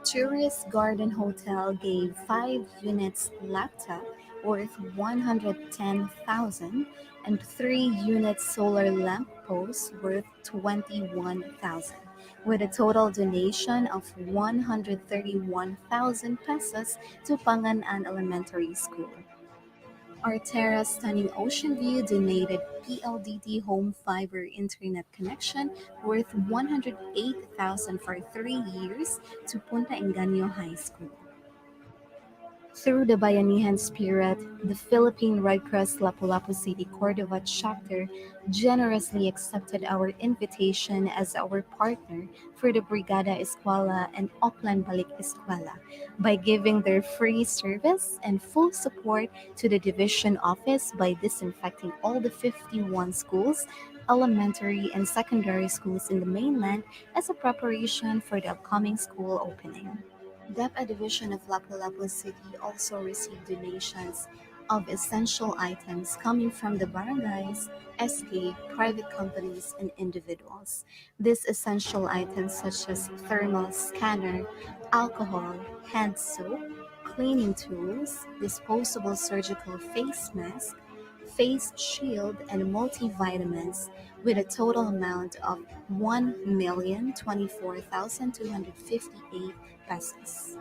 Tourist Garden Hotel gave 5 units laptop worth 110,000 and 3 units solar lamp post worth 21,000, with a total donation of 131,000 pesos to Panganan Elementary School. Artera Stunning Ocean View donated PLDT home fiber internet connection worth 108,000 for 3 years to Punta Engaño High School. Through the Bayanihan spirit, the Philippine Red Cross Lapu-Lapu City Cordova chapter generously accepted our invitation as our partner for the Brigada Eskwela and Oplan Balik Eskwela by giving their free service and full support to the division office by disinfecting all the 51 schools, elementary and secondary schools in the mainland as a preparation for the upcoming school opening. DepEd Division of Lapu-Lapu City also received donations of essential items coming from the barangays, SK, private companies, and individuals. These essential items such as thermal scanner, alcohol, hand soap, cleaning tools, disposable surgical face mask, face shield, and multivitamins with a total amount of 1,024,258 pesos.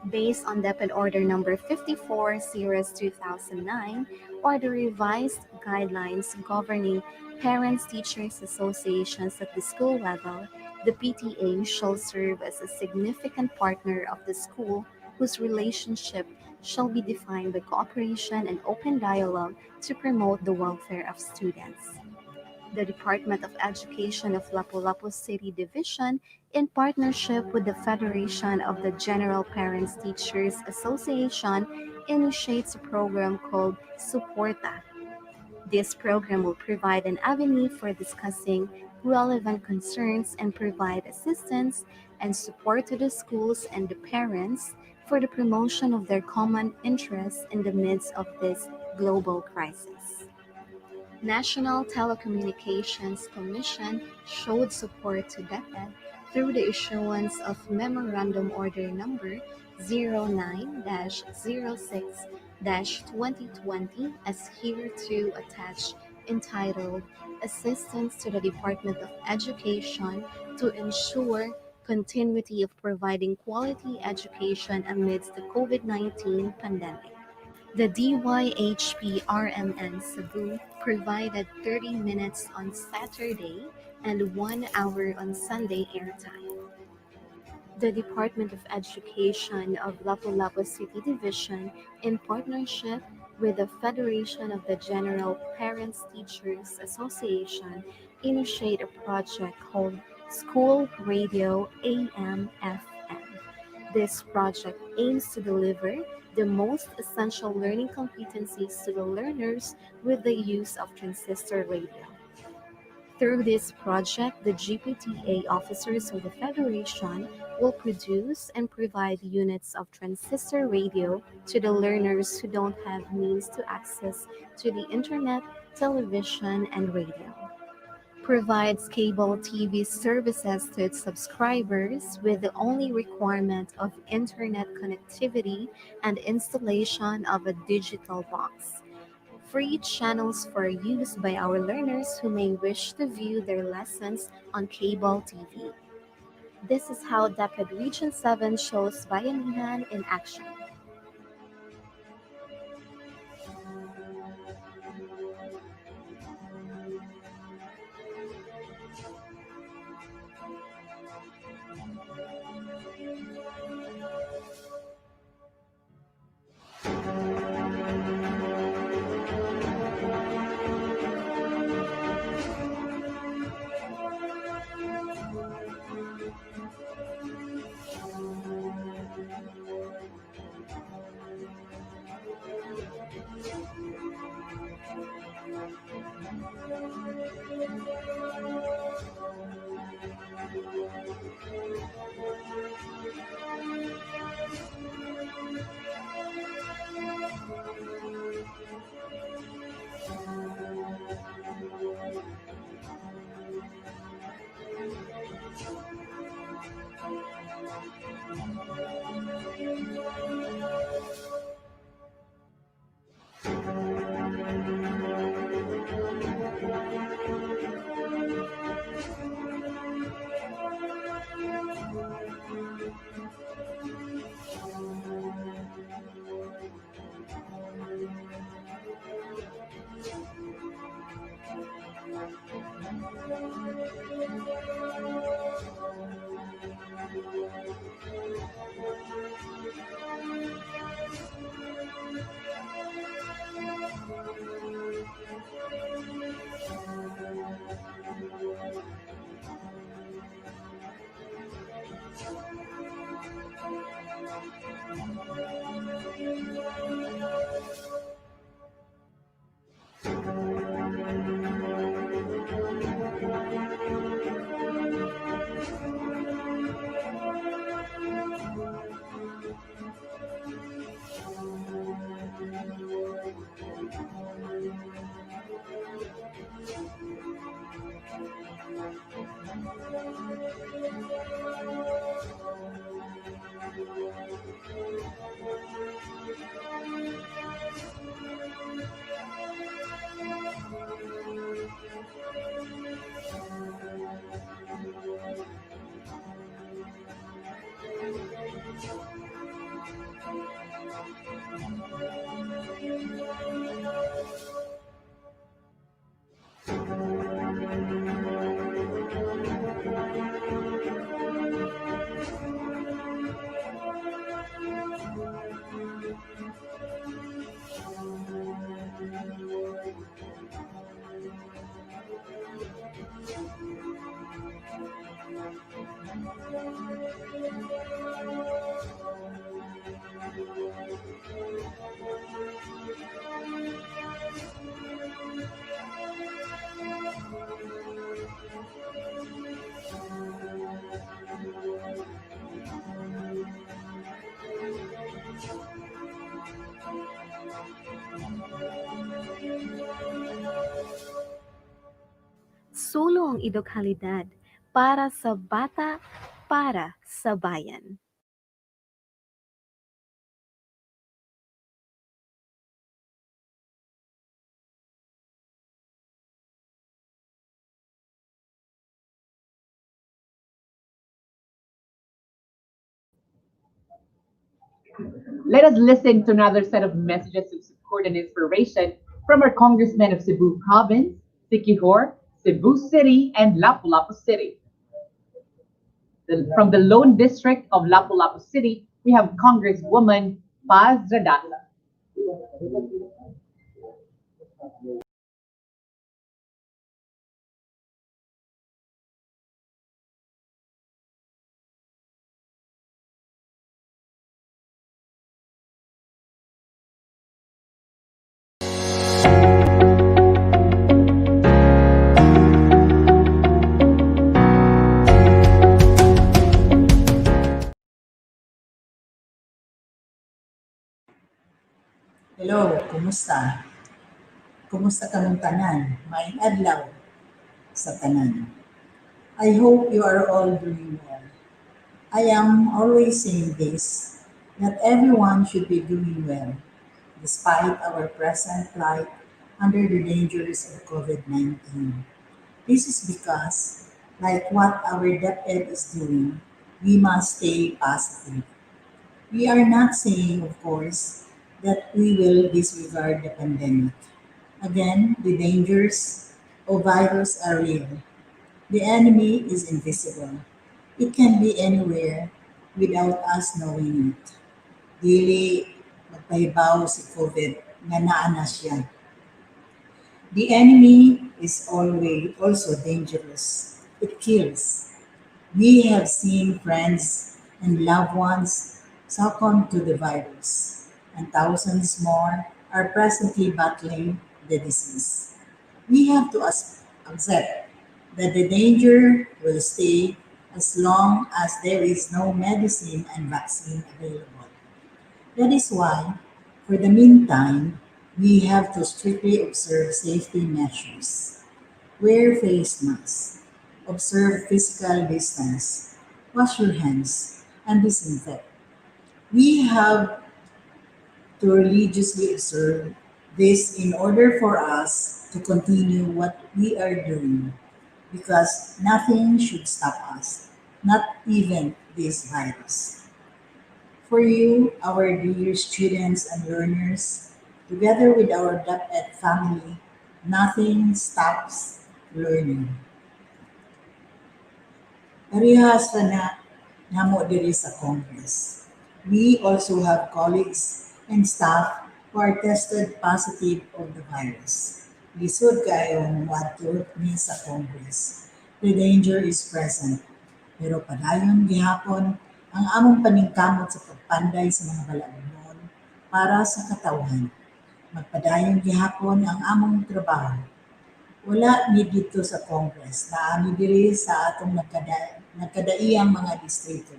based on DepEd Order Number 54, Series 2009, or the revised guidelines governing parents teachers associations at the school level. The PTA shall serve as a significant partner of the school whose relationship shall be defined by cooperation and open dialogue to promote the welfare of students. The Department of Education of Lapu-Lapu City Division, in partnership with the Federation of the General Parents Teachers Association, initiates a program called Suporta. This program will provide an avenue for discussing relevant concerns and provide assistance and support to the schools and the parents for the promotion of their common interests in the midst of this global crisis. National Telecommunications Commission showed support to DepEd through the issuance of Memorandum Order Number 09-06-2020 as hereto attached, entitled Assistance to the Department of Education to ensure continuity of providing quality education amidst the COVID-19 pandemic. The DYHP-RMN Cebu provided 30 minutes on Saturday and 1 hour on Sunday airtime. The Department of Education of Lapu-Lapu City Division, in partnership with the Federation of the General Parents Teachers Association, initiate a project called School Radio AM/FM. This project aims to deliver the most essential learning competencies to the learners with the use of transistor radio. Through this project, the GPTA officers of the Federation will produce and provide units of transistor radio to the learners who don't have means to access to the internet, television, and radio. Provides cable TV services to its subscribers with the only requirement of internet connectivity and installation of a digital box. Free channels for use by our learners who may wish to view their lessons on cable TV. This is how DepEd Region 7 shows Bayanihan in action. Solo ang edukhalidad para sa bata, para sa bayan. Let us listen to another set of messages of support and inspiration from our congressmen of Cebu Province, Siquijor, Cebu City, and Lapu-Lapu City. From the Lone District of Lapu-Lapu City, we have Congresswoman Paz Radasa. Hello, kumusta? Kumusta kamong tanan? Maayong adlaw sa tanan. I hope you are all doing well. I am always saying this, that everyone should be doing well, despite our present plight under the dangers of COVID-19. This is because, like what our DepEd is doing, we must stay positive. We are not saying, of course, that we will disregard the pandemic. Again, the dangers of virus are real. The enemy is invisible. It can be anywhere without us knowing it. Dili magpahibaw si COVID nga naa na siya. The enemy is always also dangerous. It kills. We have seen friends and loved ones succumb to the virus, and thousands more are presently battling the disease. We have to accept that the danger will stay as long as there is no medicine and vaccine available. That is why, for the meantime, we have to strictly observe safety measures. Wear face masks, observe physical distance, wash your hands, and disinfect. We have to religiously observe this in order for us to continue what we are doing, because nothing should stop us, not even this virus. For you, our dear students and learners, together with our DepEd family, nothing stops learning. Parehas pa na namo diri sa Congress. We also have colleagues and staff who are tested positive of the virus. Lisod kayong wadto ni sa Congress. The danger is present. Pero padayon gihapon ang among paningkamot sa pagpanday sa mga balagunon para sa katawhan. Magpadayon gihapon ang among trabaho. Wala ni dito sa Congress, naami diri sa atong nagkadaiyang mga distrito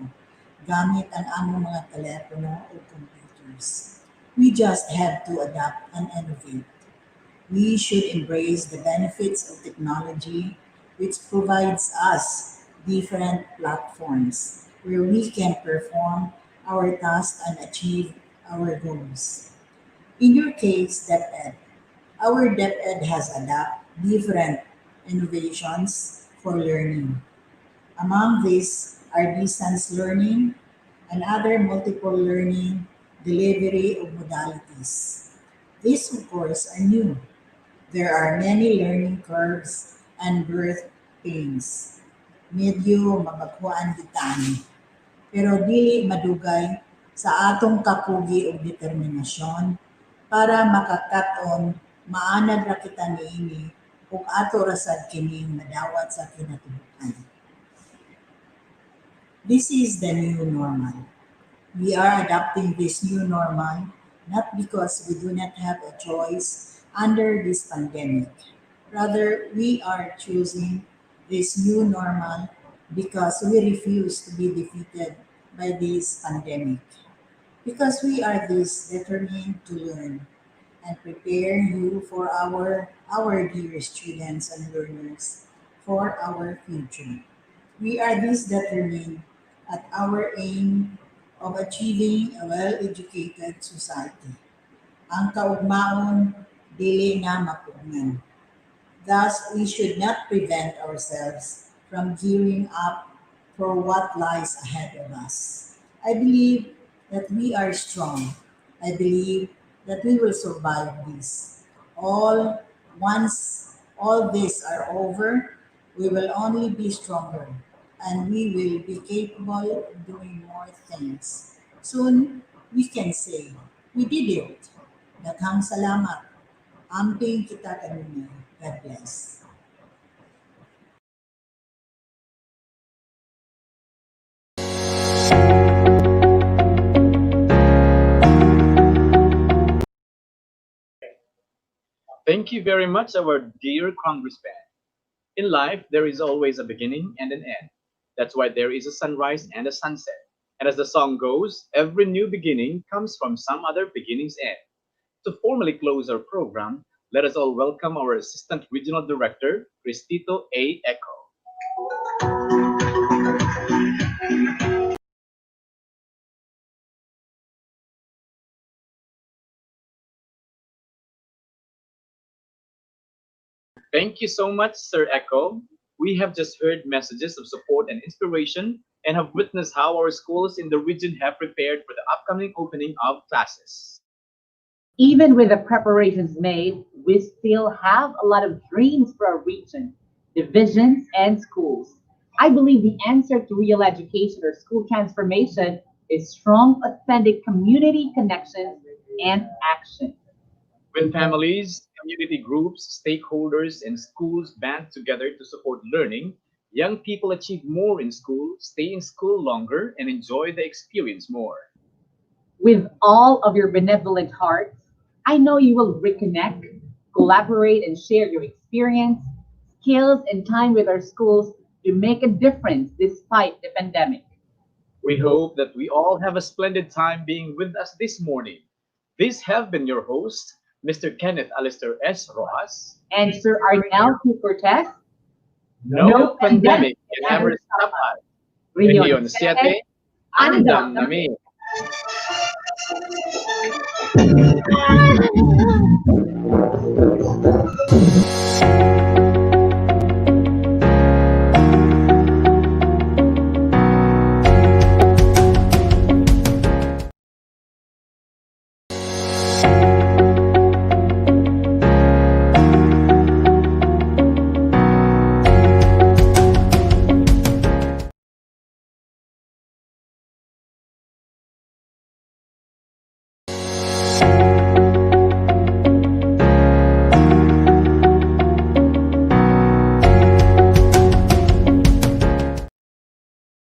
gamit ang among mga telepono o computers. We just have to adapt and innovate. We should embrace the benefits of technology, which provides us different platforms where we can perform our tasks and achieve our goals. In your case, DepEd, our DepEd has adopted different innovations for learning. Among these are distance learning and other multiple learning delivery of modalities. These, of course, are new. There are many learning curves and birth pains. Medyo mabaghuan ditani. Pero dili madugay sa atong kapugi o determinasyon para makakaton maanad ra kita niini ug ato rasad kining madawat sa kinatubukan. This is the new normal. We are adopting this new normal not because we do not have a choice under this pandemic. Rather, we are choosing this new normal because we refuse to be defeated by this pandemic. Because we are this determined to learn and prepare you for our dear students and learners for our future. We are this determined at our aim of achieving a well-educated society. Ang kaugmaon, dili na mapugnan. Thus, we should not prevent ourselves from gearing up for what lies ahead of us. I believe that we are strong. I believe that we will survive this. All once all this are over, we will only be stronger and we will be capable of doing more things. Soon, we can say, we did it. Daghang salamat. Amping kita kanina. God bless. Thank you very much, our dear Congressman. In life, there is always a beginning and an end. That's why there is a sunrise and a sunset. And as the song goes, every new beginning comes from some other beginning's end. To formally close our program, let us all welcome our Assistant Regional Director, Cristito A. Eco. Thank you so much, Sir Echo. We have just heard messages of support and inspiration and have witnessed how our schools in the region have prepared for the upcoming opening of classes. Even with the preparations made, we still have a lot of dreams for our region, divisions, and schools. I believe the answer to real education or school transformation is strong, authentic community connections and action. When families, community groups, stakeholders, and schools band together to support learning, young people achieve more in school, stay in school longer, and enjoy the experience more. With all of your benevolent hearts, I know you will reconnect, collaborate, and share your experience, skills, and time with our schools to make a difference despite the pandemic. We hope that we all have a splendid time being with us this morning. These have been your hosts, Mr. Kenneth Alistair S. Rojas and Sir Arnel Q. Cortez. No pandemic can ever stop us. Region 7, andam nami. Thank you.